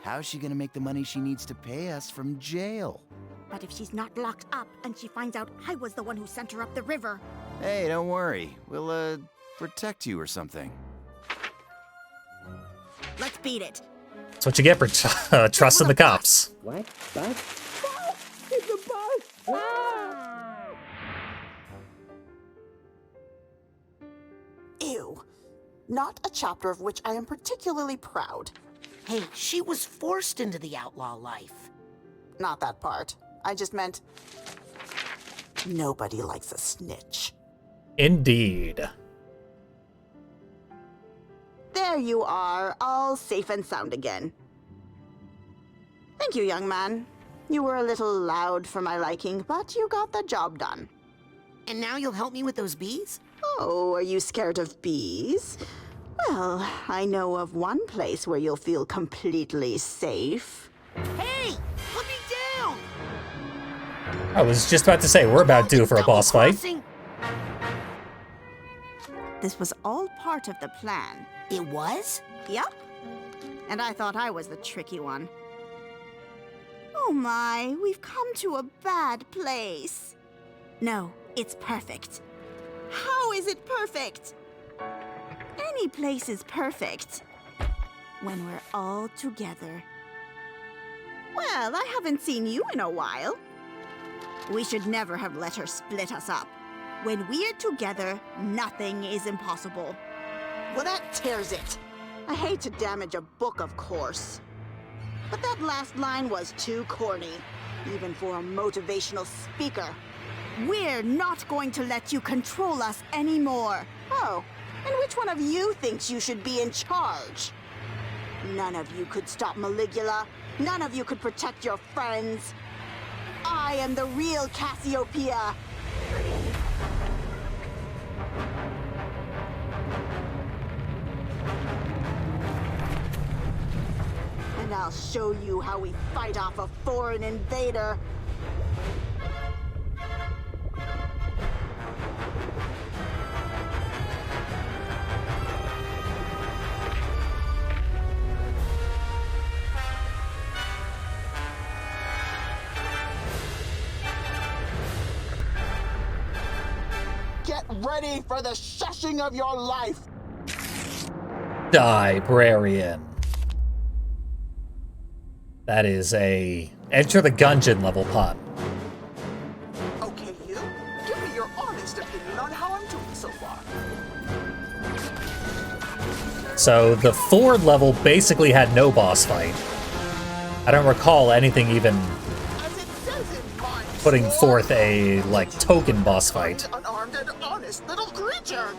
How's she gonna make the money she needs to pay us from jail? But if she's not locked up and she finds out I was the one who sent her up the river... Hey, don't worry. We'll, protect you or something. Let's beat it. That's what you get for trusting the cops. What? Bus? It's a bus! Ah! Ew. Not a chapter of which I am particularly proud. Hey, she was forced into the outlaw life. Not that part. I just meant... nobody likes a snitch. Indeed. There you are, all safe and sound again. Thank you, young man. You were a little loud for my liking, but you got the job done. And now you'll help me with those bees? Oh, are you scared of bees? Well, I know of one place where you'll feel completely safe. Hey! Put me down! I was just about to say, we're about due for a boss fight. This was all part of the plan. It was? Yep. And I thought I was the tricky one. Oh my, we've come to a bad place. No, it's perfect. How is it perfect? Any place is perfect. when we're all together. Well, I haven't seen you in a while. We should never have let her split us up. When we're together, nothing is impossible. Well, that tears it. I hate to damage a book, of course. But that last line was too corny, even for a motivational speaker. We're not going to let you control us anymore. Oh, and which one of you thinks you should be in charge? None of you could stop Maligula. None of you could protect your friends. I am the real Cassiopeia. And I'll show you how we fight off a foreign invader. Get ready for the shushing of your life! Librarian. That is a Enter the Gungeon level pun. Okay, you. Give me your honest opinion on how I'm doing so far. So the Ford level basically had no boss fight. I don't recall anything even putting forth a, like, token boss fight. Unarmed and honest little creature.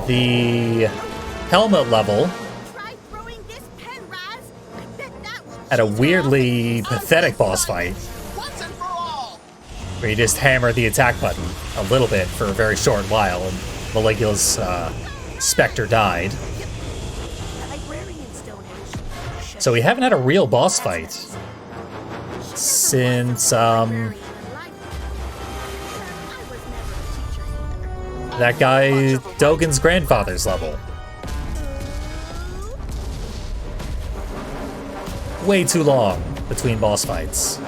The helmet level had a weirdly pathetic boss fight where you just hammer the attack button a little bit for a very short while and Maligula's Spectre died. So we haven't had a real boss fight since that guy Dogen's grandfather's level. Way too long between boss fights.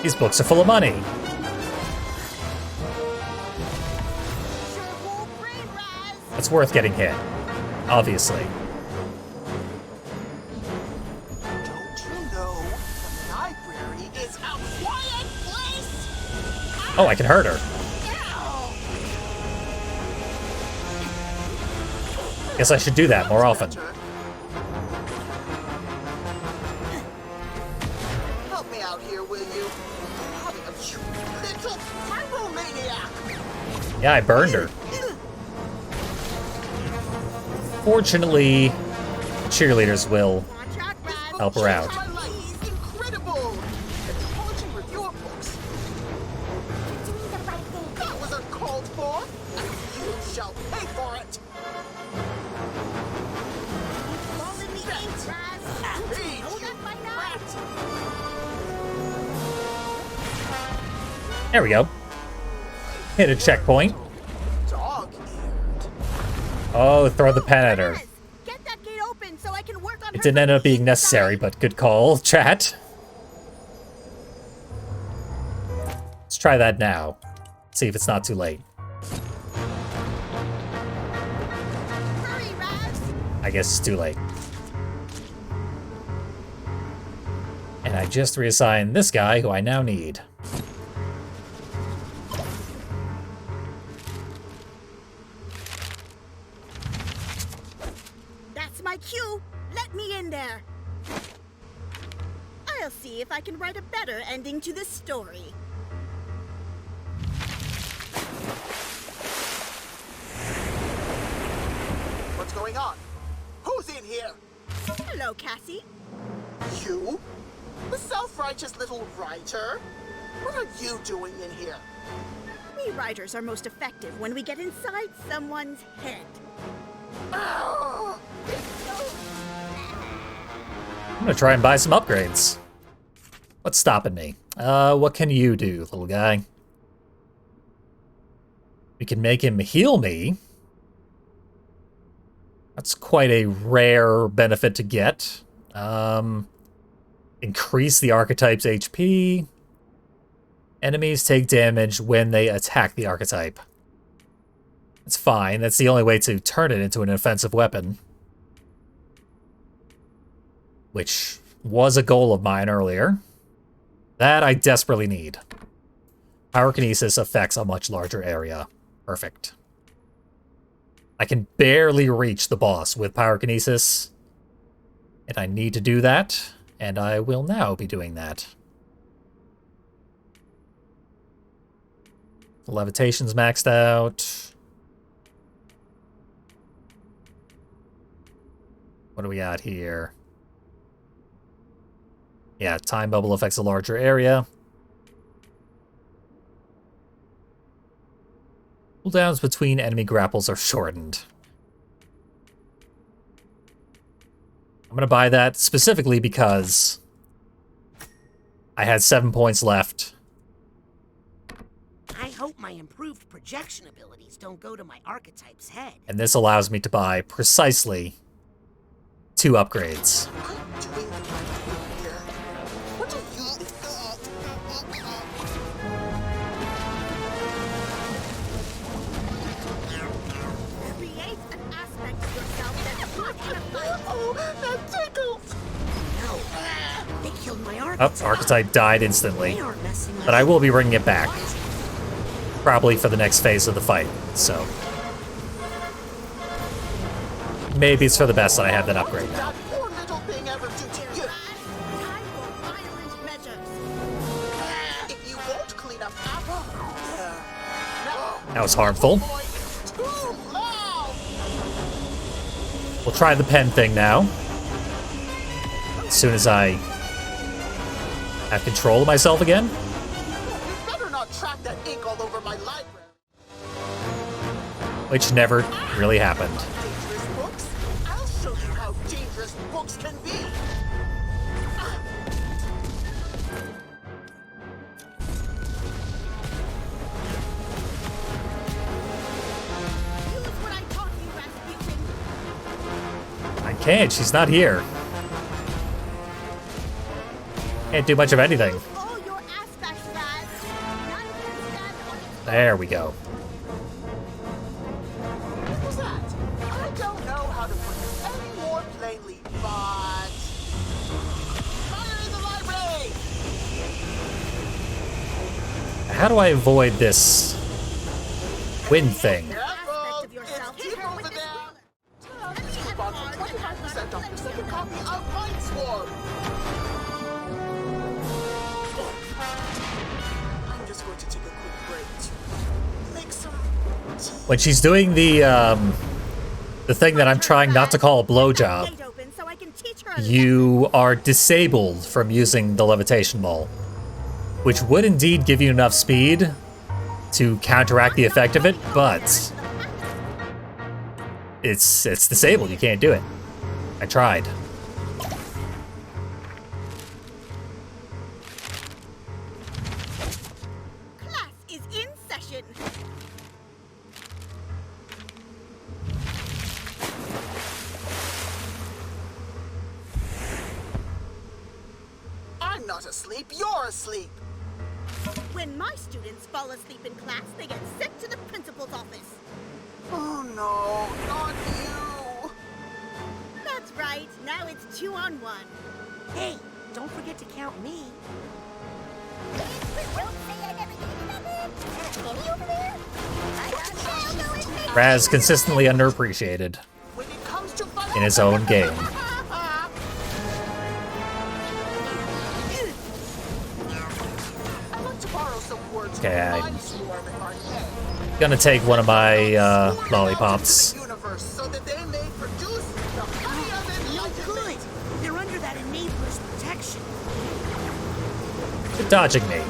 These books are full of money. It's worth getting hit, obviously. Oh, I can hurt her. Guess I should do that more often. Help me out here, will you? You little pyromaniac! Yeah, I burned her. Fortunately, the cheerleaders will help her out. Incredible! Anthology reviewer books. That was uncalled for, and you shall pay for it. There we go. Hit a checkpoint. Oh, throw the pen at her. It didn't end up being necessary, but good call, chat. Let's try that now. See if it's not too late. I guess it's too late. And I just reassigned this guy who I now need. That's my cue. Let me in there. I'll see if I can write a better ending to this story. What's going on? Who's in here? Hello, Cassie. You? The self-righteous little writer? What are you doing in here? We writers are most effective when we get inside someone's head. Ah! I'm gonna try and buy some upgrades. What's stopping me? What can you do, little guy? We can make him heal me. That's quite a rare benefit to get. Increase the archetype's HP. Enemies take damage when they attack the archetype. It's fine. That's the only way to turn it into an offensive weapon. Which was a goal of mine earlier. That I desperately need. Pyrokinesis affects a much larger area. Perfect. I can barely reach the boss with pyrokinesis. And I need to do that. And I will now be doing that. Levitation's maxed out. What do we got here? Yeah, time bubble affects a larger area. Cooldowns between enemy grapples are shortened. I'm gonna buy that specifically because I had 7 points left. I hope my improved projection abilities don't go to my archetype's head. And this allows me to buy precisely 2 upgrades. Create an aspect of yourself that's good in a fight. Oh, that tickles! No, they killed my archetype. Oh, archetype died instantly. But I will be bringing it back. Probably for the next phase of the fight, so... Maybe it's for the best that I have that upgrade now. That was harmful. We'll try the pen thing now. As soon as I have control of myself again. Which never really happened. I'll show you how dangerous books can be. I can't, she's not here. Can't do much of anything. There we go. What was that? I don't know how to put this any more plainly, but... Fire in the library! How do I avoid this wind thing? When she's doing the thing that I'm trying not to call a blowjob, you are disabled from using the levitation ball, which would indeed give you enough speed to counteract the effect of it, but it's disabled. You can't do it. I tried. Class is in session. I'm not asleep, you're asleep. When my students fall asleep in class, they get sent to the principal's office. Oh no, not you. That's right. Now it's 2-on-1. Hey, don't forget to count me. Raz consistently underappreciated in his own game. Okay, I'm gonna take one of my lollipops. No good. They're under that enabler's protection. You're dodging me.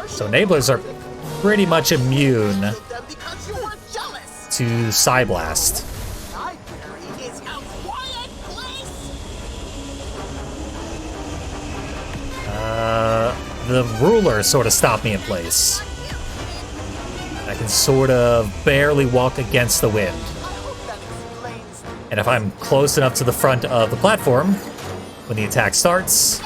So enablers are pretty much immune to Psyblast. The ruler sort of stopped me in place. I can sort of barely walk against the wind. And if I'm close enough to the front of the platform, when the attack starts,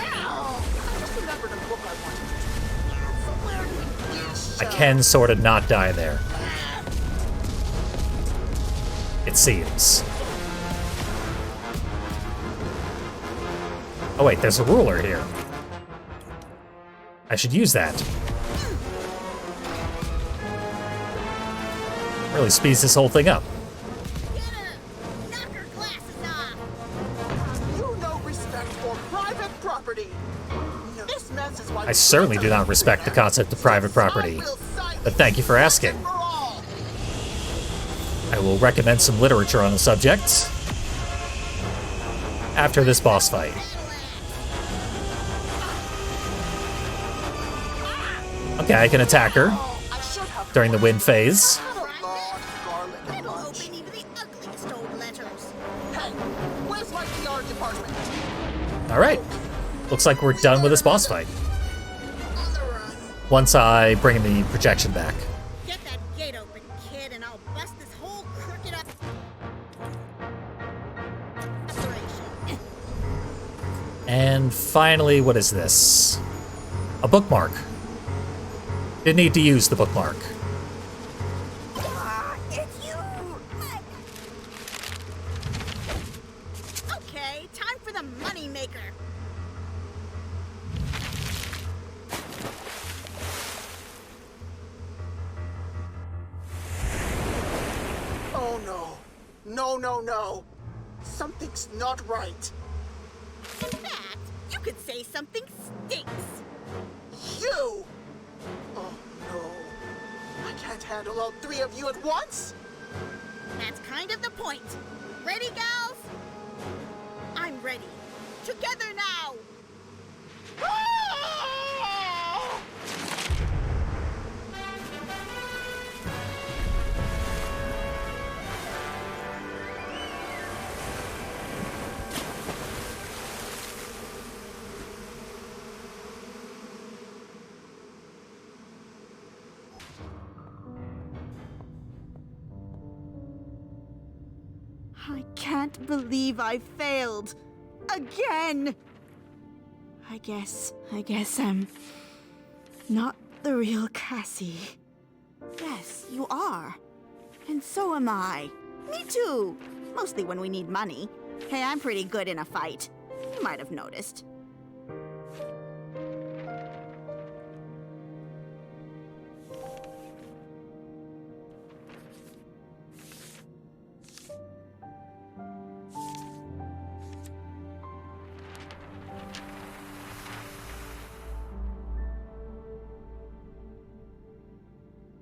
I can sort of not die there. It seems. Oh wait, there's a ruler here. I should use that. Really speeds this whole thing up. You no respect for private property. This mess is why I certainly do not respect the concept of private property, but thank you for asking. I will recommend some literature on the subject after this boss fight. Okay, I can attack her during the wind phase. Alright, looks like we're done with this boss fight. Once I bring the projection back. Get that gate open, kid, and I'll bust this whole crooked up operation. And finally, what is this? A bookmark. Didn't need to use the bookmark. It's you! Okay, time for the money maker. Oh no. No, no, no. Something's not right. In fact, you could say something stinks. You! Oh no. I can't handle all three of you at once. That's kind of the point. Ready, gals? I'm ready. Together now! I can't believe I failed. Again! I guess I'm not the real Cassie. Yes, you are. And so am I. Me too. Mostly when we need money. Hey, I'm pretty good in a fight. You might have noticed.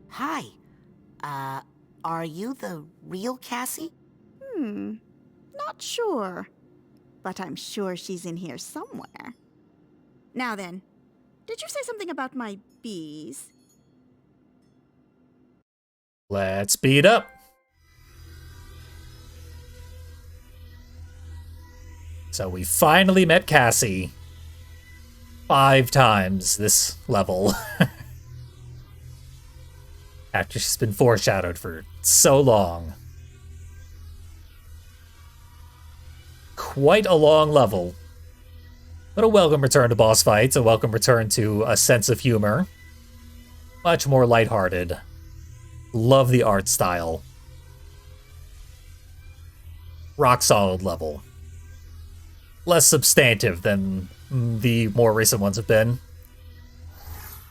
Hi. Are you the real Cassie? Not sure. But I'm sure she's in here somewhere. Now then, did you say something about my bees? Let's speed up. So we finally met Cassie 5 times this level. After she's been foreshadowed for so long. Quite a long level. But a welcome return to boss fights, a welcome return to a sense of humor. Much more lighthearted. Love the art style. Rock solid level. Less substantive than the more recent ones have been.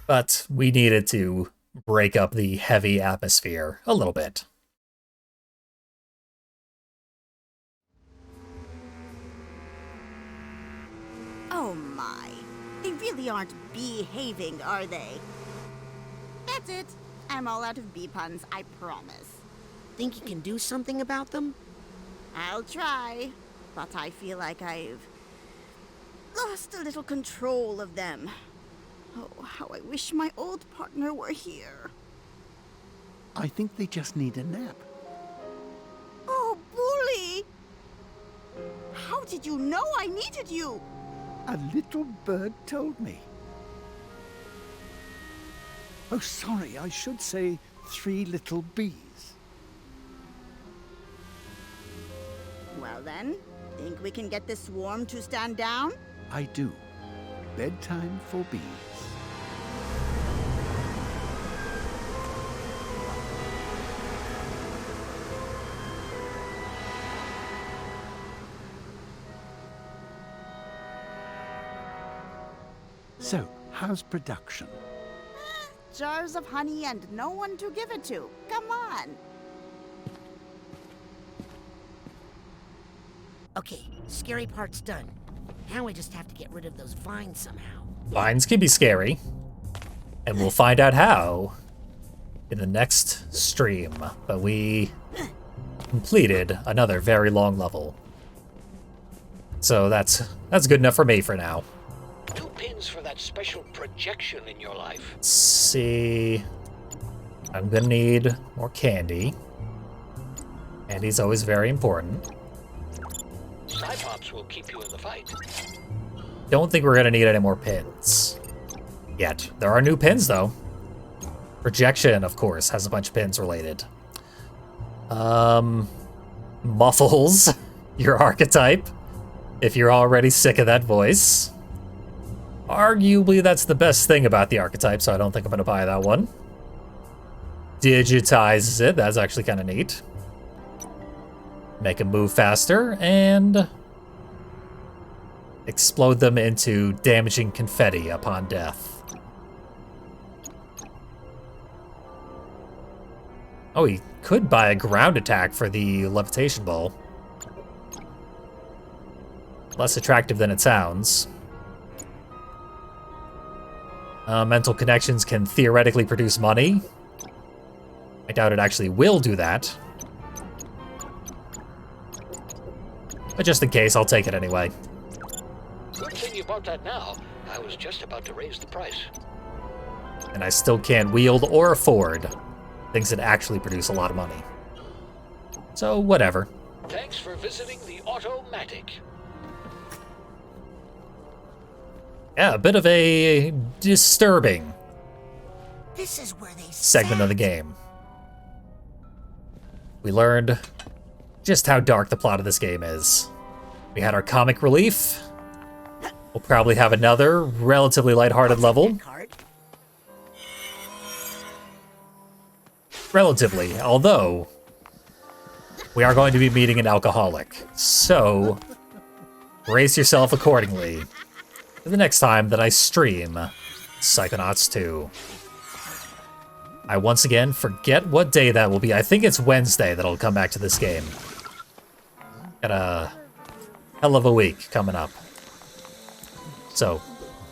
But we needed to break up the heavy atmosphere a little bit. Oh my. They really aren't behaving, are they? That's it. I'm all out of bee puns, I promise. Think you can do something about them? I'll try, but I feel like I've lost a little control of them. Oh, how I wish my old partner were here. I think they just need a nap. Oh, Bully! How did you know I needed you? A little bird told me. Oh, sorry, I should say 3 little bees. Well then, think we can get this swarm to stand down? I do. Bedtime for bees. So, how's production? Jars of honey and no one to give it to. Come on. Okay, scary part's done. Now we just have to get rid of those vines somehow. Vines can be scary. And we'll find out how in the next stream. But we completed another very long level. So that's good enough for me for now. 2 pins for that special projection in your life. Let's see. I'm gonna need more candy. Candy's always very important. Cypops will keep you in the fight. Don't think we're gonna need any more pins yet. There are new pins though. Projection, of course, has a bunch of pins related. Muffles, your archetype, if you're already sick of that voice. Arguably, that's the best thing about the archetype, so I don't think I'm gonna buy that one. Digitizes it, that's actually kind of neat. Make them move faster, and explode them into damaging confetti upon death. Oh, he could buy a ground attack for the levitation ball. Less attractive than it sounds. Mental connections can theoretically produce money. I doubt it actually will do that. But just in case, I'll take it anyway. Good thing you bought that now. I was just about to raise the price. And I still can't wield or afford things that actually produce a lot of money. So, whatever. Thanks for visiting the Automatic. Yeah, a bit of a disturbing This is where they segment of the game. We learned just how dark the plot of this game is. We had our comic relief. We'll probably have another relatively lighthearted level. Relatively, although we are going to be meeting an alcoholic. So, brace yourself accordingly for the next time that I stream Psychonauts 2. I once again forget what day that will be. I think it's Wednesday that I'll come back to this game. Got a hell of a week coming up. So,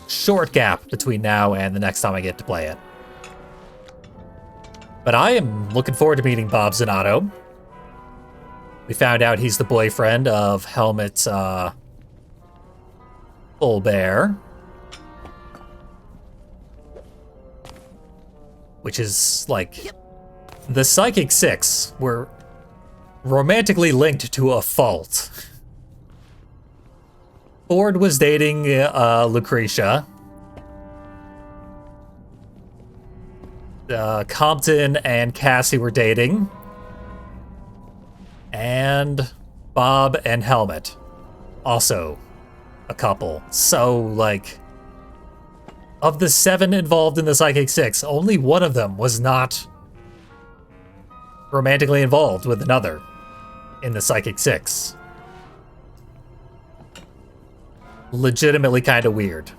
short gap between now and the next time I get to play it. But I am looking forward to meeting Bob Zanato. We found out he's the boyfriend of Helmet Fullbear. Which is, like, the Psychic Six were romantically linked to a fault. Ford was dating Lucretia. Compton and Cassie were dating. And Bob and Helmet. Also a couple. So, like, of the 7 involved in the Psychic Six, only one of them was not romantically involved with another in the Psychic Six. Legitimately kind of weird.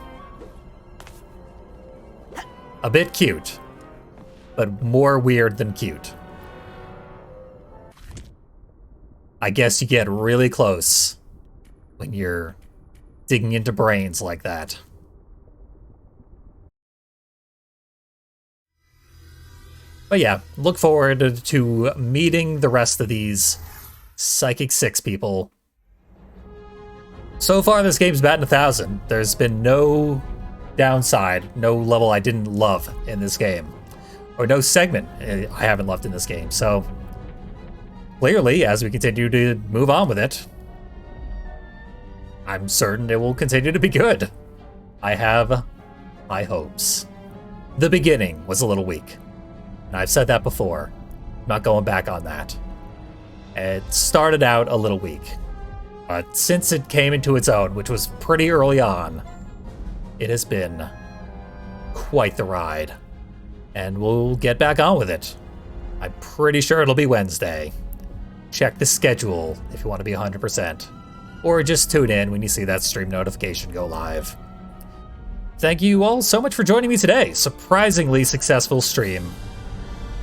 A bit cute, but more weird than cute. I guess you get really close when you're digging into brains like that. But yeah, look forward to meeting the rest of these Psychic Six people. So far, this game's batting 1,000. There's been no downside, no level I didn't love in this game. Or no segment I haven't loved in this game. So, clearly, as we continue to move on with it, I'm certain it will continue to be good. I have high hopes. The beginning was a little weak. And I've said that before. I'm not going back on that. It started out a little weak. But since it came into its own, which was pretty early on, it has been quite the ride. And we'll get back on with it. I'm pretty sure it'll be Wednesday. Check the schedule if you want to be 100%. Or just tune in when you see that stream notification go live. thank you all so much for joining me today. Surprisingly successful stream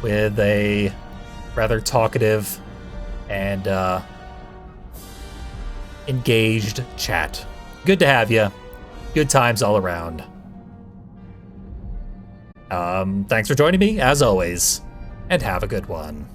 with a rather talkative and engaged chat. Good to have you. Good times all around. Thanks for joining me, as always, and have a good one.